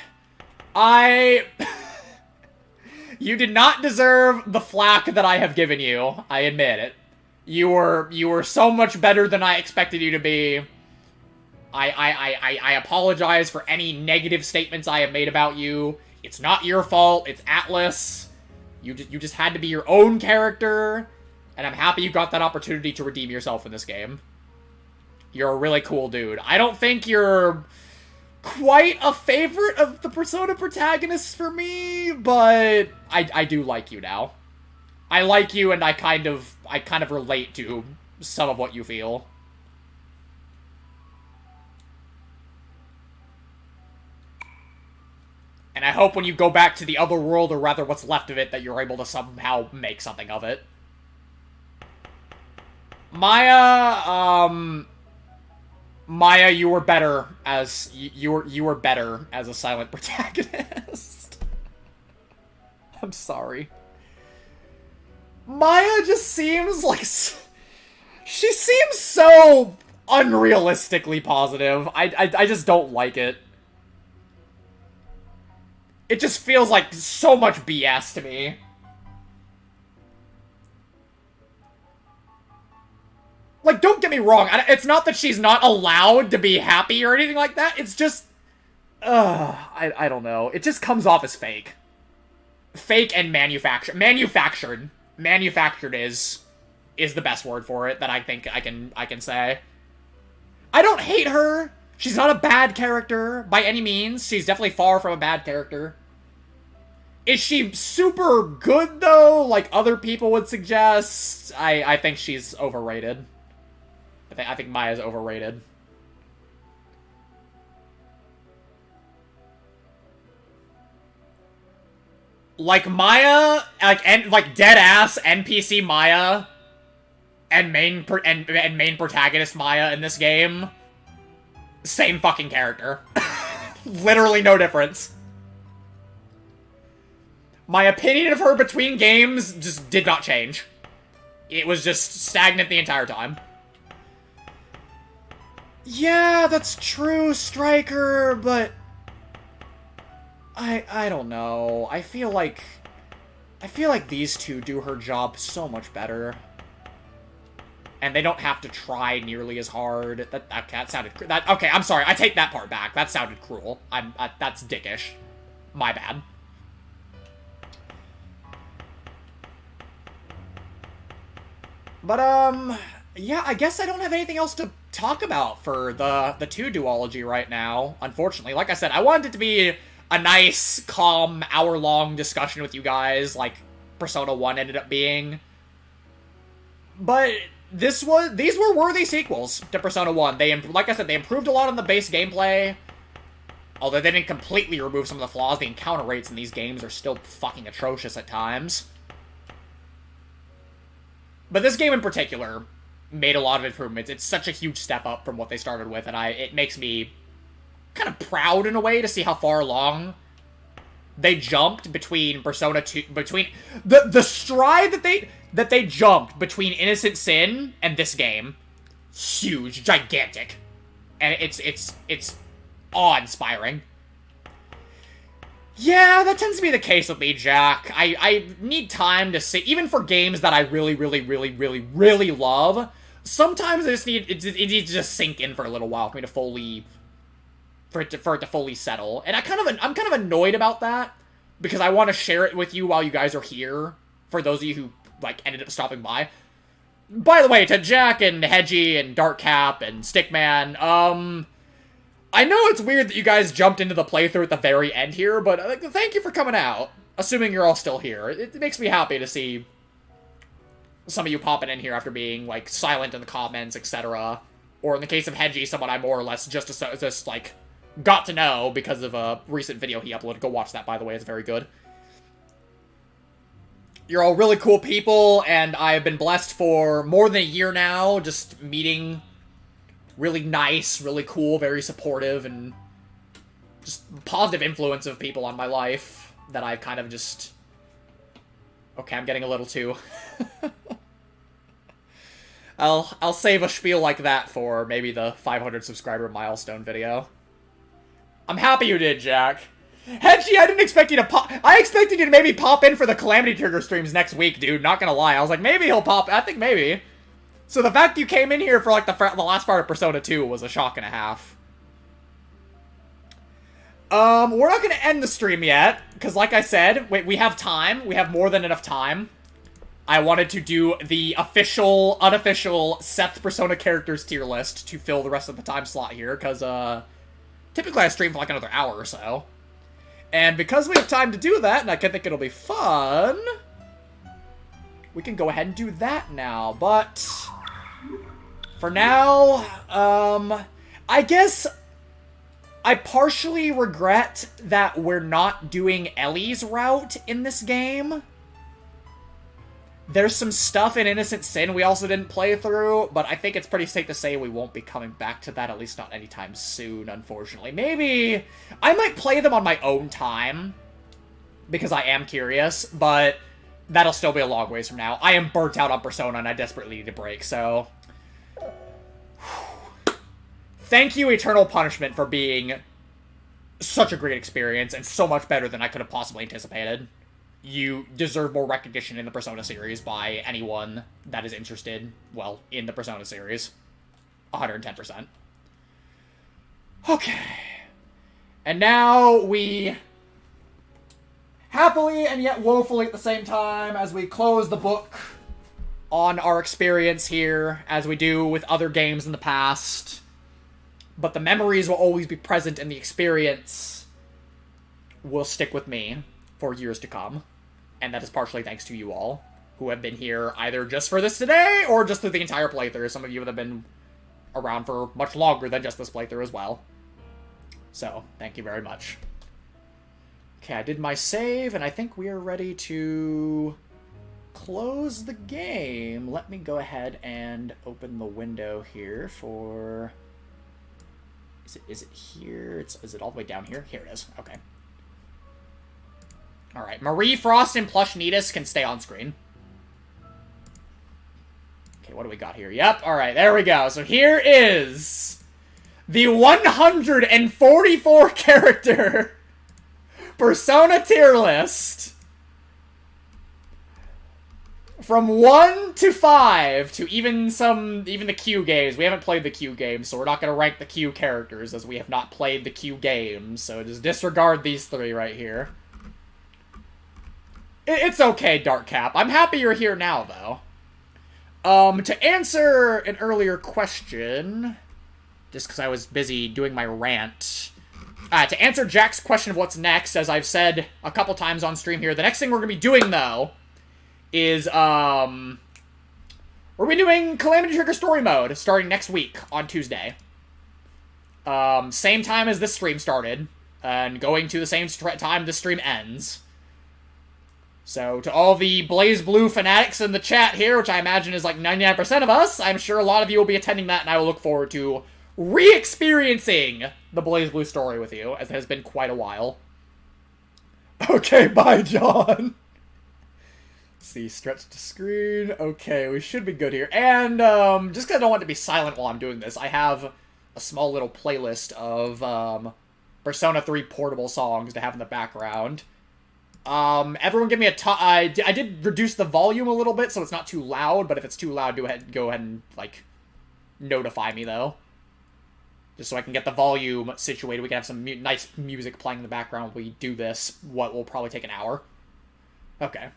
you did not deserve the flack that I have given you. I admit it. You were so much better than I expected you to be. I apologize for any negative statements I have made about you. It's not your fault. It's Atlas. You just had to be your own character, and I'm happy you got that opportunity to redeem yourself in this game. You're a really cool dude. I don't think you're quite a favorite of the Persona protagonists for me, but I do like you now. I like you, and I kind of relate to some of what you feel. And I hope when you go back to the other world, or rather what's left of it, that you're able to somehow make something of it. Maya, you were better as you were better as a silent protagonist. I'm sorry. Maya just seems like she seems so unrealistically positive. I just don't like it. It just feels like so much BS to me. Like, don't get me wrong, it's not that she's not allowed to be happy or anything like that, it's just... I don't know. It just comes off as fake. Fake and manufactured. Manufactured is the best word for it that I think I can say. I don't hate her. She's not a bad character by any means. She's definitely far from a bad character. Is she super good, though, like other people would suggest? I think she's overrated. I think Maya's overrated. Like Maya, like dead ass NPC Maya, and main protagonist Maya in this game, same fucking character. Literally no difference. My opinion of her between games just did not change. It was just stagnant the entire time. Yeah, that's true, Striker, but... I don't know. I feel like these two do her job so much better. And they don't have to try nearly as hard. That sounded... okay, I'm sorry. I take that part back. That sounded cruel. That's dickish. My bad. But, yeah, I guess I don't have anything else to talk about for the 2 duology right now, unfortunately. Like I said, I wanted it to be a nice, calm, hour-long discussion with you guys, like Persona 1 ended up being. But these were worthy sequels to Persona 1. Like I said, they improved a lot on the base gameplay. Although they didn't completely remove some of the flaws, the encounter rates in these games are still fucking atrocious at times. But this game in particular made a lot of improvements. It's such a huge step up from what they started with, and it makes me kind of proud in a way to see how far along they jumped between Persona 2, between the stride that they jumped between Innocent Sin and this game. Huge, gigantic. And it's awe-inspiring. Yeah, that tends to be the case with me, Jack. I need time to see, even for games that I really, really, really, really, really love, sometimes I just need, it needs to just sink in for a little while for me to fully, for it to fully settle. And I'm kind of annoyed about that, because I want to share it with you while you guys are here, for those of you who, like, ended up stopping by. By the way, to Jack and Hedgie and Darkcap and Stickman, I know it's weird that you guys jumped into the playthrough at the very end here, but thank you for coming out. Assuming you're all still here. It makes me happy to see some of you popping in here after being, like, silent in the comments, etc. Or in the case of Hedgie, someone I more or less just like, got to know because of a recent video he uploaded. Go watch that, by the way. It's very good. You're all really cool people, and I've been blessed for more than a year now, just meeting really nice, really cool, very supportive, and just positive influence of people on my life that I've kind of just... Okay, I'm getting a little too... I'll save a spiel like that for maybe the 500 subscriber milestone video. I'm happy you did, Jack. Hedgie, I didn't expect you to pop... I expected you to maybe pop in for the Calamity Trigger streams next week, dude. Not gonna lie. I was like, maybe he'll pop... I think maybe. So the fact you came in here for, like, the last part of Persona 2 was a shock and a half. We're not gonna end the stream yet, because like I said, we have time. We have more than enough time. I wanted to do the official, unofficial Seth Persona characters tier list to fill the rest of the time slot here, because, typically I stream for, like, another hour or so. And because we have time to do that, and I think it'll be fun, we can go ahead and do that now, but... For now, I guess I partially regret that we're not doing Ellie's route in this game. There's some stuff in Innocent Sin we also didn't play through, but I think it's pretty safe to say we won't be coming back to that, at least not anytime soon, unfortunately. Maybe I might play them on my own time, because I am curious, but that'll still be a long ways from now. I am burnt out on Persona, and I desperately need a break, so... Thank you, Eternal Punishment, for being such a great experience, and so much better than I could have possibly anticipated. You deserve more recognition in the Persona series by anyone that is interested, well, in the Persona series. 110%. Okay. And now we... happily and yet woefully at the same time, as we close the book on our experience here, as we do with other games in the past. But the memories will always be present, and the experience will stick with me for years to come. And that is partially thanks to you all, who have been here either just for this today, or just through the entire playthrough. Some of you have been around for much longer than just this playthrough as well. So, thank you very much. Okay, I did my save, and I think we are ready to close the game. Let me go ahead and open the window here for... Is it here? Is it all the way down here? Here it is. Okay. Alright, Marie, Frost, and Plush Nidus can stay on screen. Okay, what do we got here? Yep, alright, there we go. So here is the 144 character Persona tier list. From 1 to 5 to even the Q games. We haven't played the Q games, so we're not going to rank the Q characters as we have not played the Q games. So just disregard these 3 right here. It's okay, Dark Cap. I'm happy you're here now, though. To answer an earlier question, just because I was busy doing my rant, to answer Jack's question of what's next, as I've said a couple times on stream here, the next thing we're going to be doing, though, is, we're going to be doing Calamity Trigger Story Mode starting next week on Tuesday. Same time as this stream started, and going to the same time this stream ends. So, to all the Blaze Blue fanatics in the chat here, which I imagine is like 99% of us, I'm sure a lot of you will be attending that, and I will look forward to re-experiencing the Blaze Blue story with you, as it has been quite a while. Okay, bye, John. Let's see, stretch to screen. Okay, we should be good here. And, just because I don't want it to be silent while I'm doing this, I have a small little playlist of, Persona 3 portable songs to have in the background. Everyone give me a I did reduce the volume a little bit, so it's not too loud, but if it's too loud, go ahead and, like, notify me, though. Just so I can get the volume situated. We can have some nice music playing in the background while we do this, what will probably take an hour. Okay.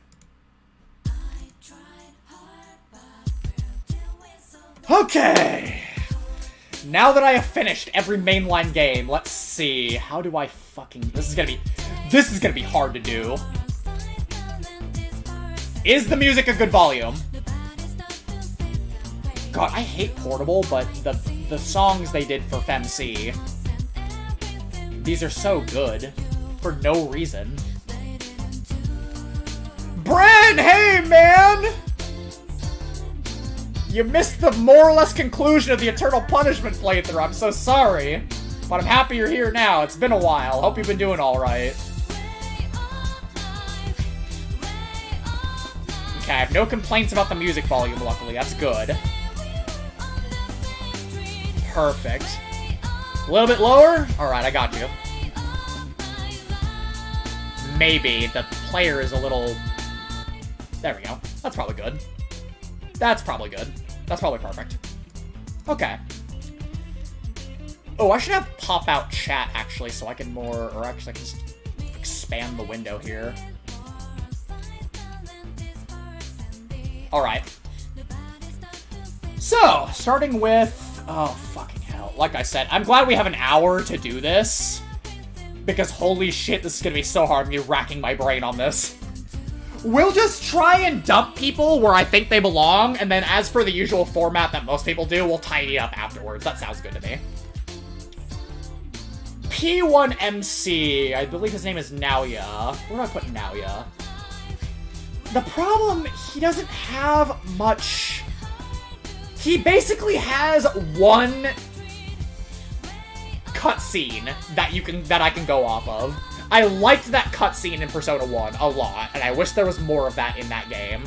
Okay! Now that I have finished every mainline game, let's see. How do I fucking... This is gonna be hard to do. Is the music a good volume? God, I hate Portable, but the songs they did for FemC, these are so good. For no reason. Bren, hey, man! You missed the more or less conclusion of the Eternal Punishment playthrough. I'm so sorry. But I'm happy you're here now. It's been a while. Hope you've been doing alright. Okay, I have no complaints about the music volume, luckily. That's good. Perfect. A little bit lower? Alright, I got you. Maybe. The player is a little... There we go. That's probably good. That's probably good. That's probably perfect. Okay. Oh, I should have pop-out chat, actually, so I can or actually I can just expand the window here. Alright. So, starting with... Oh, fucking hell. Like I said, I'm glad we have an hour to do this. Because holy shit, this is gonna be so hard. I'm gonna be racking my brain on this. We'll just try and dump people where I think they belong, and then as for the usual format that most people do, we'll tidy up afterwards. That sounds good to me. P1MC, I believe his name is Naoya. Where do I put Naoya? The problem, he doesn't have much... He basically has one cutscene that I can go off of. I liked that cutscene in Persona 1 a lot, and I wish there was more of that in that game.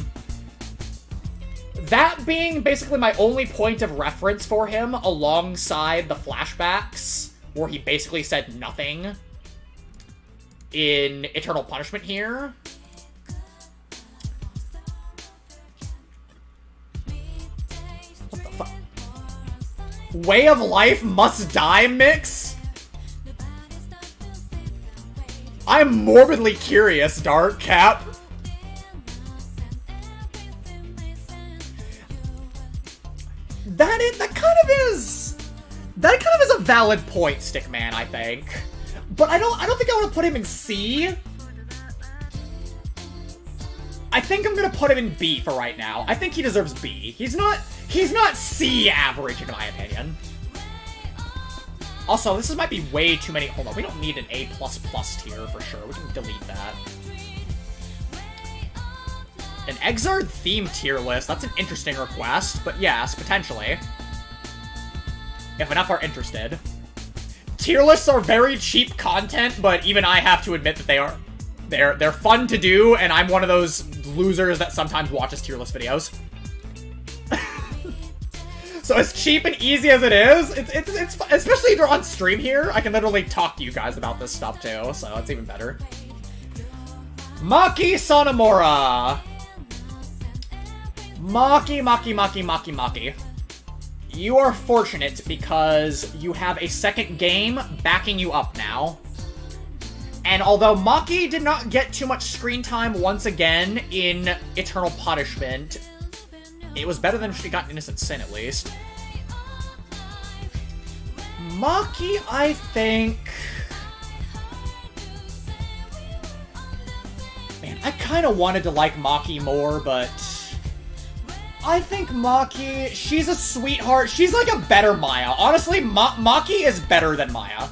That being basically my only point of reference for him, alongside the flashbacks, where he basically said nothing in Eternal Punishment here. What the fuck? Way of Life Must Die mix? I'm morbidly curious, Dark Cap. That kind of is a valid point, Stickman, I think. But I don't think I want to put him in C. I think I'm gonna put him in B for right now. I think he deserves B. He's not C average in my opinion. Also, this might be way too many. Hold on, we don't need an A++ tier for sure. We can delete that. An Exard theme tier list. That's an interesting request, but yes, potentially. If enough are interested. Tier lists are very cheap content, but even I have to admit that they're fun to do, and I'm one of those losers that sometimes watches tier list videos. So as cheap and easy as it is, it's especially if you're on stream here, I can literally talk to you guys about this stuff too, so it's even better. Maki Sonomura. Maki. You are fortunate because you have a second game backing you up now. And although Maki did not get too much screen time once again in Eternal Punishment, it was better than she got Innocent Sin, at least. Maki, I think... Man, I kind of wanted to like Maki more, but... I think Maki, she's a sweetheart. She's like a better Maya. Honestly, Maki is better than Maya.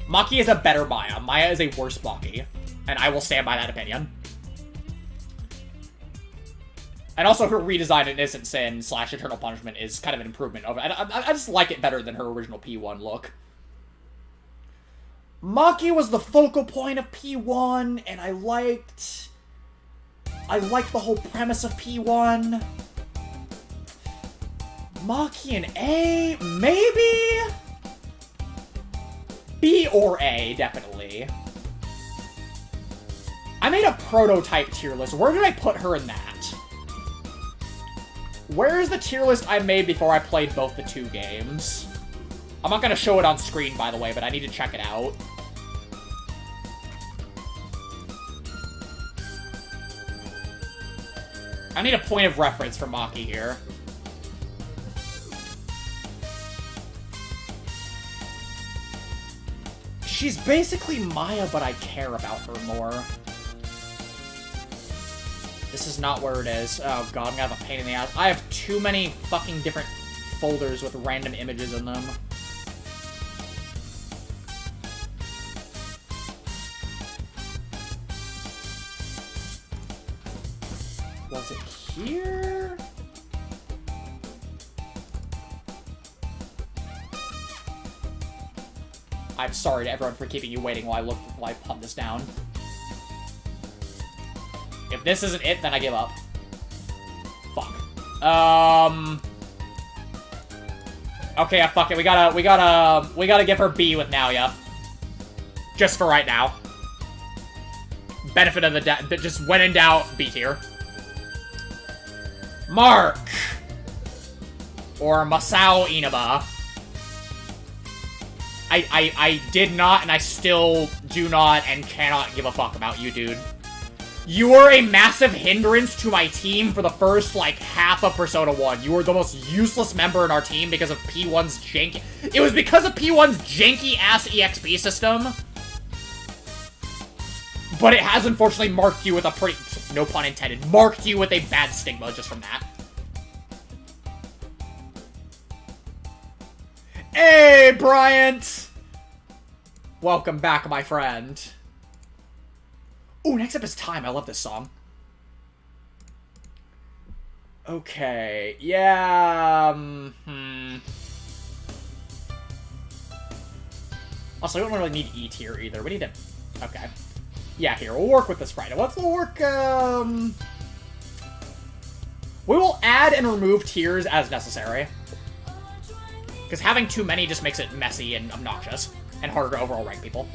Maki is a better Maya. Maya is a worse Maki. And I will stand by that opinion. And also her redesign in Innocent Sin / Eternal Punishment is kind of an improvement over. I just like it better than her original P1 look. Maki was the focal point of P1, and I liked the whole premise of P1. Maki and A, maybe? B or A, definitely. I made a prototype tier list. Where did I put her in that? Where's the tier list I made before I played both the two games? I'm not gonna show it on screen, by the way, but I need to check it out. I need a point of reference for Maki here. She's basically Maya, but I care about her more. This is not where it is. Oh god, I'm gonna have a pain in the ass. I have too many fucking different folders with random images in them. Was it here? I'm sorry to everyone for keeping you waiting while I pump this down. If this isn't it, then I give up. Fuck. Okay, fuck it. We gotta give her B with Naoya. Just for right now. Benefit of the doubt, just when in doubt, B tier. Mark! Or Masao Inaba. I did not, and I still do not, and cannot give a fuck about you, dude. You were a massive hindrance to my team for the first, like, half of Persona 1. You were the most useless member in our team because of P1's janky... It was because of P1's janky-ass EXP system. But it has unfortunately marked you with a pretty... No pun intended. Marked you with a bad stigma just from that. Hey, Bryant! Welcome back, my friend. Ooh, next up is Time. I love this song. Okay, yeah, Also, we don't really need E tier either. We need to... Okay. Yeah, here, we'll work with this Friday. We'll work, We will add and remove tiers as necessary. Because having too many just makes it messy and obnoxious. And harder to overall rank people.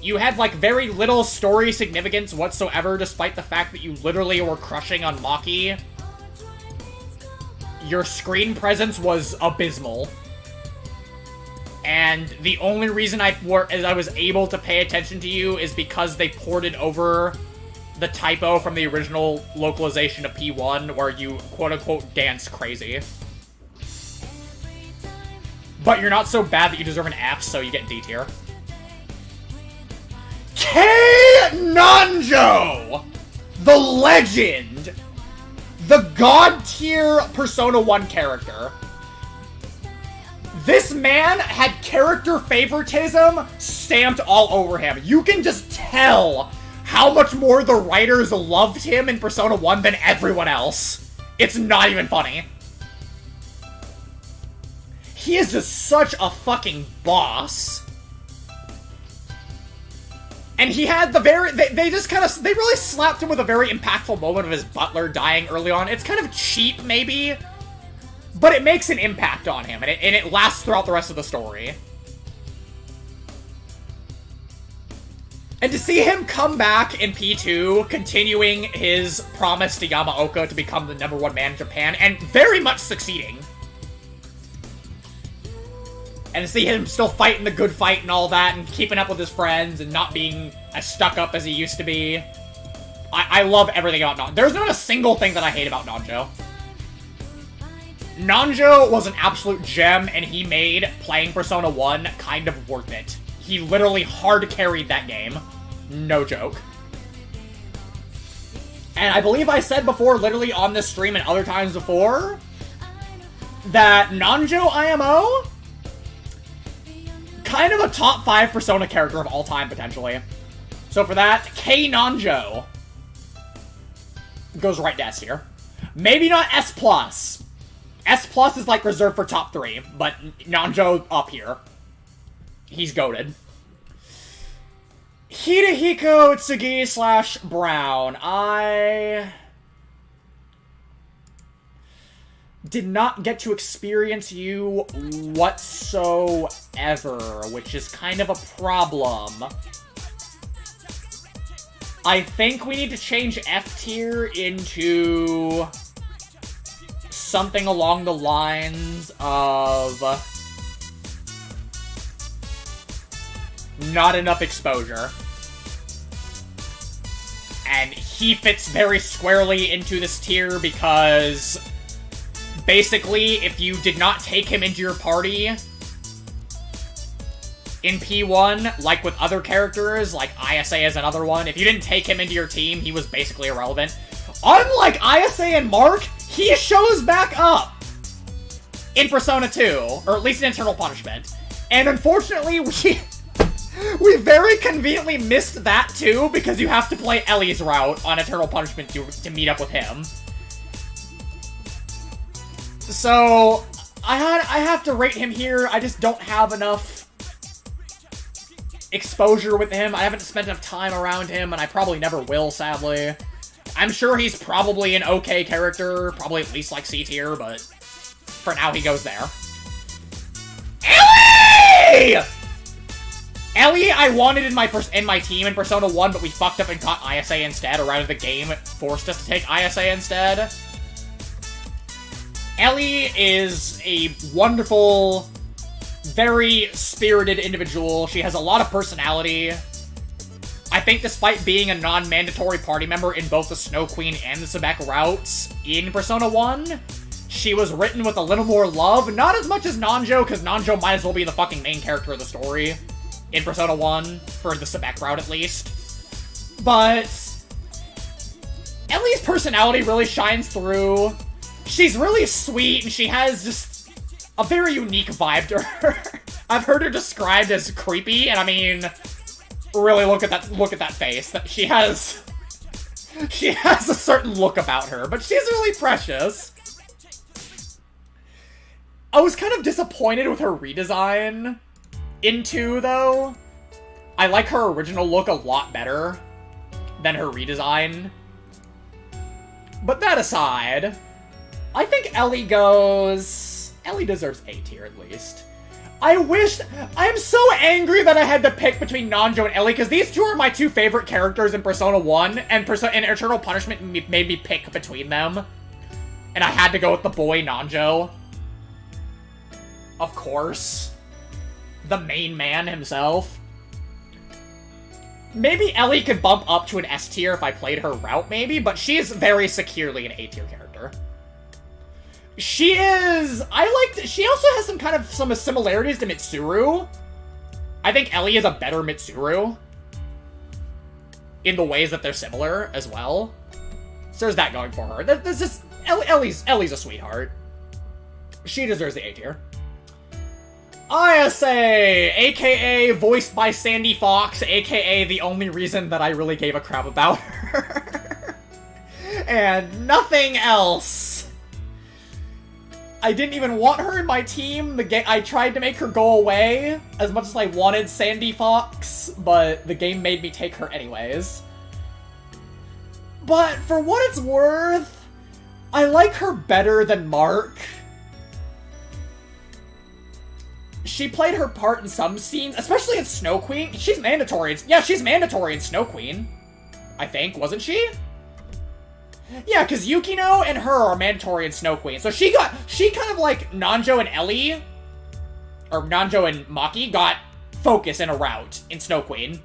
You had, like, very little story significance whatsoever, despite the fact that you literally were crushing on Maki. Your screen presence was abysmal. And the only reason I was able to pay attention to you is because they ported over the typo from the original localization of P1, where you, quote-unquote, dance crazy. But you're not so bad that you deserve an F, so you get D tier. K Nanjo! The legend! The god tier Persona 1 character. This man had character favoritism stamped all over him. You can just tell how much more the writers loved him in Persona 1 than everyone else. It's not even funny. He is just such a fucking boss. And he had the very... They just kind of... They really slapped him with a very impactful moment of his butler dying early on. It's kind of cheap, maybe. But it makes an impact on him. And it lasts throughout the rest of the story. And to see him come back in P2, continuing his promise to Yamaoka to become the #1 man in Japan, and very much succeeding. And to see him still fighting the good fight and all that, and keeping up with his friends, and not being as stuck up as he used to be. I love everything about Nanjo. There's not a single thing that I hate about Nanjo. Nanjo was an absolute gem, and he made playing Persona 1 kind of worth it. He literally hard carried that game. No joke. And I believe I said before, literally on this stream and other times before, that Nanjo IMO, kind of a top 5 Persona character of all time, potentially. So for that, K Nanjo goes right to S tier. Maybe not S+. S+ is like reserved for top 3, but Nanjo up here. He's goated. Hidehiko Tsugi / Brown. I did not get to experience you whatsoever, which is kind of a problem. I think we need to change F tier into something along the lines of not enough exposure. And he fits very squarely into this tier because basically, if you did not take him into your party in P1, like with other characters, like ISA is another one, if you didn't take him into your team, he was basically irrelevant. Unlike ISA and Mark, he shows back up in Persona 2, or at least in Eternal Punishment. And unfortunately, we very conveniently missed that too, because you have to play Ellie's route on Eternal Punishment to meet up with him. So, I have to rate him here. I just don't have enough exposure with him. I haven't spent enough time around him, and I probably never will, sadly. I'm sure he's probably an okay character, probably at least like C tier, but for now he goes there. Ellie! Ellie, I wanted in my team in Persona 1, but we fucked up and caught ISA instead, or rather the game forced us to take ISA instead. Ellie is a wonderful, very spirited individual. She has a lot of personality. I think despite being a non-mandatory party member in both the Snow Queen and the Sebek routes in Persona 1, she was written with a little more love. Not as much as Nanjo, because Nanjo might as well be the fucking main character of the story in Persona 1, for the Sebek route at least. But Ellie's personality really shines through. She's really sweet, and she has just a very unique vibe to her. I've heard her described as creepy, and I mean, really look at that face. She has a certain look about her, but she's really precious. I was kind of disappointed with her redesign in 2, though. I like her original look a lot better than her redesign. But that aside, I think Ellie deserves A tier at least. I'm so angry that I had to pick between Nanjo and Ellie, because these two are my two favorite characters in Persona 1, and Eternal Punishment made me pick between them. And I had to go with the boy Nanjo. Of course. The main man himself. Maybe Ellie could bump up to an S tier if I played her route, maybe, but she is very securely an A tier character. She also has some similarities to Mitsuru. I think Ellie is a better Mitsuru in the ways that they're similar as well. So there's that going for her. There's just Ellie's a sweetheart. She deserves the A tier. ISA, aka voiced by Sandy Fox, aka the only reason that I really gave a crap about her. And nothing else. I didn't even want her in my team. I tried to make her go away as much as I wanted Sandy Fox, but the game made me take her anyways. But for what it's worth, I like her better than Mark. she played her part in some scenes, especially in Snow Queen. She's mandatory. She's mandatory in Snow Queen. I think, wasn't she? Yeah, because Yukino and her are mandatory in Snow Queen. So she kind of like Nanjo and Ellie, or Nanjo and Maki, got focus in a route in Snow Queen.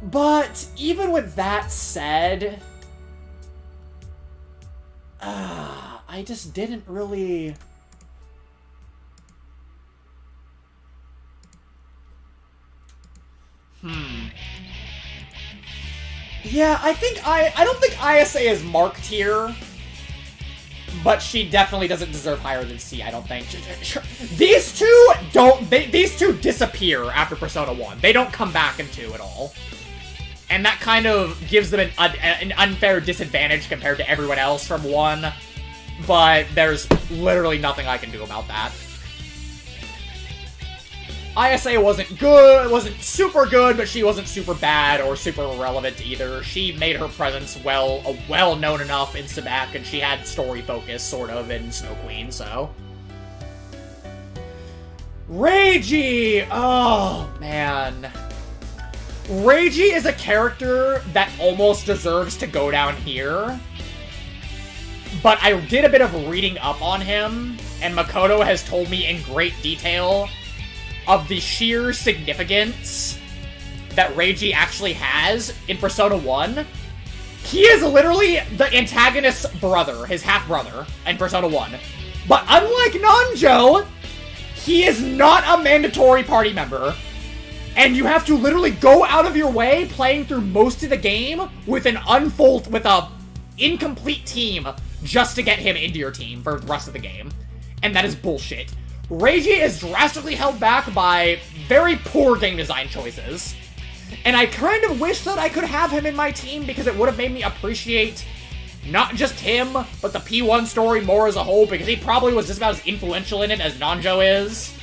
But even with that said, I just didn't really... Yeah, I don't think ISA is marked here, but she definitely doesn't deserve higher than C, I don't think. These two disappear after Persona 1. They don't come back in 2 at all. And that kind of gives them an unfair disadvantage compared to everyone else from 1, but there's literally nothing I can do about that. ISA wasn't good, wasn't super good, but she wasn't super bad or super irrelevant either. She made her presence well known enough in Sabak, and she had story focus, sort of, in Snow Queen, so... Reiji! Oh, man. Reiji is a character that almost deserves to go down here. But I did a bit of reading up on him, and Makoto has told me in great detail of the sheer significance that Reiji actually has in Persona 1. He is literally the antagonist's brother, his half-brother, in Persona 1. But unlike Nanjo, he is not a mandatory party member. And you have to literally go out of your way playing through most of the game with a incomplete team just to get him into your team for the rest of the game. And that is bullshit. Reiji is drastically held back by very poor game design choices. And I kind of wish that I could have him in my team because it would have made me appreciate not just him, but the P1 story more as a whole, because he probably was just about as influential in it as Nanjo is.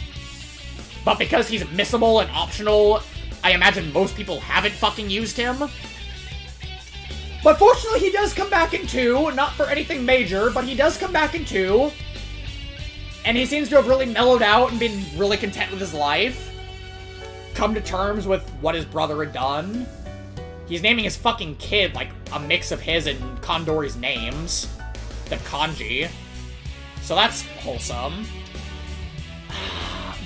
But because he's missable and optional, I imagine most people haven't fucking used him. But fortunately, he does come back in 2, not for anything major, but he does come back in 2. And he seems to have really mellowed out and been really content with his life. Come to terms with what his brother had done. He's naming his fucking kid like a mix of his and Kondori's names. The kanji. So that's wholesome.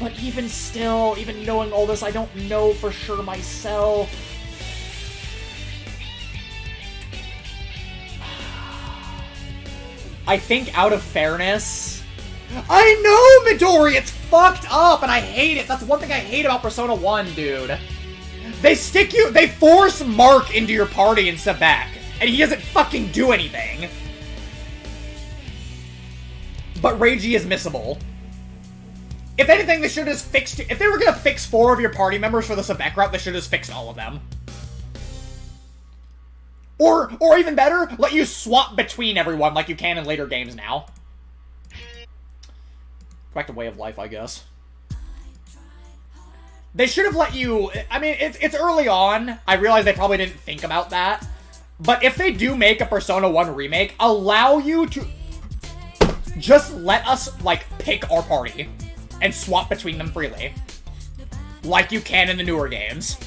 But even still, even knowing all this, I don't know for sure myself. I think out of fairness... I know, Midori! It's fucked up, and I hate it! That's one thing I hate about Persona 1, dude. They force Mark into your party in Sabak, and he doesn't fucking do anything. But Reiji is missable. If anything, they should have just fixed... If they were gonna fix 4 of your party members for the Sabak route, they should have just fixed all of them. Or even better, let you swap between everyone like you can in later games now. Back to Way of Life, I guess. They should have let you... I mean, it's early on. I realize they probably didn't think about that. But if they do make a Persona 1 remake, allow you to... Just let us, like, pick our party. And swap between them freely. Like you can in the newer games.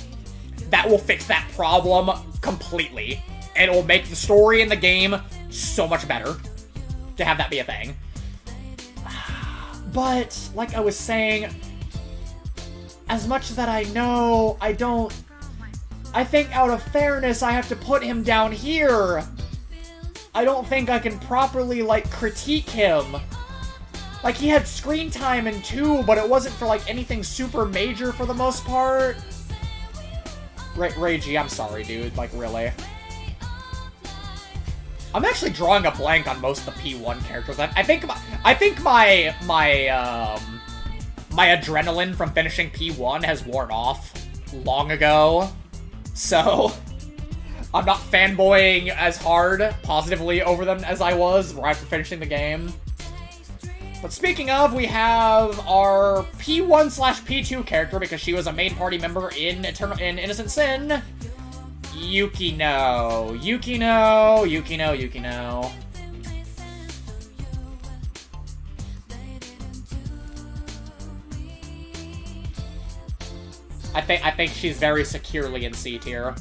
That will fix that problem completely. And it will make the story in the game so much better. To have that be a thing. But, like I was saying, as much that I know, I think out of fairness, I have to put him down here. I don't think I can properly, like, critique him. Like, he had screen time in 2, but it wasn't for, like, anything super major for the most part. Reiji, I'm sorry, dude. Like, really. I'm actually drawing a blank on most of the P1 characters. I think my adrenaline from finishing P1 has worn off long ago. So, I'm not fanboying as hard, positively, over them as I was right after finishing the game. But speaking of, we have our P1/P2 character, because she was a main party member in Innocent Sin, Yukino. I think she's very securely in C tier.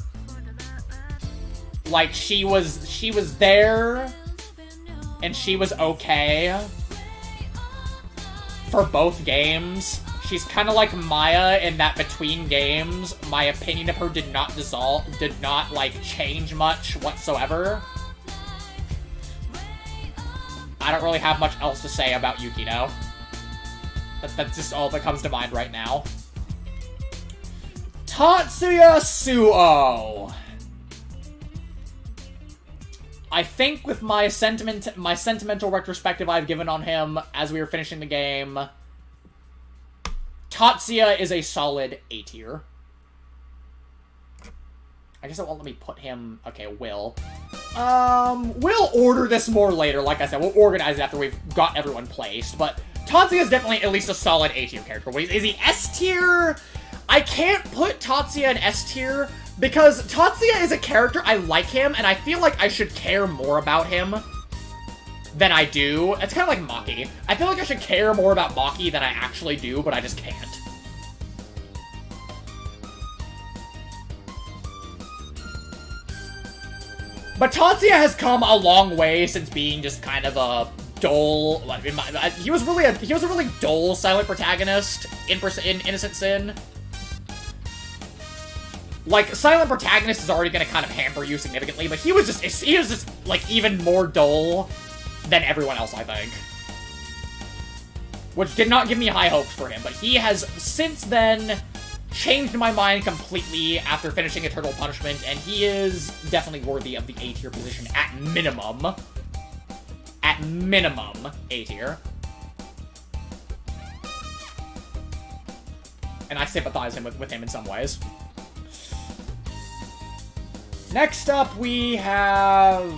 Like, she was there, and she was okay for both games. She's kind of like Maya in that between games, my opinion of her did not, like, change much whatsoever. I don't really have much else to say about Yukino. That's just all that comes to mind right now. Tatsuya Suo. I think with my sentimental retrospective I've given on him as we were finishing the game, Tatsuya is a solid A tier. I guess it won't let me put him... Okay, we'll order this more later. Like I said, we'll organize it after we've got everyone placed. But Tatsuya is definitely at least a solid A tier character. Is he S tier? I can't put Tatsuya in S tier because Tatsuya is a character, I like him, and I feel like I should care more about him than I do. It's kind of like Maki. I feel like I should care more about Maki than I actually do, but I just can't. But Tatsuya has come a long way since being just kind of a dull... He was a really dull silent protagonist in Innocent Sin. Like, silent protagonist is already going to kind of hamper you significantly, but he was just, like, even more dull than everyone else, I think. Which did not give me high hopes for him, but he has, since then, changed my mind completely after finishing Eternal Punishment, and he is definitely worthy of the A tier position at minimum. At minimum, A tier. And I sympathize with him in some ways. Next up, we have...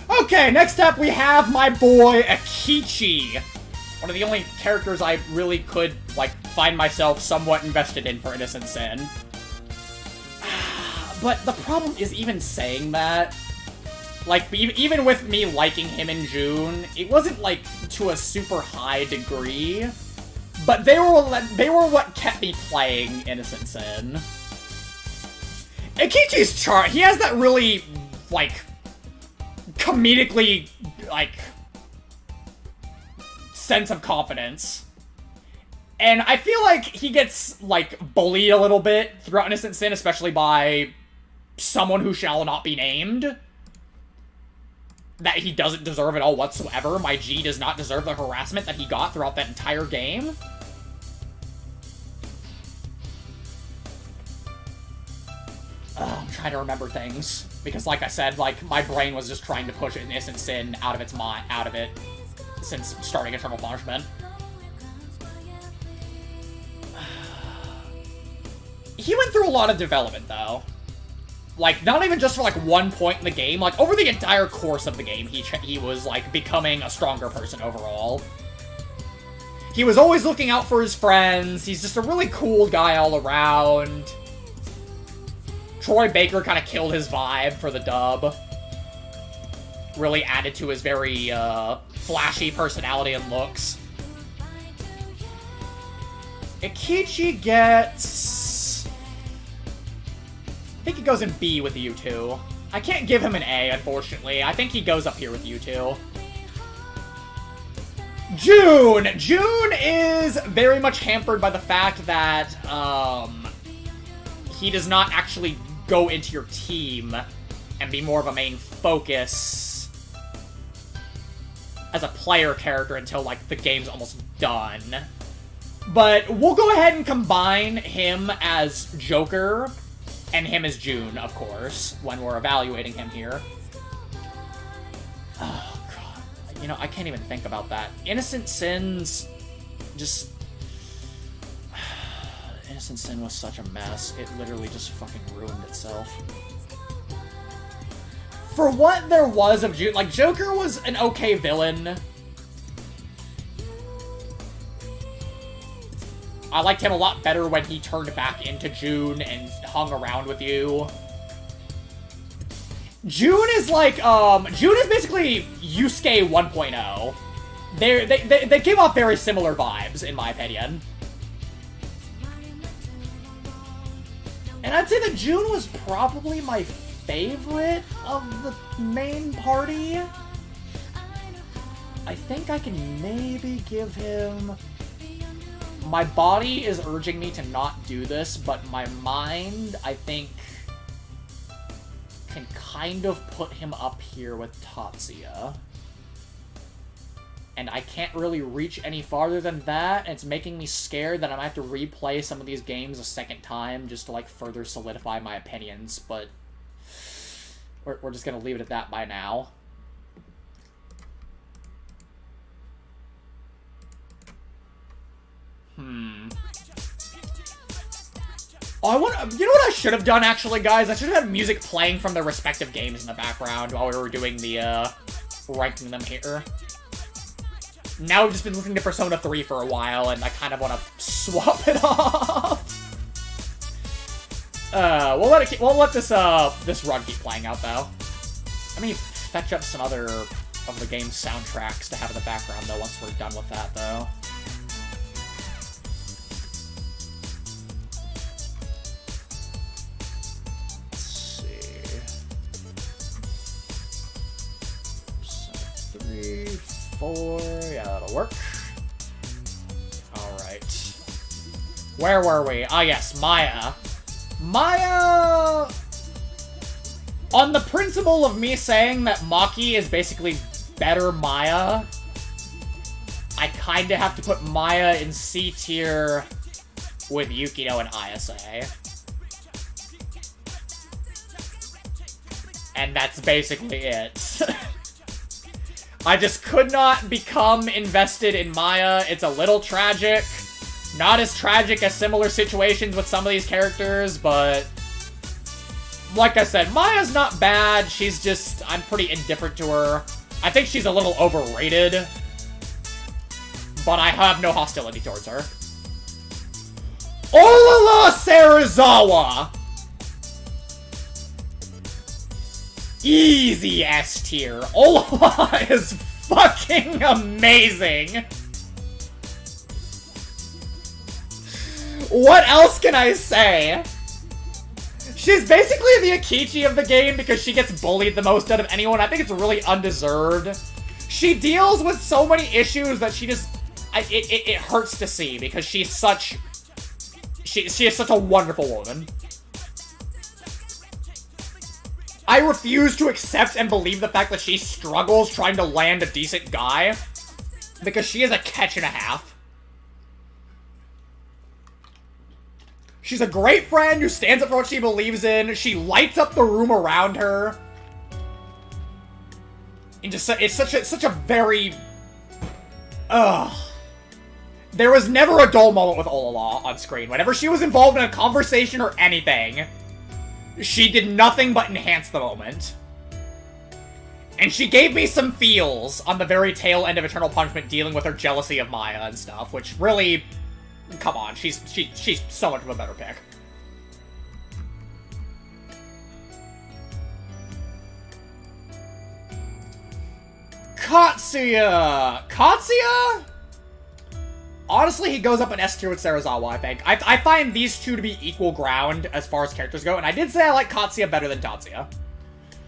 Okay, next up we have my boy Akichi. One of the only characters I really could, like, find myself somewhat invested in for Innocent Sin. But the problem is even saying that, like, even with me liking him in June, it wasn't, like, to a super high degree. But they were what kept me playing Innocent Sin. Akichi's chart, he has that really, like, comedically, like, sense of confidence. And I feel like he gets, like, bullied a little bit throughout Innocent Sin, especially by someone who shall not be named. That he doesn't deserve at all whatsoever. My G does not deserve the harassment that he got throughout that entire game. I'm trying to remember things. Because, like I said, like, my brain was just trying to push Innocent Sin out of its mind, out of it, since starting Eternal Punishment. He went through a lot of development, though. Like, not even just for, like, one point in the game. Like, over the entire course of the game, he was, like, becoming a stronger person overall. He was always looking out for his friends. He's just a really cool guy all around. Troy Baker kind of killed his vibe for the dub. Really added to his very, flashy personality and looks. Akichi gets... I think he goes in B with you two. I can't give him an A, unfortunately. I think he goes up here with you two. June! June is very much hampered by the fact that, he does not actually go into your team and be more of a main focus as a player character until, like, the game's almost done. But we'll go ahead and combine him as Joker and him as June, of course, when we're evaluating him here. Oh, God. You know, I can't even think about that. Innocent Sin's just... Innocent Sin was such a mess. It literally just fucking ruined itself. For what there was of June, like, Joker was an okay villain. I liked him a lot better when he turned back into June and hung around with you. June is like, June is basically Yusuke 1.0. They give off very similar vibes, in my opinion. And I'd say that June was probably my favorite of the main party. I think I can maybe give him... My body is urging me to not do this, but my mind, I think, can kind of put him up here with Tatsuya. And I can't really reach any farther than that, and it's making me scared that I might have to replay some of these games a second time just to, like, further solidify my opinions, but we're just gonna leave it at that by now. Oh, you know what I should have done, actually, guys? I should have had music playing from their respective games in the background while we were doing the, ranking them here. Now we've just been listening to Persona 3 for a while, and I kind of want to swap it off. We'll let this run keep playing out, though. Let me fetch up some other of the game's soundtracks to have in the background, though, once we're done with that, though. Let's see. So 3, 4, yeah, that'll work. Alright. Where were we? Ah, yes, Maya. Maya... On the principle of me saying that Maki is basically better Maya, I kinda have to put Maya in C tier with Yukino and Ayase. And that's basically it. I just could not become invested in Maya. It's a little tragic. Not as tragic as similar situations with some of these characters, but... Like I said, Maya's not bad. She's just... I'm pretty indifferent to her. I think she's a little overrated. But I have no hostility towards her. Olala Serizawa! Easy S tier. Olala is fucking amazing! What else can I say? She's basically the Akichi of the game because she gets bullied the most out of anyone. I think it's really undeserved. She deals with so many issues that she just... It hurts to see because she's such... She is such a wonderful woman. I refuse to accept and believe the fact that she struggles trying to land a decent guy because she is a catch and a half. She's a great friend who stands up for what she believes in. She lights up the room around her. And just, it's such a very... Ugh. There was never a dull moment with Olala on screen. Whenever she was involved in a conversation or anything, she did nothing but enhance the moment. And she gave me some feels on the very tail end of Eternal Punishment dealing with her jealousy of Maya and stuff, which really... Come on, she's so much of a better pick. Tatsuya! Tatsuya? Honestly, he goes up in S tier with Serizawa, I think. I find these two to be equal ground as far as characters go, and I did say I like Tatsuya better than Tatsuya.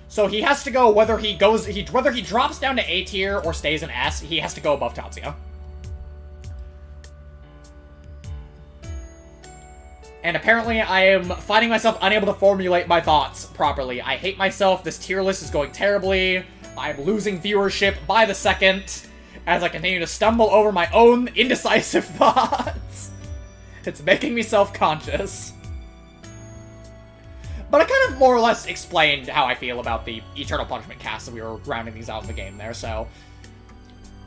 So he has to go, whether he drops down to A tier or stays in S, he has to go above Tatsuya. And apparently I am finding myself unable to formulate my thoughts properly. I hate myself, this tier list is going terribly, I'm losing viewership by the second, as I continue to stumble over my own indecisive thoughts. It's making me self-conscious. But I kind of more or less explained how I feel about the Eternal Punishment cast as we were rounding these out in the game there, so...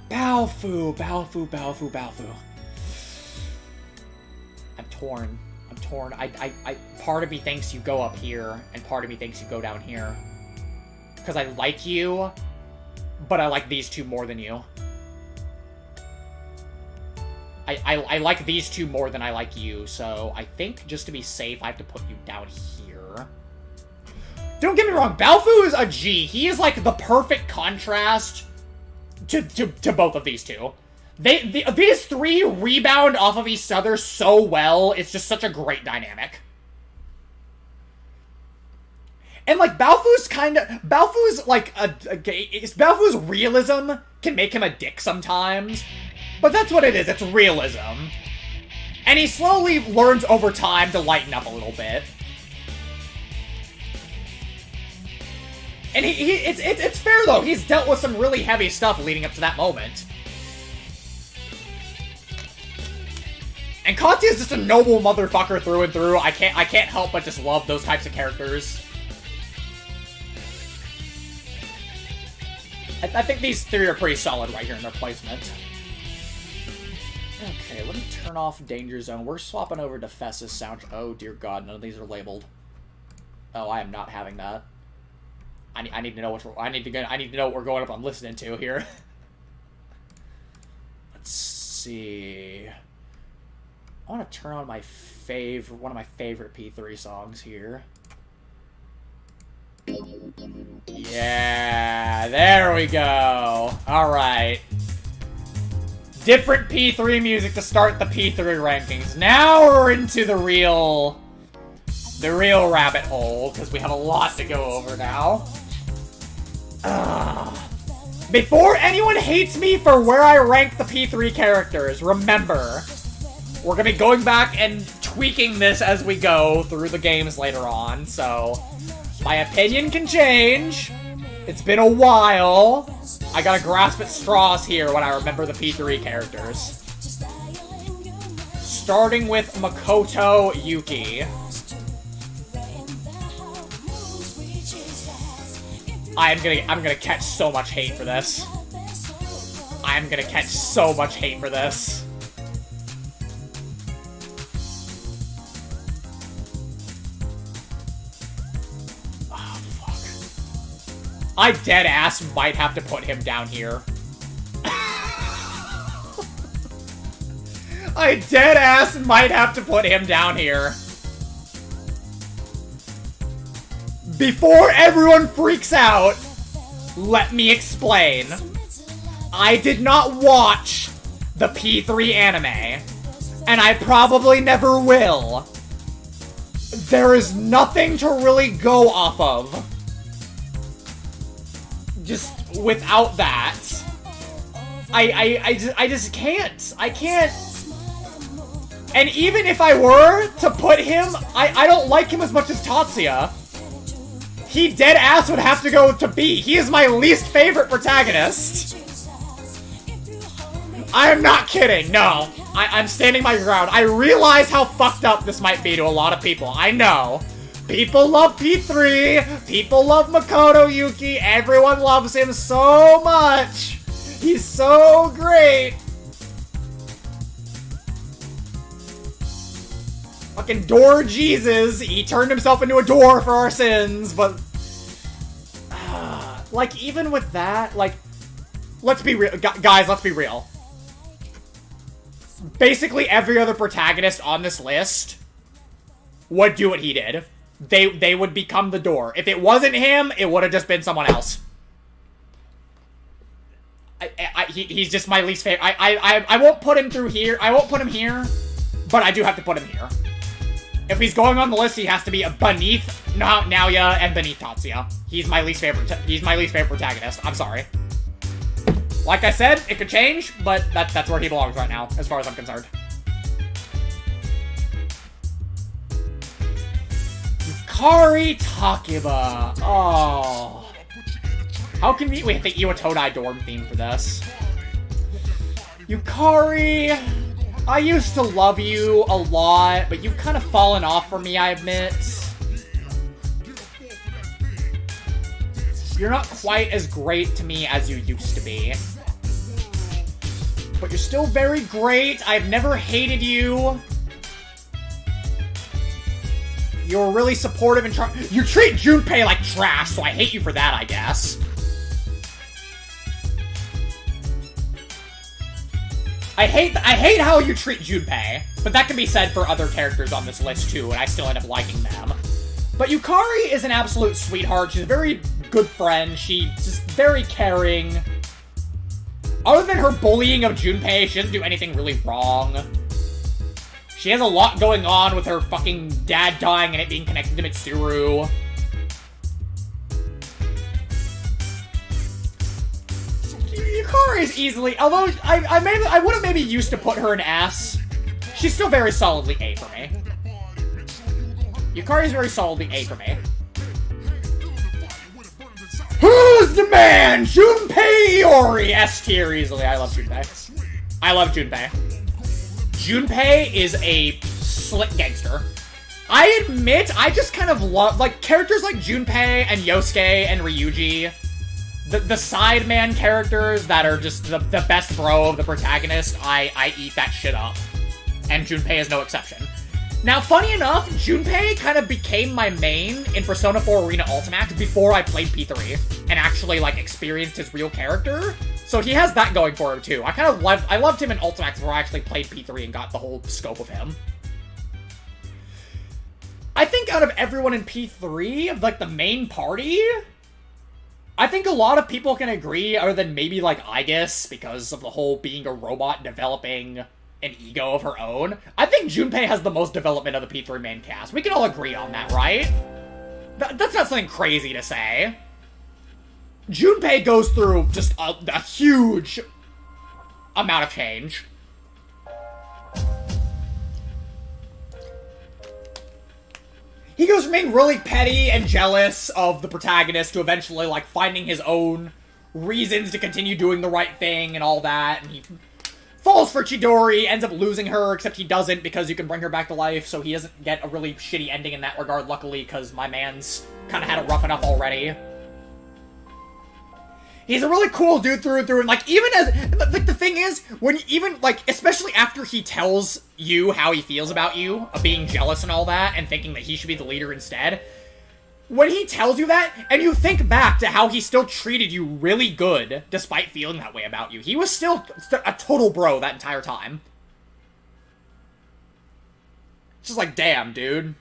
Baofu. I'm torn. Part of me thinks you go up here, and part of me thinks you go down here. Because I like you, but I like these two more than you. I like these two more than I like you, so I think just to be safe, I have to put you down here. Don't get me wrong, Balfu is a G. He is like the perfect contrast to both of these two. These three rebound off of each other so well. It's just such a great dynamic. And like Balfu's like Balfu's realism can make him a dick sometimes, but that's what it is. It's realism, and he slowly learns over time to lighten up a little bit. And it's fair though. He's dealt with some really heavy stuff leading up to that moment. And Tatsuya is just a noble motherfucker through and through. I can't help but just love those types of characters. I think these three are pretty solid right here in their placement. Okay, let me turn off Danger Zone. We're swapping over to Fess's sound. Oh dear God, none of these are labeled. Oh, I am not having that. I need to know I need to know what we're going up on listening to here. Let's see. I want to turn on my one of my favorite P3 songs here. Yeah, there we go. All right. Different P3 music to start the P3 rankings. Now we're into the real rabbit hole, because we have a lot to go over now. Before anyone hates me for where I rank the P3 characters, remember, we're gonna be going back and tweaking this as we go through the games later on, so my opinion can change. It's been a while. I gotta grasp at straws here when I remember the P3 characters. Starting with Makoto Yuki. I'm gonna catch so much hate for this. I'm gonna catch so much hate for this. Oh, fuck. I deadass might have to put him down here. I deadass might have to put him down here. Before everyone freaks out, let me explain. I did not watch the P3 anime, and I probably never will. There is nothing to really go off of. Just without that. I just can't. I can't. And even if I were to put him, I don't like him as much as Tatsuya. He dead ass would have to go to B. He is my least favorite protagonist. I am not kidding, no. I'm standing my ground. I realize how fucked up this might be to a lot of people. I know. People love P3. People love Makoto Yuki. Everyone loves him so much. He's so great. Fucking door Jesus. He turned himself into a door for our sins, but like, even with that, like, let's be real, guys, let's be real. Basically every other protagonist on this list would do what he did. They would become the door. If it wasn't him, it would have just been someone else. He's just my least favorite. I won't put him through here. I won't put him here, but I do have to put him here. If he's going on the list, he has to be beneath Naoya and beneath Tatsuya. He's my least favorite. He's my least favorite protagonist. I'm sorry. Like I said, it could change, but that's where he belongs right now, as far as I'm concerned. Yukari Takiba. Oh. How can we hit the Iwatodai dorm theme for this? Yukari, I used to love you a lot, but you've kind of fallen off for me, I admit. You're not quite as great to me as you used to be. But you're still very great. I've never hated you. You're really supportive and you treat Junpei like trash, so I hate you for that, I guess. I hate how you treat Junpei, but that can be said for other characters on this list too, and I still end up liking them. But Yukari is an absolute sweetheart. She's a very good friend. She's just very caring. Other than her bullying of Junpei, she doesn't do anything really wrong. She has a lot going on with her fucking dad dying and it being connected to Mitsuru. Yukari is easily, although I would have maybe used to put her in S. She's still very solidly A for me. Yukari is very solidly A for me. Who's the man? Junpei Iori! S tier easily. I love Junpei. I love Junpei. Junpei is a slick gangster. I admit, I just kind of love, like, characters like Junpei and Yosuke and Ryuji. The side man characters that are just the best bro of the protagonist, I eat that shit up. And Junpei is no exception. Now, funny enough, Junpei kind of became my main in Persona 4 Arena Ultimax before I played P3 and actually, like, experienced his real character. So he has that going for him, too. I loved him in Ultimax before I actually played P3 and got the whole scope of him. I think out of everyone in P3, of, like, the main party, I think a lot of people can agree, other than maybe, like, Aigis, because of the whole being a robot developing an ego of her own. I think Junpei has the most development of the P3 main cast. We can all agree on that, right? That's not something crazy to say. Junpei goes through just a huge amount of change. He goes from being really petty and jealous of the protagonist to eventually, like, finding his own reasons to continue doing the right thing and all that, and he falls for Chidori, ends up losing her, except he doesn't because you can bring her back to life, so he doesn't get a really shitty ending in that regard, luckily, because my man's kind of had it rough enough already. He's a really cool dude through and through, and, like, even as, like, the thing is, when even, like, especially after he tells you how he feels about you, of being jealous and all that, and thinking that he should be the leader instead, when he tells you that, and you think back to how he still treated you really good, despite feeling that way about you, he was still a total bro that entire time. It's just like, damn, dude.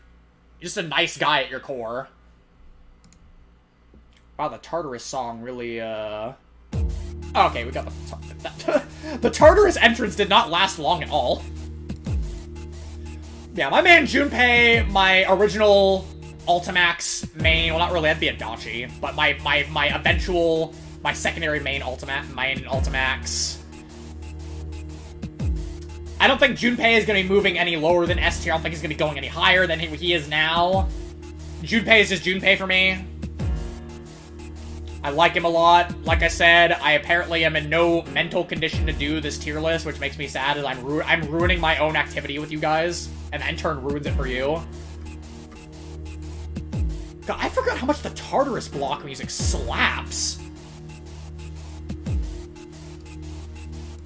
You're just a nice guy at your core. Wow, the Tartarus song really, Okay, we got the Tartarus entrance did not last long at all. Yeah, my man Junpei, my original Ultimax main, well, not really, that'd be Adachi, but my eventual, my secondary main Ultimax. I don't think Junpei is going to be moving any lower than S tier. I don't think he's going to be going any higher than he is now. Junpei is just Junpei for me. I like him a lot. Like I said, I apparently am in no mental condition to do this tier list, which makes me sad, as I'm ruining my own activity with you guys, and in turn ruins it for you. God, I forgot how much the Tartarus block music slaps.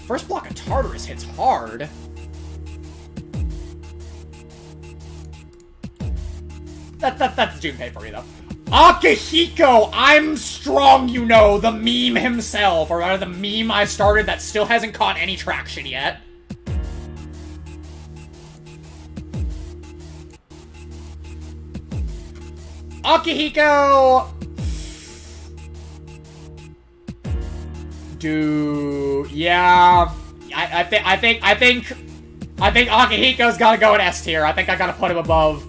First block of Tartarus hits hard. That's Junpei for you, though. Akihiko, I'm strong, you know, the meme himself, or rather the meme I started that still hasn't caught any traction yet. Akihiko! Dude, yeah, I think Akihiko's gotta go in S tier. I think I gotta put him above.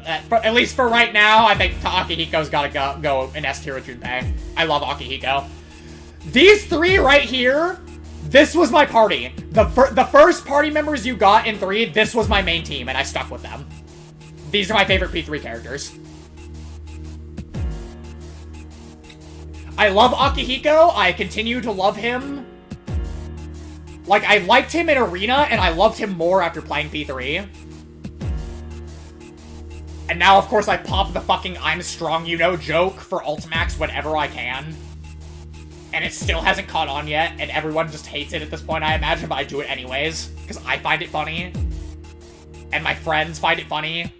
At least for right now, I think Akihiko's gotta go in S tier with Junpei. I love Akihiko. These three right here, this was my party. The first party members you got in 3, this was my main team, and I stuck with them. These are my favorite P3 characters. I love Akihiko. I continue to love him. Like, I liked him in Arena, and I loved him more after playing P3. And now, of course, I pop the fucking I'm strong, you know joke for Ultimax whenever I can. And it still hasn't caught on yet, and everyone just hates it at this point, I imagine, but I do it anyways, because I find it funny. And my friends find it funny.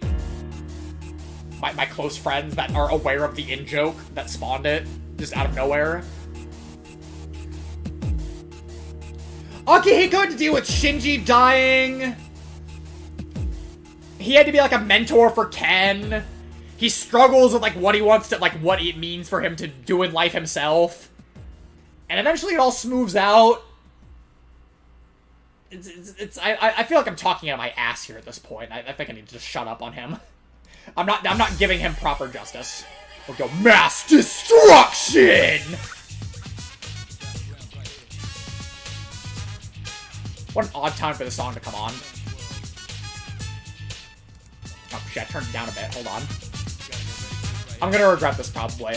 My close friends that are aware of the in-joke that spawned it, just out of nowhere. Akihiko had to deal with Shinji dying. He had to be like a mentor for Ken. He struggles with like what he wants to, like what it means for him to do in life himself. And eventually it all smooths out. I feel like I'm talking out of my ass here at this point. I think I need to just shut up on him. I'm not giving him proper justice. We'll go mass destruction! What an odd time for the song to come on. Oh shit, I turned it down a bit. Hold on. I'm gonna regret this probably.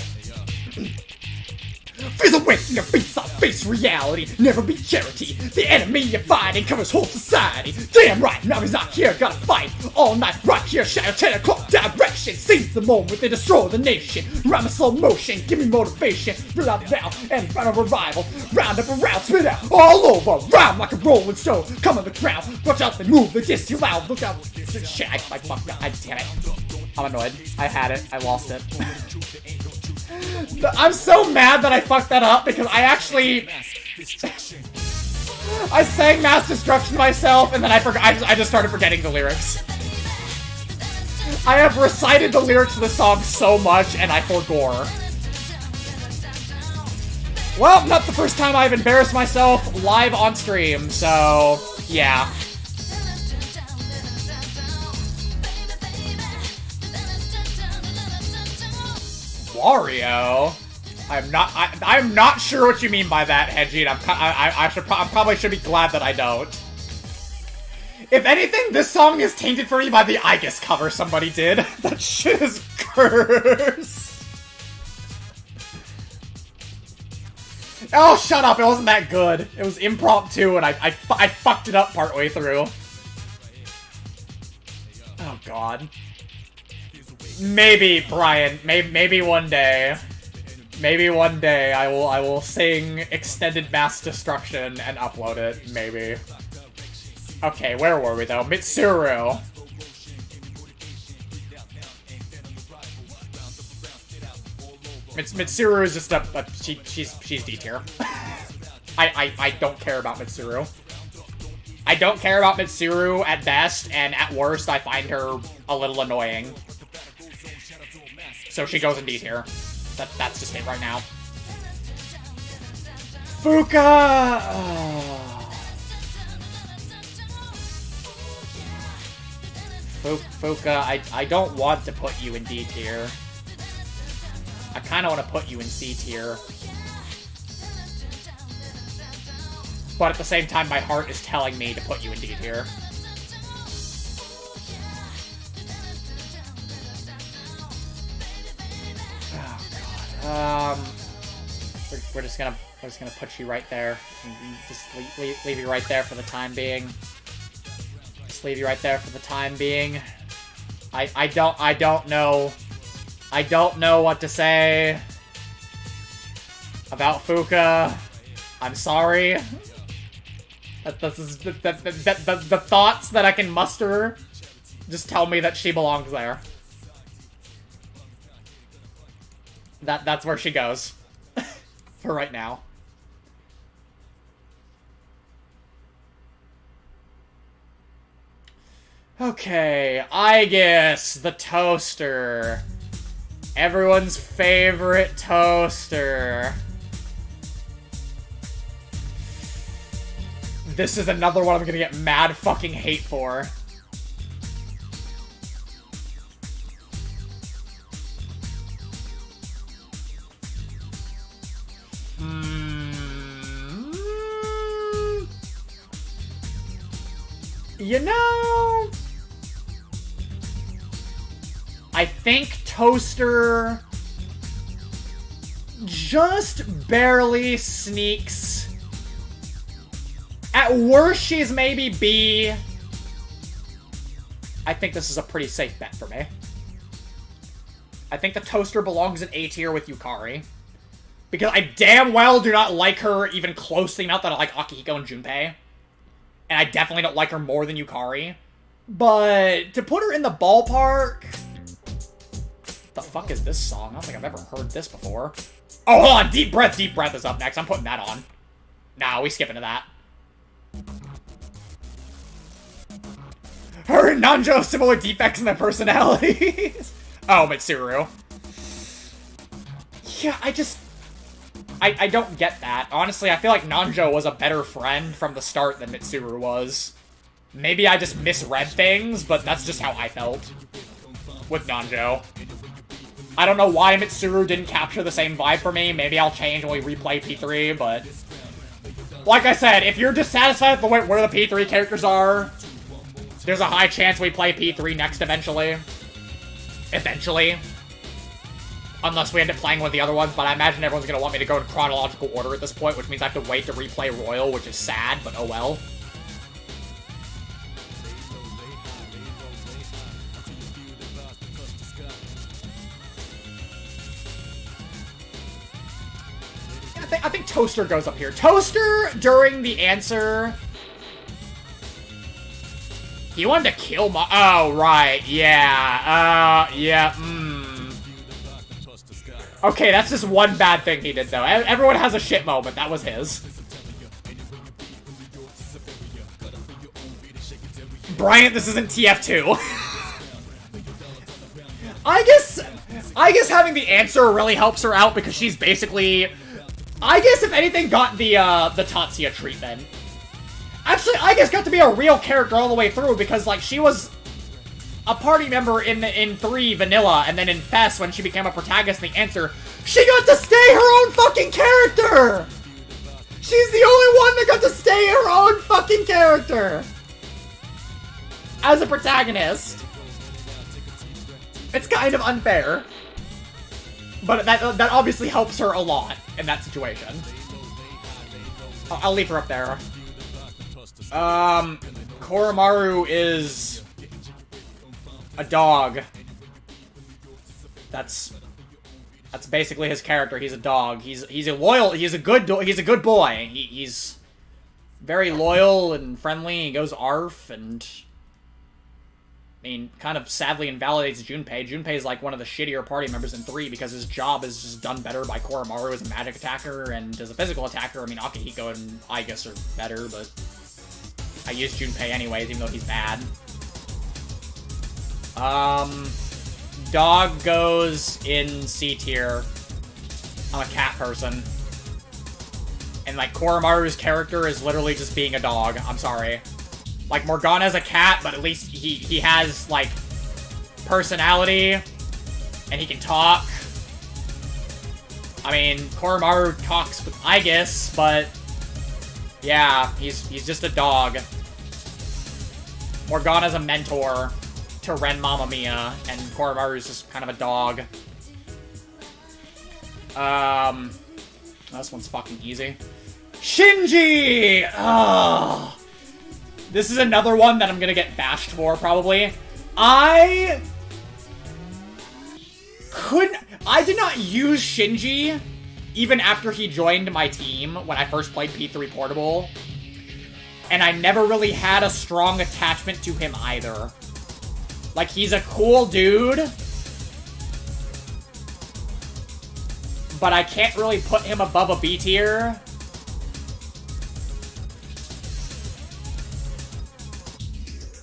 Feel the weight in your face, I face reality. Never be charity. The enemy you're fighting covers whole society. Damn right, now he's not here, gotta fight all night. Right here, shadow 10 o'clock direction. Seize the moment, they destroy the nation. Rhyme in slow motion, give me motivation. Reel out now and run a revival. Round up around, spit out all over. Rhyme like a rolling stone, come on the ground. Watch out, they move, they diss you loud. Look out, shit, I fucked up. Damn it. I'm annoyed. I had it, I lost it. I'm so mad that I fucked that up because I actually... I sang Mass Destruction myself and then I forgot. I just started forgetting the lyrics. I have recited the lyrics of the song so much and I forgore. Well, not the first time I've embarrassed myself live on stream, so yeah. Wario? I'm not sure what you mean by that, Hedgie, and I probably should be glad that I don't. If anything, this song is tainted for me by the Aegis cover somebody did. That shit is cursed. Oh, shut up, it wasn't that good. It was impromptu, and I fucked it up partway through. Oh, God. Maybe, Brian. Maybe one day. Maybe one day I will sing Extended Mass Destruction and upload it. Maybe. Okay, where were we though? Mitsuru. Mitsuru is just she's D tier. I don't care about Mitsuru. I don't care about Mitsuru at best, and at worst I find her a little annoying. So she goes in D tier. That's just it right now. Fuka! Oh. Fuka, I don't want to put you in D tier. I kind of want to put you in C tier. But at the same time, my heart is telling me to put you in D tier. We're just gonna put you right there. Just leave you right there for the time being. Just leave you right there for the time being. I don't know what to say about Fuka. I'm sorry. The thoughts that I can muster just tell me that she belongs there. That's where she goes. For right now. Okay, I guess the toaster. Everyone's favorite toaster. This is another one I'm gonna get mad fucking hate for. You know, I think Toaster just barely sneaks. At worst, she's maybe B. I think this is a pretty safe bet for me. I think the Toaster belongs in A tier with Yukari. Because I damn well do not like her even closely enough that I like Akihiko and Junpei. And I definitely don't like her more than Yukari. But to put her in the ballpark... The fuck is this song? I don't think I've ever heard this before. Oh, hold on! Deep Breath is up next. I'm putting that on. Nah, we skipping to that. Her and Nanjo have similar defects in their personalities. Oh, Mitsuru. Yeah, I don't get that. Honestly, I feel like Nanjo was a better friend from the start than Mitsuru was. Maybe I just misread things, but that's just how I felt with Nanjo. I don't know why Mitsuru didn't capture the same vibe for me. Maybe I'll change when we replay P3, but... like I said, if you're dissatisfied with the way where the P3 characters are, there's a high chance we play P3 next eventually. Eventually. Unless we end up playing one of the other ones, but I imagine everyone's gonna want me to go in chronological order at this point, which means I have to wait to replay Royal, which is sad, but oh well. I think Toaster goes up here. Toaster, during the answer... he wanted to kill my... oh, right, yeah, yeah, Okay, that's just one bad thing he did, though. Everyone has a shit moment. That was his. Bryant, this isn't TF2. I guess having the answer really helps her out because she's basically... I guess, if anything, got the Tatsuya treatment. Actually, I guess got to be a real character all the way through because, like, she was a party member in 3 Vanilla, and then in Fest, when she became a protagonist in the answer, she got to stay her own fucking character! She's the only one that got to stay her own fucking character! As a protagonist. It's kind of unfair. But that obviously helps her a lot in that situation. I'll leave her up there. Koromaru is a dog. That's basically his character. He's a dog. He's a loyal. He's a good boy. He's very loyal and friendly. He goes ARF and. I mean, kind of sadly invalidates Junpei. Junpei is like one of the shittier party members in 3 because his job is just done better by Koromaru as a magic attacker and as a physical attacker. I mean, Akihiko and Aigus are better, but I use Junpei anyways, even though he's bad. Dog goes in C tier. I'm a cat person. And like, Koromaru's character is literally just being a dog. I'm sorry. Like, Morgana's a cat, but at least he has, like, personality, and he can talk. I mean, Koromaru talks with Aigus, but, yeah, he's just a dog. Morgana's a mentor to Ren Mamma Mia, and Koromaru's just kind of a dog. This one's fucking easy. Shinji! Ugh. This is another one that I'm gonna get bashed for, probably. I did not use Shinji even after he joined my team when I first played P3 Portable. And I never really had a strong attachment to him either. Like, he's a cool dude, but I can't really put him above a B tier.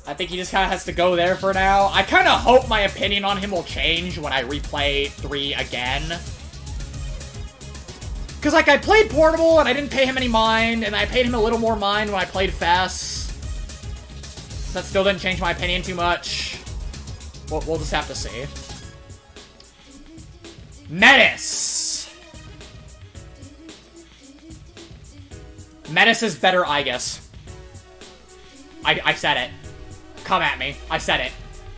I think he just kind of has to go there for now. I kind of hope my opinion on him will change when I replay 3 again. Because, like, I played Portable and I didn't pay him any mind, and I paid him a little more mind when I played Fest. That still didn't change my opinion too much. We'll just have to see. Metis! Metis is better, I guess. I said it. Come at me. I said it.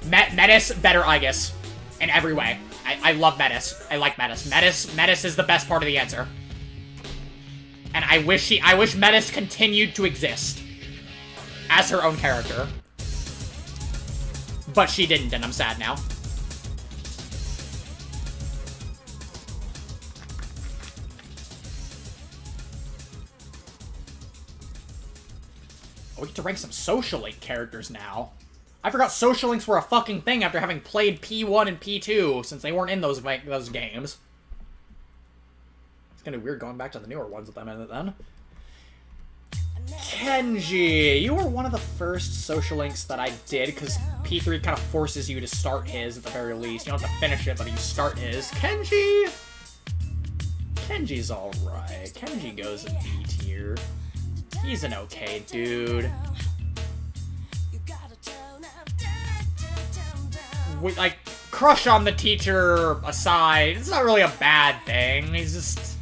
Metis, better Aigus. In every way. I love Metis. I like Metis. Metis is the best part of the answer. And I wish Metis continued to exist. As her own character. But she didn't, and I'm sad now. Oh, we get to rank some Social Link characters now. I forgot Social Links were a fucking thing after having played P1 and P2, since they weren't in those games. It's kind of weird going back to the newer ones with them in it then. Kenji, you were one of the first social links that I did, because P3 kind of forces you to start his at the very least. You don't have to finish it, but you start his. Kenji! Kenji's alright. Kenji goes in B tier. He's an okay dude. Like, crush on the teacher aside, it's not really a bad thing. He's just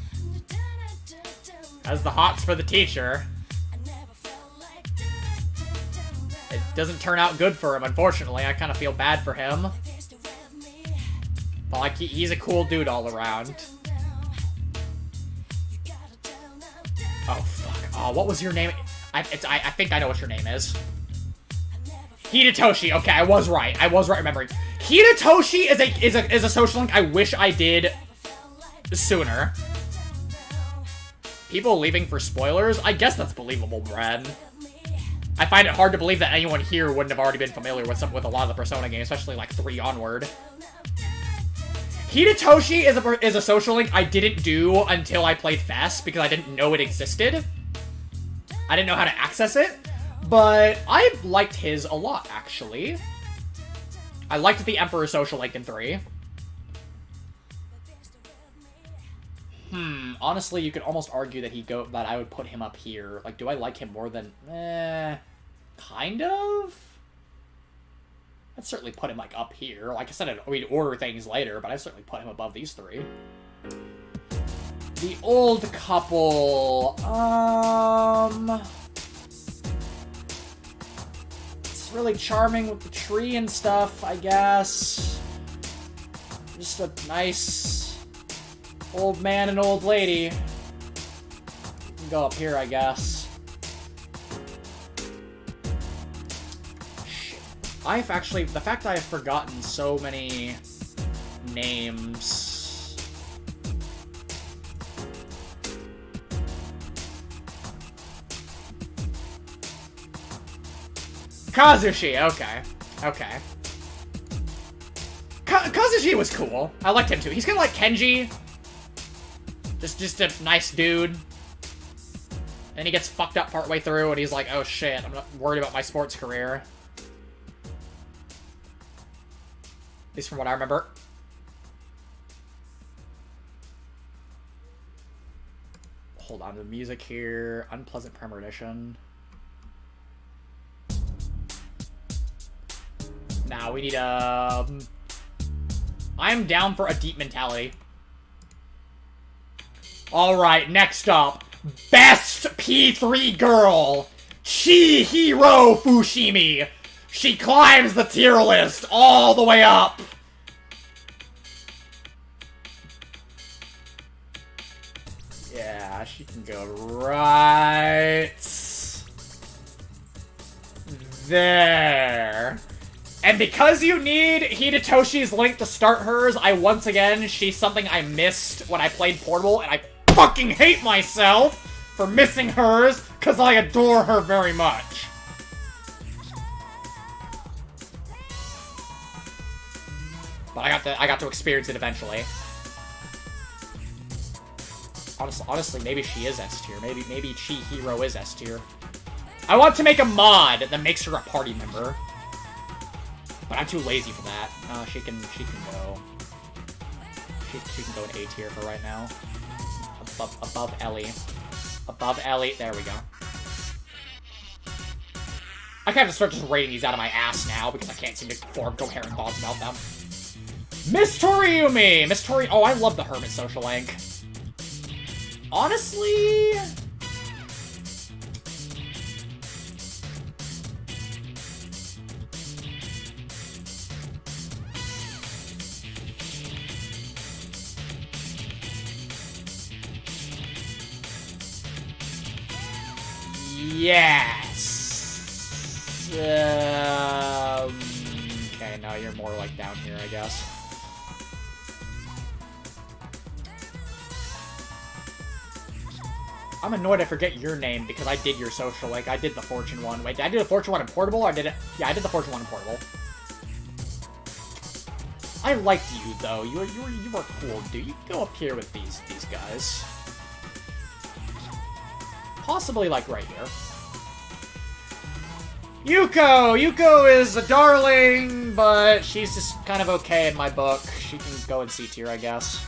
has the hots for the teacher. It doesn't turn out good for him, unfortunately. I kind of feel bad for him. But, like, he's a cool dude all around. Oh, fuck. Oh, what was your name? I think I know what your name is. Hidetoshi. Okay, I was right. I was right remembering. Hidetoshi is a social link I wish I did sooner. People leaving for spoilers? I guess that's believable, Brad. I find it hard to believe that anyone here wouldn't have already been familiar with a lot of the Persona games, especially like 3 onward. Hidetoshi is a social link I didn't do until I played Fest because I didn't know it existed. I didn't know how to access it, but I liked his a lot, actually. I liked the Emperor social link in 3. Honestly, you could almost argue that I would put him up here. Like, do I like him more than... kind of? I'd certainly put him, like, up here. Like I said, we'd order things later, but I'd certainly put him above these 3. The old couple... It's really charming with the tree and stuff, I guess. Just a nice... old man and old lady. You can go up here, I guess. Shit. The fact that I've forgotten so many names. Kazushi, okay. Okay. Kazushi was cool. I liked him too. He's kind of like Kenji. Just a nice dude. And he gets fucked up partway through, and he's like, oh shit, I'm not worried about my sports career. At least from what I remember. Hold on to the music here. Unpleasant premonition. Now we need I'm down for a deep mentality. Alright, next up. Best P3 girl! Chihiro Fushimi! She climbs the tier list all the way up! Yeah, she can go right... there. And because you need Hidetoshi's link to start hers, she's something I missed when I played Portable, and I fucking hate myself for missing hers, because I adore her very much. But I got to experience it eventually. Honestly, maybe she is S tier. Maybe Chihiro is S tier. I want to make a mod that makes her a party member. But I'm too lazy for that. She can go. She can go in A tier for right now. Above Ellie. Above Ellie. There we go. I kind of start just rating these out of my ass now because I can't seem to form coherent thoughts about them. Miss Toriumi! Miss Tori... Oh, I love the Hermit social link. Honestly... Yes! Okay, now you're more like down here, I guess. I'm annoyed I forget your name because I did your social, like, I did the Fortune one. Wait, did I do the Fortune one in Portable, or did it? Yeah, I did the Fortune one in Portable. I liked you, though. You were cool, dude. You can go up here with these guys. Possibly, like, right here. Yuko is a darling, but she's just kind of okay in my book. She can go in C tier, I guess.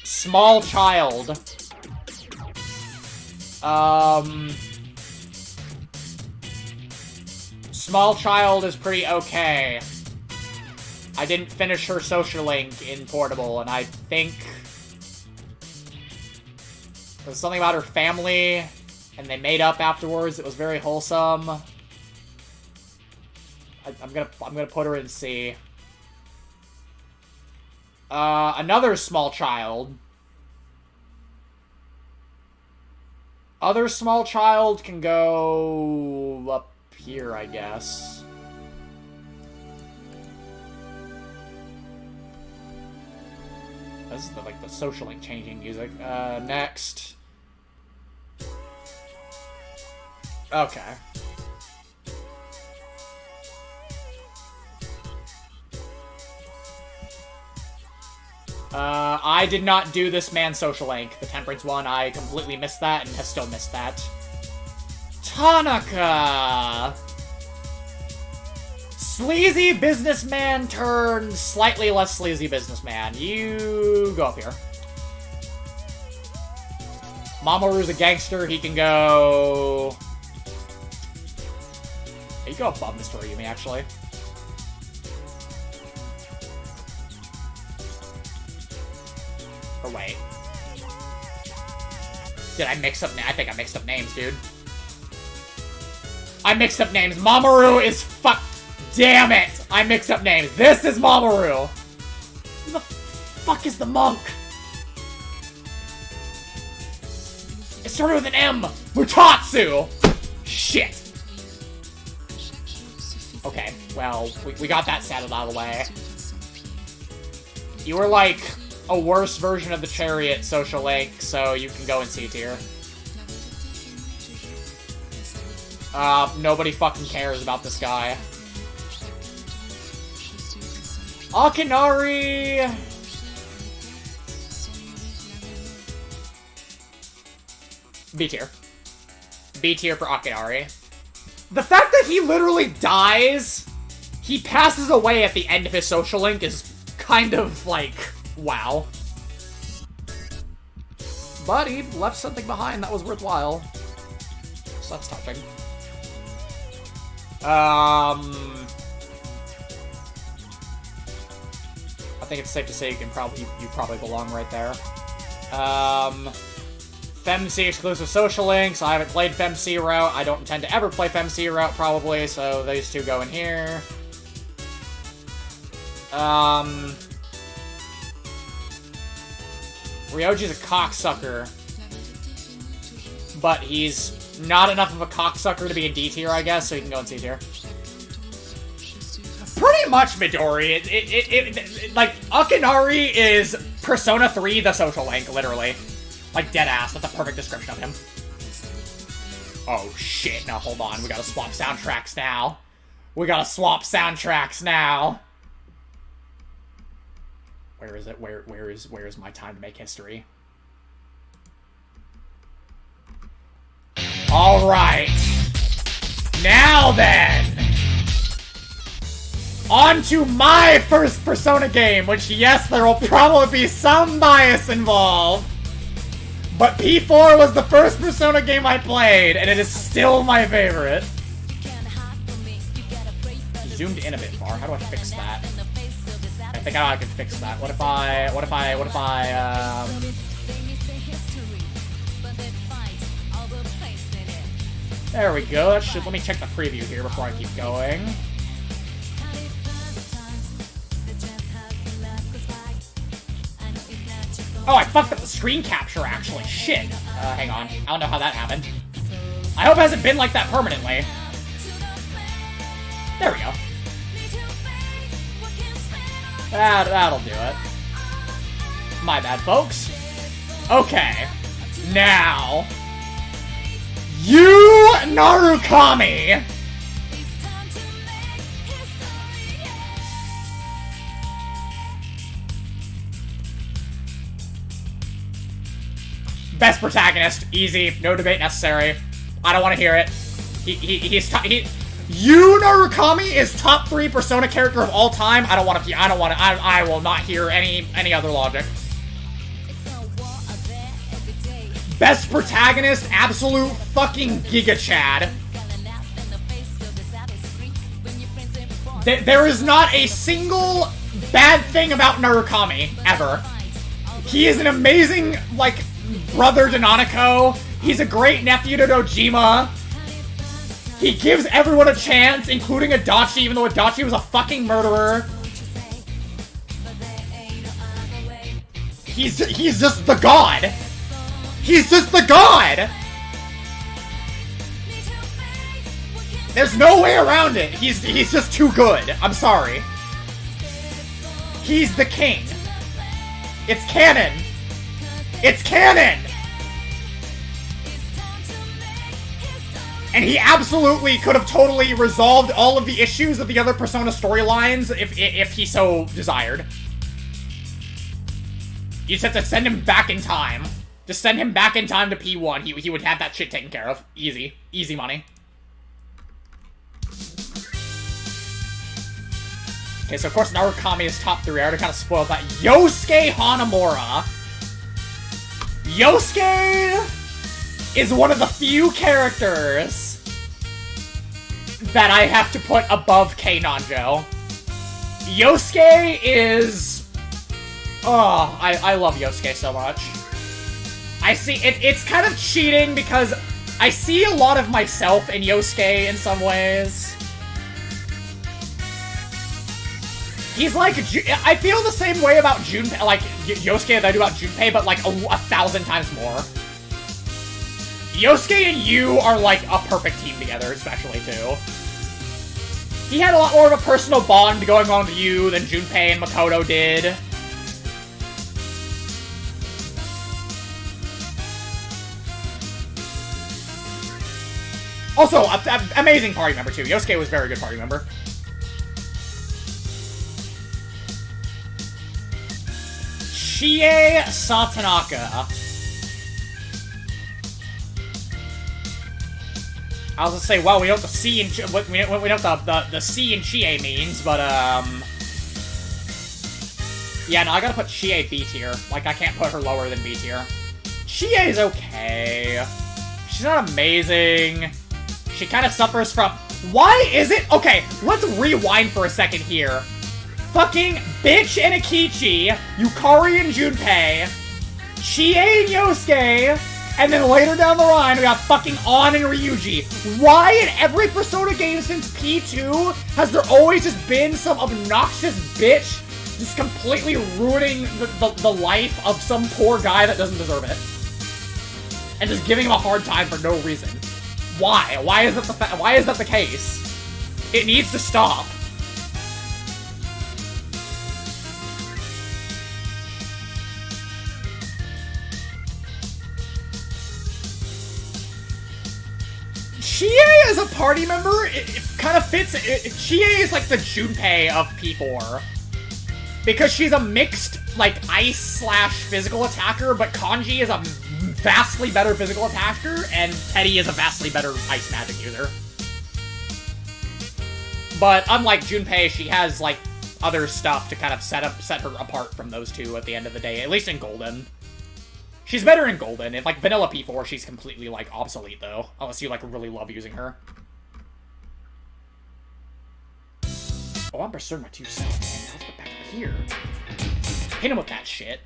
Small child. Small child is pretty okay. I didn't finish her social link in Portable, and I think there's something about her family, and they made up afterwards. It was very wholesome. I'm gonna put her in C. Another small child. Other small child can go up here, I guess. This is the social link changing music. Next. Okay. I did not do this man's social link. The Temperance one, I completely missed that and have still missed that. Tanaka! Sleazy businessman turned slightly less sleazy businessman. You go up here. Mamoru's a gangster. He can go... He can go above Mr. Yumi, actually. Or wait. Did I mix up... I think I mixed up names, dude. I mixed up names. Mamoru is fuck... Damn it! I mixed up names. This is Mamoru! Who the fuck is the monk? It started with an M! Mutatsu! Shit! Okay, well, we got that settled out of the way. You were like a worse version of the Chariot social link, so you can go in C tier. Nobody fucking cares about this guy. Akinari! B tier. B tier for Akinari. The fact that he literally dies, he passes away at the end of his social link is kind of like, wow. But he left something behind that was worthwhile. So that's touching. I think it's safe to say you probably belong right there. FemC exclusive social links. I haven't played FemC route. I don't intend to ever play FemC route probably, so these two go in here. Ryoji's a cocksucker, but he's not enough of a cocksucker to be in D tier, I guess, so he can go in C tier. Pretty much Midori. Like, Akinari is Persona 3 the social link, literally. Like, deadass. That's a perfect description of him. Oh, shit. Now, hold on. We gotta swap soundtracks now. Where is it? Where is my time to make history? Alright. Now then! On to my first Persona game, which, yes, there will probably be some bias involved. But P4 was the first Persona game I played, and it is still my favorite. Zoomed in a bit far. How do I fix that? I think I can fix that. What if I, There we go. That should, let me check the preview here before I keep going. Oh, I fucked up the screen capture, actually. Shit. Hang on. I don't know how that happened. I hope it hasn't been like that permanently. There we go. That'll do it. My bad, folks. Okay. Now... You, Narukami! Best protagonist. Easy. No debate necessary. I don't want to hear it. Yu Narukami is top 3 Persona character of all time. I will not hear any other logic. Best protagonist, absolute fucking Giga Chad. There is not a single bad thing about Narukami, ever. He is an amazing, like, brother to Nanako. He's a great nephew to Dojima. He gives everyone a chance, including Adachi, even though Adachi was a fucking murderer. He's just the god. He's just the god! There's no way around it. He's just too good. I'm sorry. He's the king. It's canon. It's canon! And he absolutely could have totally resolved all of the issues of the other Persona storylines if he so desired. You just have to send him back in time. Just send him back in time to P1. He would have that shit taken care of. Easy. Easy money. Okay, so of course Narukami is top 3. I already kind of spoiled that. Yosuke Hanamura. Yosuke is one of the few characters that I have to put above Kei Nanjo. Yosuke is... Oh, I love Yosuke so much. I see... It's kind of cheating because I see a lot of myself in Yosuke in some ways. He's like... I feel the same way about Junpei, like, Yosuke that I do about Junpei, but like 1,000 times more. Yosuke and Yu are like a perfect team together, especially too. He had a lot more of a personal bond going on with Yu than Junpei and Makoto did. Also, amazing party member too. Yosuke was a very good party member. Chie Satonaka. I was gonna say, well, we know what the C and we know what the C in Chie means, but yeah, no, I gotta put Chie B tier. Like, I can't put her lower than B tier. Chie is okay. She's not amazing. She kind of suffers from. Why is it? Okay, let's rewind for a second here. Fucking Bitch and Akichi, Yukari and Junpei, Chie and Yosuke, and then later down the line, we got fucking On and Ryuji. Why in every Persona game since P2 has there always just been some obnoxious bitch just completely ruining the life of some poor guy that doesn't deserve it? And just giving him a hard time for no reason. Why? Why is that the case? It needs to stop. Chie as a party member, it kind of fits. Chie is like the Junpei of P4. Because she's a mixed, like, ice/physical attacker, but Kanji is a vastly better physical attacker, and Teddy is a vastly better ice magic user. But unlike Junpei, she has, like, other stuff to kind of set her apart from those two at the end of the day, at least in Golden. She's better in Golden. In, like, vanilla P4, she's completely, like, obsolete, though. Unless you, like, really love using her. Oh, I'm pursuing my 2 self, man. Let's get back up here. Hit him with that shit.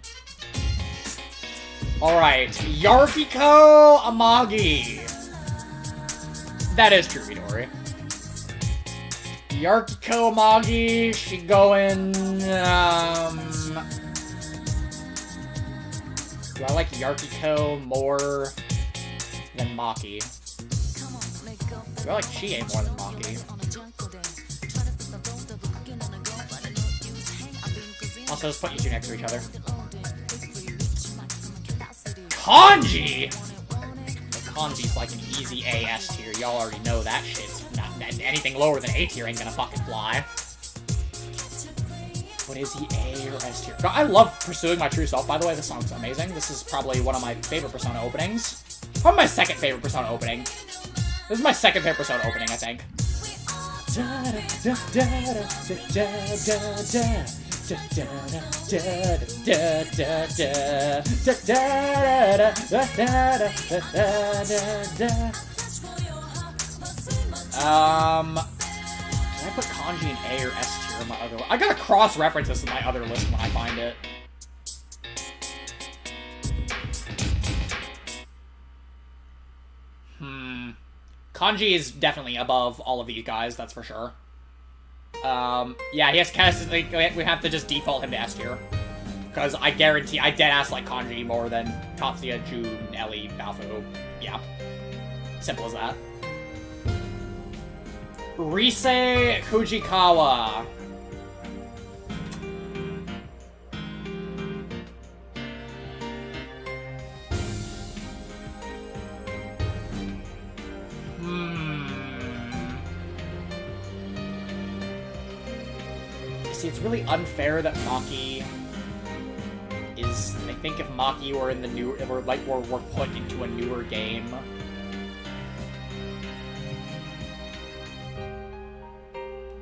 Alright. Yarkiko Amagi. That is true, Midori. Yarkiko Amagi, she going, do I like Yarkiko more than Maki? Do I like Chie more than Maki? Also, let's put you two next to each other. Kanji! Kanji's like an easy A-S tier. Y'all already know that shit's not anything lower than A tier ain't gonna fucking fly. What is he, A or S tier? I love Pursuing My True Self, by the way. This song's amazing. This is probably one of my favorite Persona openings. Probably my second favorite Persona opening. This is my second favorite Persona opening, I think. Can I put Kanji in A or S tier in my other? I gotta cross-reference this in my other list when I find it. Kanji is definitely above all of these guys, that's for sure. Yeah, he has cast. Like, we have to just default him to S tier. Because I guarantee I deadass like Kanji more than Tatsuya, Jun, Ellie, Bafu. Yeah. Simple as that. Rise Fujikawa. See, it's really unfair that Maki is. I think if Maki were in the new, were put into a newer game.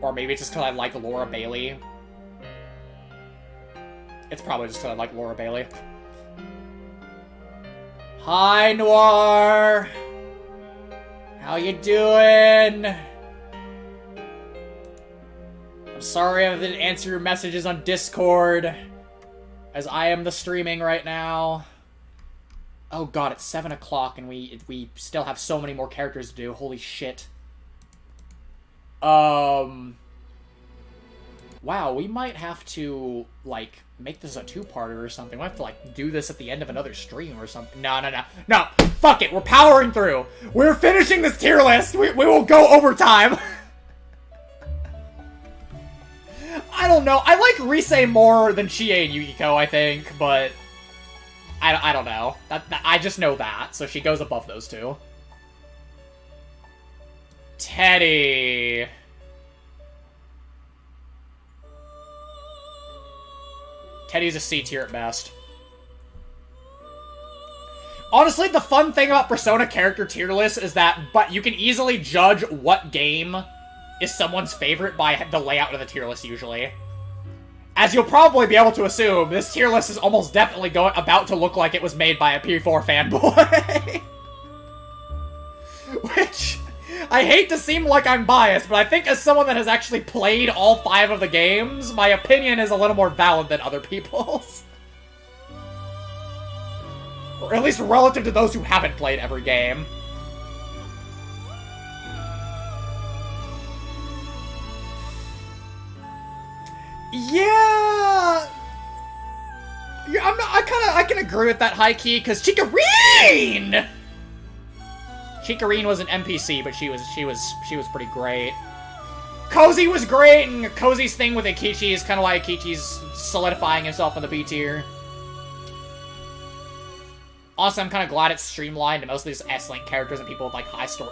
Or maybe it's just because I like Laura Bailey. It's probably just because I like Laura Bailey. Hi, Noir! How you doing? I'm sorry I didn't answer your messages on Discord, as I am the streaming right now. Oh god, it's 7 o'clock and we still have so many more characters to do. Holy shit. Wow, we might have to, like, make this a two-parter or something. We have to, like, do this at the end of another stream or something. No. No! Fuck it! We're powering through! We're finishing this tier list! We will go overtime! I don't know. I like Rise more than Chie and Yukiko, I think, but I don't know. I just know that, so she goes above those two. Teddy. Teddy's a C tier at best. Honestly, the fun thing about Persona character tier lists is that, but you can easily judge what game is someone's favorite by the layout of the tier list, usually. As you'll probably be able to assume, this tier list is almost definitely about to look like it was made by a P4 fanboy. Which, I hate to seem like I'm biased, but I think as someone that has actually played all 5 of the games, my opinion is a little more valid than other people's. Or at least relative to those who haven't played every game. Yeah, I can agree with that, Highkey, because Chikorine was an NPC, but she was pretty great. Cozy was great, and Cozy's thing with Ikichi is kind of like Ikichi's solidifying himself in the B tier. Also, I'm kind of glad it's streamlined, and most of these S-Link characters and people with, like, high story.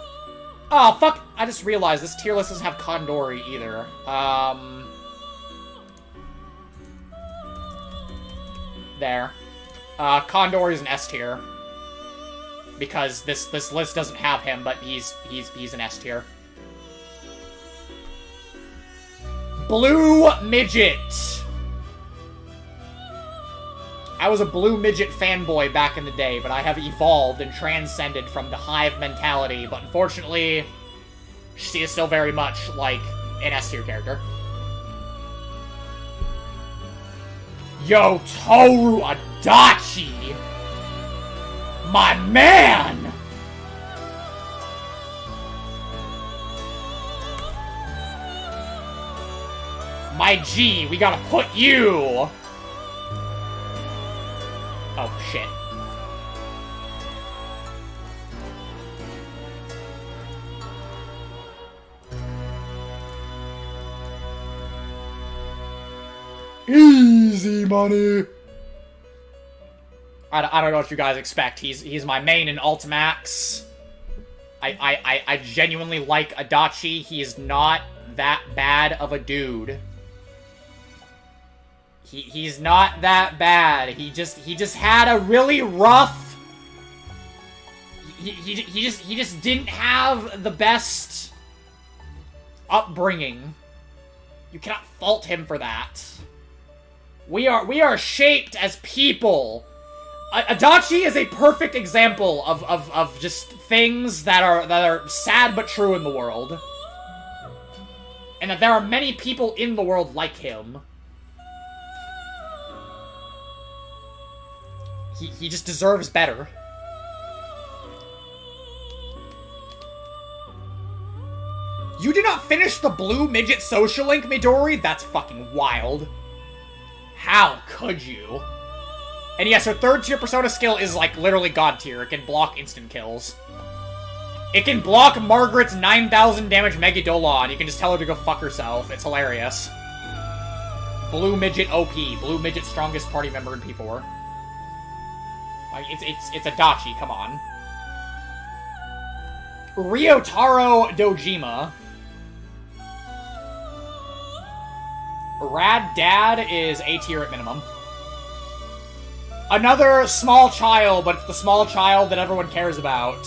Oh, fuck! I just realized this tier list doesn't have Kondori either. There. Kondori is an S tier. Because this list doesn't have him, but he's an S tier. Blue Midget! I was a Blue Midget fanboy back in the day, but I have evolved and transcended from the hive mentality, but unfortunately, she is still very much, like, an S tier character. Yo, Toru Adachi! My man! My G, we gotta put you! Oh, shit. Easy money. I don't know what you guys expect. He's my main in Ultimax. I genuinely like Adachi. He is not that bad of a dude. He's not that bad. He just had a really rough. he just didn't have the best upbringing. You cannot fault him for that. We are shaped as people. Adachi is a perfect example of just things that are sad but true in the world. And that there are many people in the world like him. He just deserves better. You did not finish the Blue Midget Social Link, Midori? That's fucking wild. How could you? And yes, her third tier Persona skill is like literally god tier. It can block instant kills. It can block Margaret's 9,000 damage Megadolon. You can just tell her to go fuck herself. It's hilarious. Blue Midget OP. Blue Midget strongest party member in P4. Like, it's Adachi, come on. Ryotaro Dojima. Rad Dad is A tier at minimum. Another small child, but it's the small child that everyone cares about.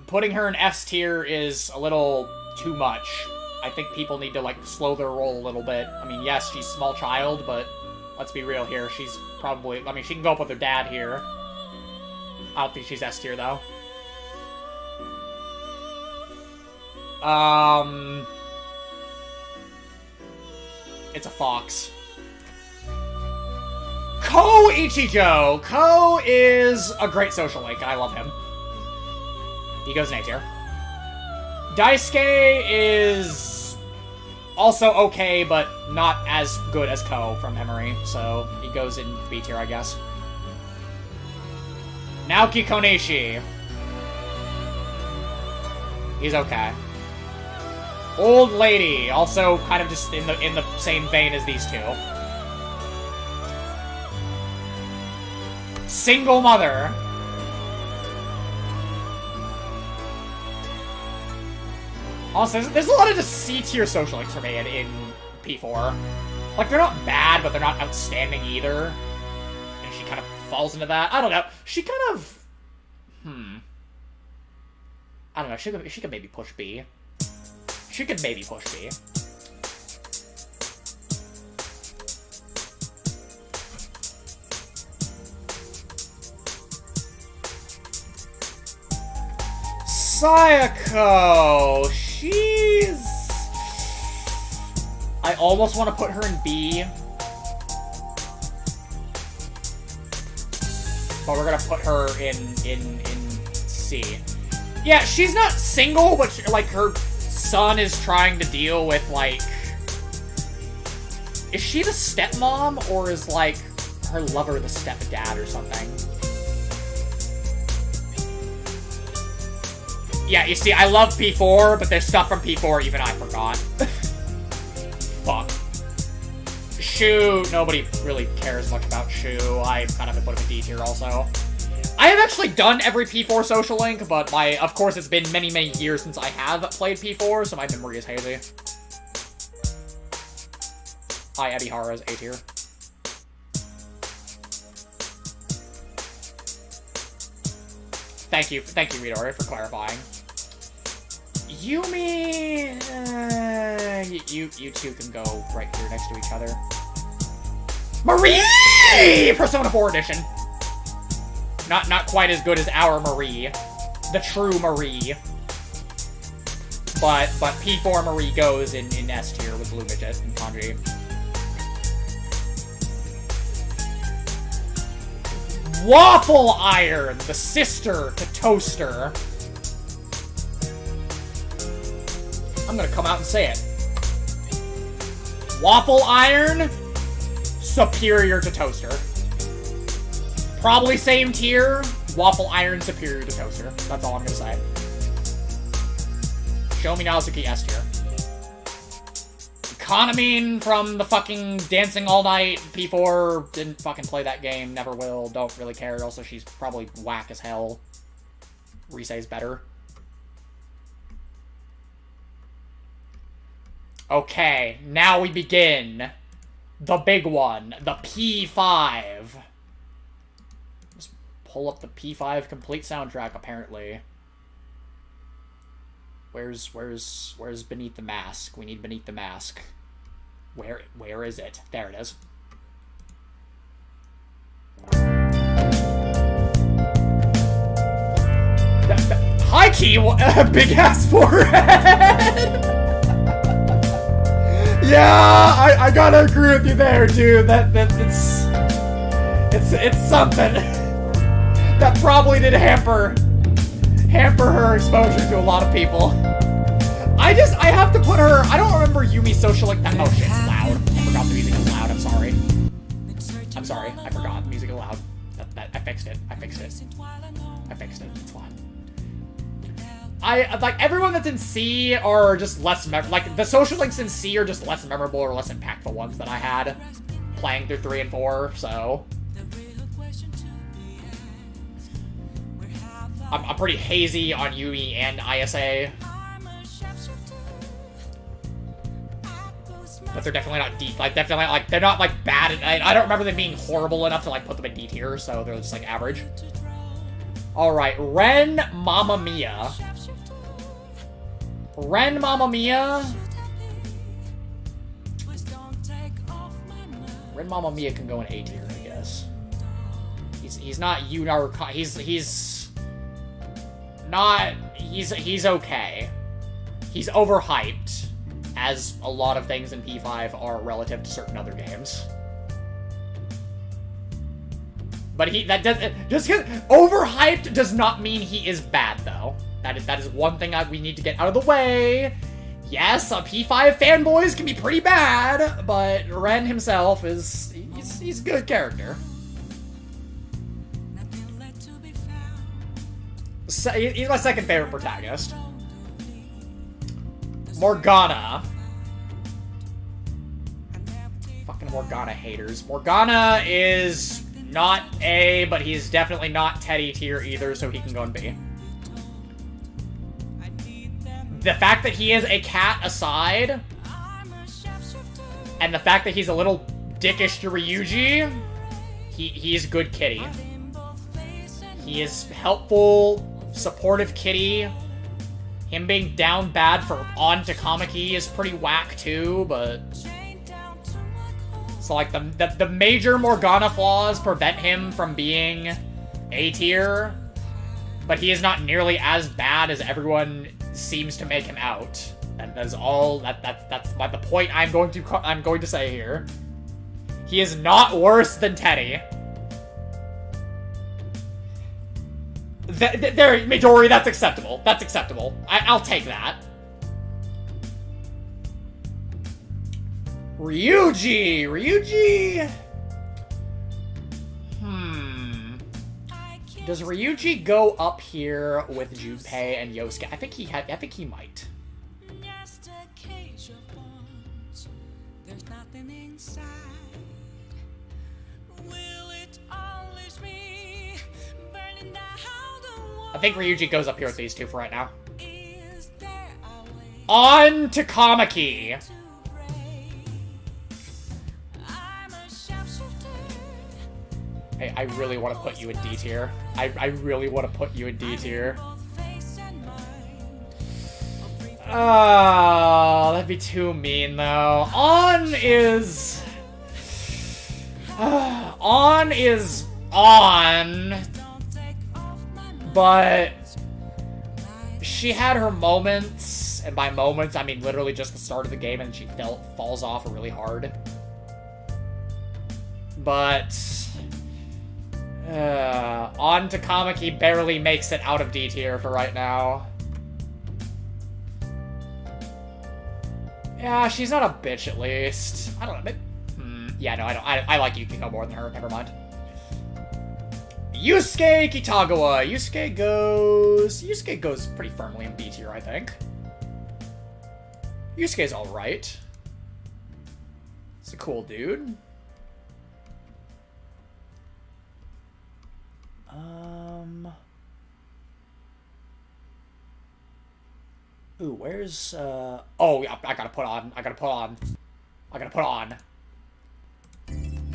Putting her in S tier is a little too much. I think people need to, like, slow their roll a little bit. I mean, yes, she's small child, but let's be real here. She's probably... I mean, she can go up with her dad here. I don't think she's S tier, though. It's a fox. Ko Ichijo! Ko is a great social link, and I love him. He goes in A tier. Daisuke is also okay, but not as good as Ko from memory, so he goes in B tier, I guess. Naoki Koneshi. He's okay. Old lady, also kind of just in the same vein as these two. Single mother. Also, there's a lot of just C-tier social links for me in P4. Like, they're not bad, but they're not outstanding either. And she kind of falls into that. I don't know. She kind of... I don't know. She could maybe push B. She could maybe push B. Sayako! She's... I almost want to put her in B. But we're gonna put her in C. Yeah, she's not single, but she, like, her son is trying to deal with, like... Is she the stepmom, or is, like, her lover the stepdad or something? Yeah, you see, I love P4, but there's stuff from P4 even I forgot. Fuck. Shu, nobody really cares much about Shu. I kind of put him in D tier also. I have actually done every P4 social link, but of course it's been many, many years since I have played P4, so my memory is hazy. Hi, Ebihara is A tier. Thank you, Midori, for clarifying. Yumi... you two can go right here next to each other. Marie! Persona 4 edition. Not quite as good as our Marie. The true Marie. But P4 Marie goes in S tier with Blue Midget and Kanji. Waffle Iron, the sister to Toaster. I'm gonna come out and say it. Waffle Iron, superior to Toaster. Probably same tier, Waffle Iron superior to Toaster. That's all I'm gonna say. Show me Naosuke S tier. Kanamine from the fucking Dancing All Night P4 didn't fucking play that game, never will, don't really care. Also, she's probably whack as hell. Risei's better. Okay, now we begin. The big one, the P5. Just pull up the P5 complete soundtrack, apparently. Where's Beneath the Mask? We need Beneath the Mask. Where is it? There it is. Highkey, big ass forehead. Yeah, I gotta agree with you there, dude. It's something that probably did hamper her exposure to a lot of people. I have to put her. I don't remember Yumi socialing that. Oh shit, it's loud. I forgot the music is loud. I'm sorry. I forgot the music is loud. I fixed it. It's fine. Like, everyone that's in C are just less like, the social links in C are just less memorable or less impactful ones that I had playing through 3 and 4, so. I'm pretty hazy on Yui and ISA. But they're definitely not deep, like, definitely, like, they're not, like, bad, I don't remember them being horrible enough to, like, put them in D tier, so they're just, like, average. Alright, Ren Mamma Mia. Ren Mamma Mia. Ren Mamma Mia can go in A tier, I guess. He's not Yunar, he's okay. He's overhyped, as a lot of things in P5 are relative to certain other games. But just because overhyped does not mean he is bad, though. That is one thing we need to get out of the way. Yes, P5 fanboys can be pretty bad, but Ren himself he's a good character. He's my second favorite protagonist. Morgana. Fucking Morgana haters. Morgana is not A, but he's definitely not Teddy tier either, so he can go in B. The fact that he is a cat aside, and the fact that he's a little dickish to Ryuji, he's good kitty. He is helpful, supportive kitty. Him being down bad for on to Kamiki is pretty whack too, but so like the major Morgana flaws prevent him from being A tier, but he is not nearly as bad as everyone seems to make him out. And that's all that's the point I'm going to say here. He is not worse than Teddy. There, Midori, that's acceptable. That's acceptable. I'll take that. Ryuji. Does Ryuji go up here with Junpei and Yosuke? I think he might. I think Ryuji goes up here with these two for right now. On to Kamiki. Hey, I really want to put you in D tier. I really want to put you in D tier. Oh, that'd be too mean, though. On is on. But she had her moments, and by moments, I mean literally just the start of the game, and she falls off really hard. But on to Kamiki barely makes it out of D tier for right now. Yeah, she's not a bitch at least. I don't know. Yeah, no, I don't. I like Yukiko more than her. Never mind. Yusuke Kitagawa. Yusuke goes pretty firmly in B tier, I think. Yusuke's alright. He's a cool dude. Ooh, where's, oh, yeah, I gotta put on the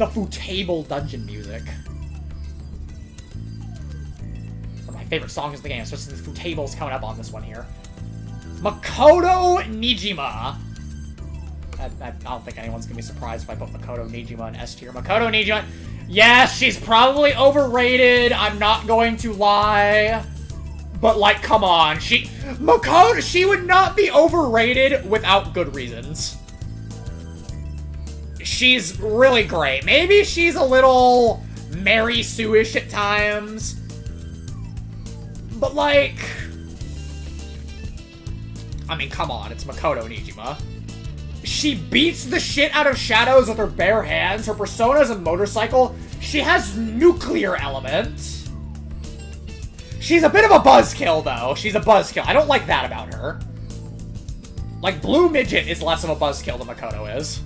Futable dungeon music. favorite songs in the game, especially since Futable's coming up on this one here. Makoto Nijima. I don't think anyone's gonna be surprised if I put Makoto Nijima in S tier. Makoto Nijima, yes, she's probably overrated, I'm not going to lie. But, like, come on, she would not be overrated without good reasons. She's really great. Maybe she's a little Mary Sue-ish at times. But, like... I mean, come on, it's Makoto Nijima. She beats the shit out of shadows with her bare hands. Her persona is a motorcycle. She has nuclear elements. She's a bit of a buzzkill, though. She's a buzzkill. I don't like that about her. Like, Blue Midget is less of a buzzkill than Makoto is.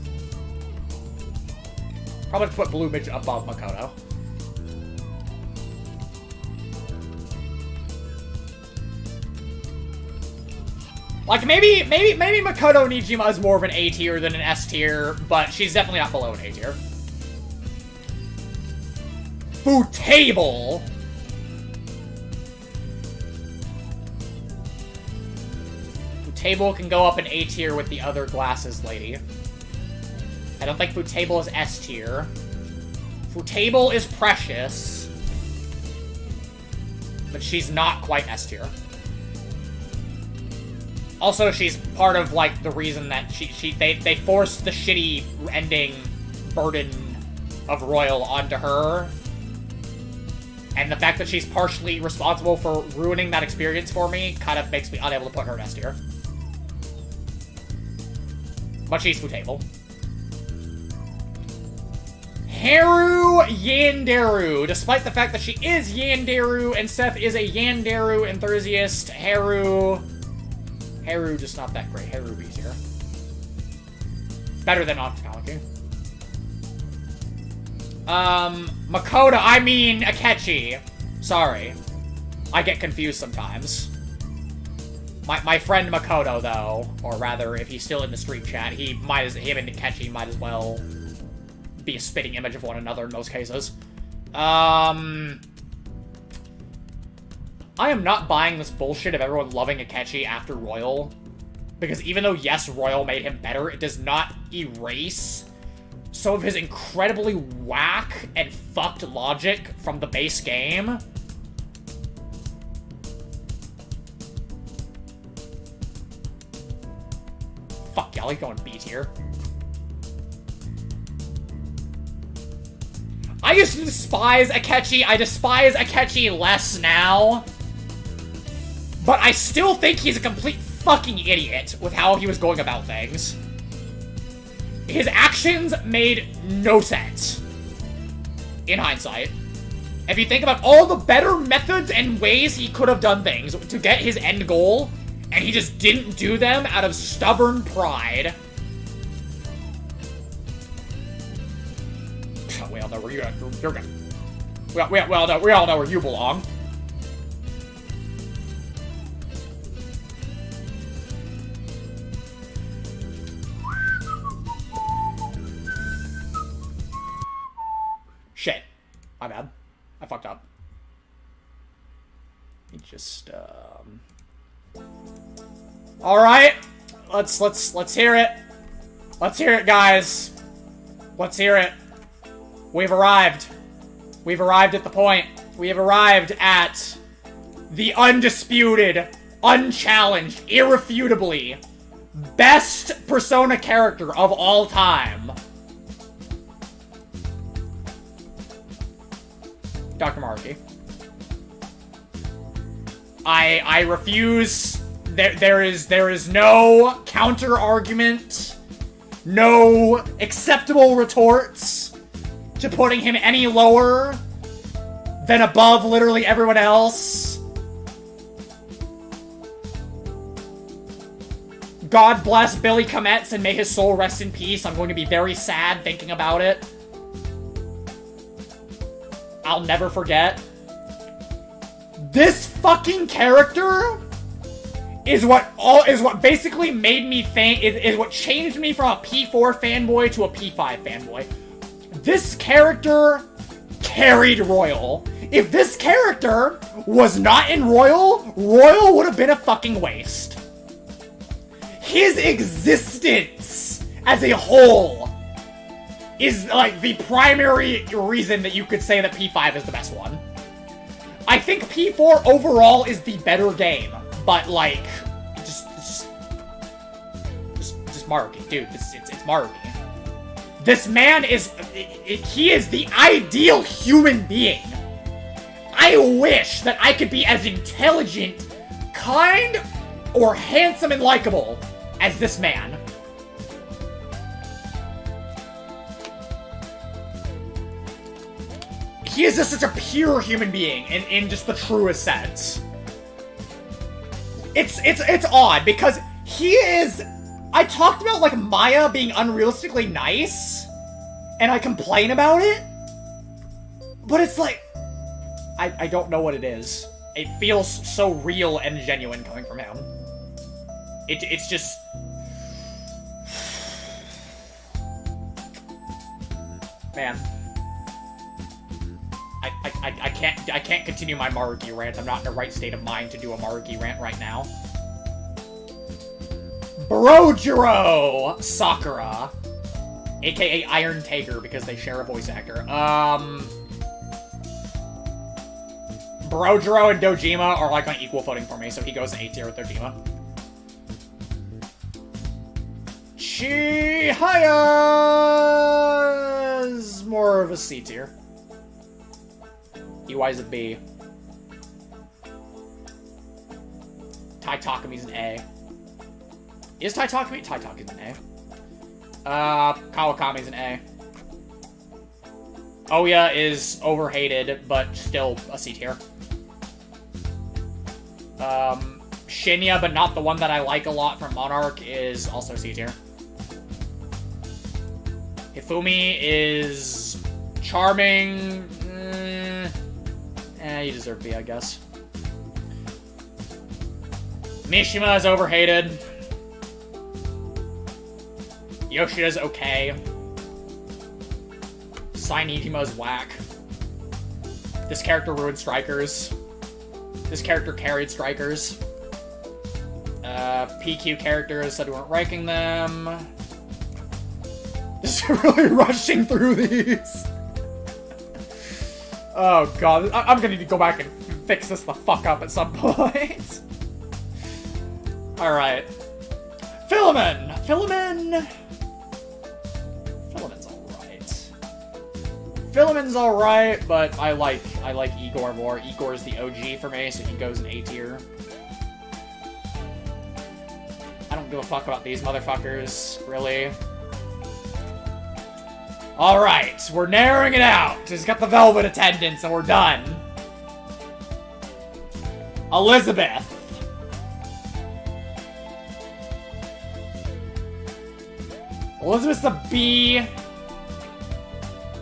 Probably put Blue Midget above Makoto. Like, maybe Makoto Nijima is more of an A tier than an S tier, but she's definitely not below an A tier. Futable. Futable can go up an A tier with the other glasses lady. I don't think Futable is S tier. Futable is precious. But she's not quite S tier. Also, she's part of, like, the reason that they forced the shitty ending burden of Royal onto her. And the fact that she's partially responsible for ruining that experience for me kind of makes me unable to put her in S tier. But she's Futable. Haru Yandere. Despite the fact that she is Yandere and Seth is a Yandere enthusiast, Haru just not that great. Haru B's here. Better than Octakalaki. Makoto, I mean Akechi. Sorry. I get confused sometimes. My friend Makoto, though, or rather, if he's still in the stream chat, him and Akechi might as well be a spitting image of one another in most cases. I am not buying this bullshit of everyone loving Akechi after Royal. Because even though, yes, Royal made him better, it does not erase some of his incredibly whack and fucked logic from the base game. Fuck y'all, he's going B tier. I used to despise Akechi. I despise Akechi less now. But I still think he's a complete fucking idiot with how he was going about things. His actions made no sense. In hindsight. If you think about all the better methods and ways he could have done things to get his end goal, and he just didn't do them out of stubborn pride. We all know where you're good. We all know where you belong. Shit. My bad. I fucked up. Let me just, Alright. Let's hear it. Let's hear it, guys. Let's hear it. We've arrived. We've arrived at the point. We have arrived at the undisputed, unchallenged, irrefutably best Persona character of all time. Dr. Maruki. I refuse. There is no counter argument, no acceptable retorts to putting him any lower than above literally everyone else. God bless Billy Kometz and may his soul rest in peace. I'm going to be very sad thinking about it. I'll never forget. This fucking character is what basically made me think is what changed me from a P4 fanboy to a P5 fanboy. This character carried Royal. If this character was not in Royal, Royal would have been a fucking waste. His existence as a whole is, like, the primary reason that you could say that P5 is the best one. I think P4 overall is the better game, but, like, just Maruki, dude, it's Maruki. This man is, he is the ideal human being. I wish that I could be as intelligent, kind, or handsome and likable as this man. He is just such a pure human being in just the truest sense. It's odd because he is. I talked about like Maya being unrealistically nice, and I complain about it, but it's like I don't know what it is. It feels so real and genuine coming from him. It's just. Man. I can't continue my Maruki rant. I'm not in the right state of mind to do a Maruki rant right now. Brojiro Sakura, aka Iron Tiger, because they share a voice actor. Brojiro and Dojima are like on equal footing for me, so he goes in A tier with Dojima. Chihiya's more of a C tier. EY's a B. Tai Takami's an A. Is Tai Takami? Tai Takami's an A. Kawakami's an A. Oya is overhated, but still a C tier. Shinya, but not the one that I like a lot from Monarch, is also C tier. Hifumi is charming. You deserve B, I guess. Mishima is overhated. Yoshida's okay. Sainijima's whack. This character ruined Strikers. This character carried Strikers. PQ characters said we weren't ranking them. Just really rushing through these. Oh god, I'm gonna need to go back and fix this the fuck up at some point. Alright. Philomen's alright. Philomen's alright, but I like Igor more. Igor's the OG for me, so he goes in A tier. I don't give a fuck about these motherfuckers, really. Alright, we're narrowing it out. Just got the Velvet attendance and we're done. Elizabeth. Elizabeth's a B.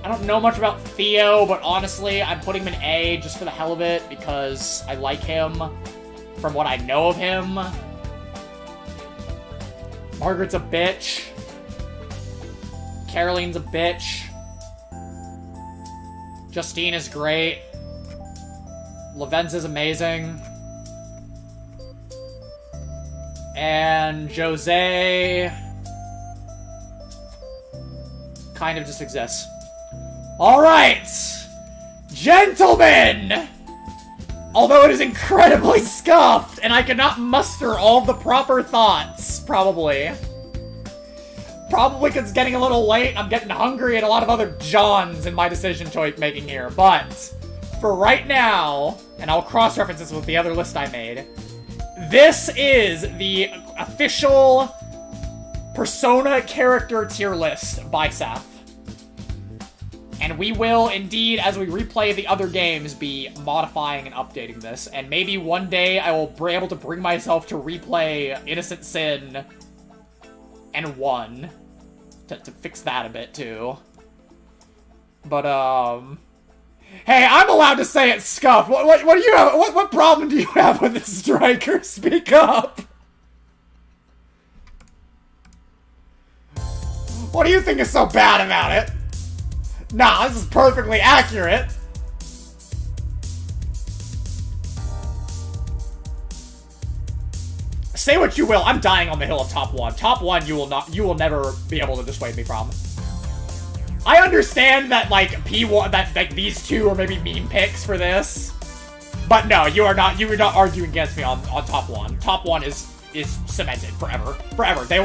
I don't know much about Theo, but honestly, I'm putting him in A just for the hell of it because I like him from what I know of him. Margaret's a bitch. Caroline's a bitch. Justine is great. Lavenza's amazing. And Jose kind of just exists. Alright! Gentlemen! Although it is incredibly scuffed, and I cannot muster all the proper thoughts, probably. Probably because it's getting a little late, I'm getting hungry, and a lot of other Johns in my decision making here. But, for right now, and I'll cross-reference this with the other list I made, this is the official Persona character tier list by Seth. And we will, indeed, as we replay the other games, be modifying and updating this. And maybe one day I will be able to bring myself to replay Innocent Sin and 1 to fix that a bit too. But hey, I'm allowed to say it's scuffed. What do you have? What problem do you have with this, Striker? Speak up. What do you think is so bad about it? Nah, this is perfectly accurate. say what you will, I'm dying on the hill of top 1. Top 1 you will never be able to dissuade me from. I understand that, like, P1, that, like, these two are maybe meme picks for this. But no, you are not arguing against me on top 1. Top 1 is cemented forever. Forever. There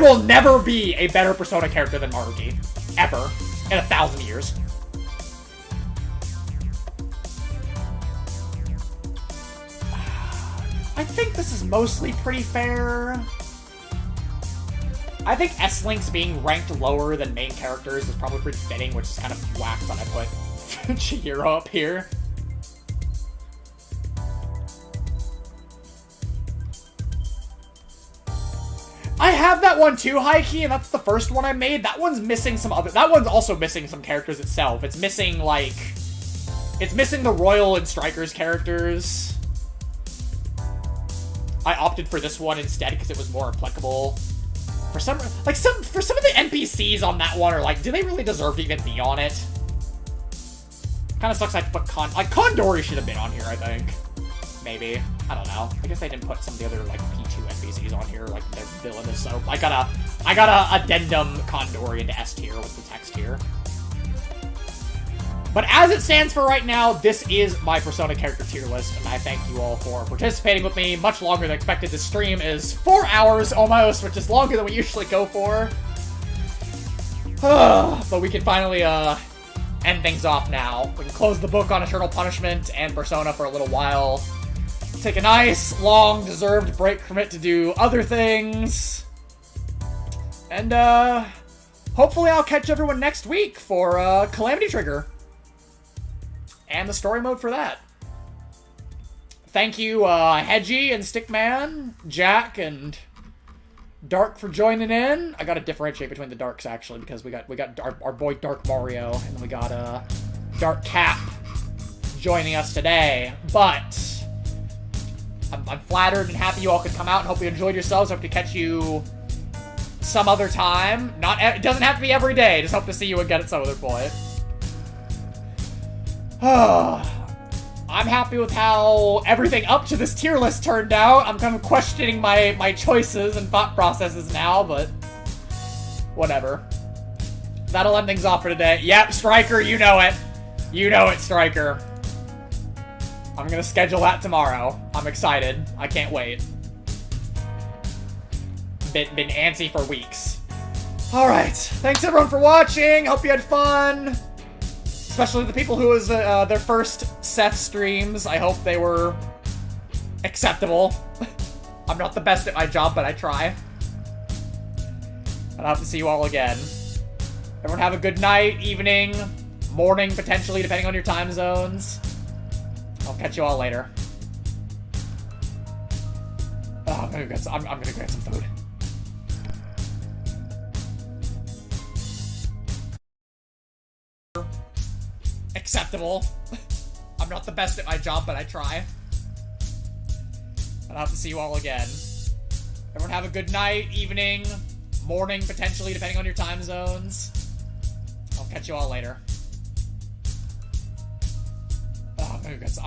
will never be a better Persona character than Maruki. Ever. In 1,000 years. I think this is mostly pretty fair. I think S-Links being ranked lower than main characters is probably pretty fitting, which is kind of whack that I put Chihiro up here. I have that one too, Highkey, and that's the first one I made. That one's missing some other... That one's also missing some characters itself. It's missing, like... It's missing the Royal and Strikers characters. I opted for this one instead because it was more applicable. For some of the NPCs on that one are like, do they really deserve to even be on it? Kind of sucks I put Condori should have been on here, I think. Maybe. I don't know. I guess they didn't put some of the other, like, P2 NPCs on here, like, they're villainous, so I gotta addendum Condori into S tier with the text here. But as it stands for right now, this is my Persona character tier list, and I thank you all for participating with me. Much longer than expected. This stream is 4 hours almost, which is longer than we usually go for. But we can finally end things off now. We can close the book on Eternal Punishment and Persona for a little while. Take a nice, long, deserved break from it to do other things. And hopefully I'll catch everyone next week for Calamity Trigger. And the story mode for that. Thank you, Hedgie and Stickman, Jack, and Dark for joining in. I gotta differentiate between the Darks, actually, because we got our boy Dark Mario, and then we got Dark Cap joining us today. But I'm flattered and happy you all could come out, and hope you enjoyed yourselves. Hope to catch you some other time. It doesn't have to be every day. Just hope to see you again at some other point. I'm happy with how everything up to this tier list turned out. I'm kind of questioning my choices and thought processes now, but whatever. That'll end things off for today. Yep, Striker, you know it. You know it, Striker. I'm gonna schedule that tomorrow. I'm excited. I can't wait. Been antsy for weeks. Alright, thanks everyone for watching. Hope you had fun. Especially the people who was their first Seth streams. I hope they were acceptable. I'm not the best at my job, but I try. And I'll have to see you all again. Everyone have a good night, evening, morning, potentially, depending on your time zones. I'll catch you all later. Oh, I'm gonna grab some food. Acceptable. I'm not the best at my job, but I try. And I'll have to see you all again. Everyone have a good night, evening, morning, potentially, depending on your time zones. I'll catch you all later. Oh, I'm gonna grab some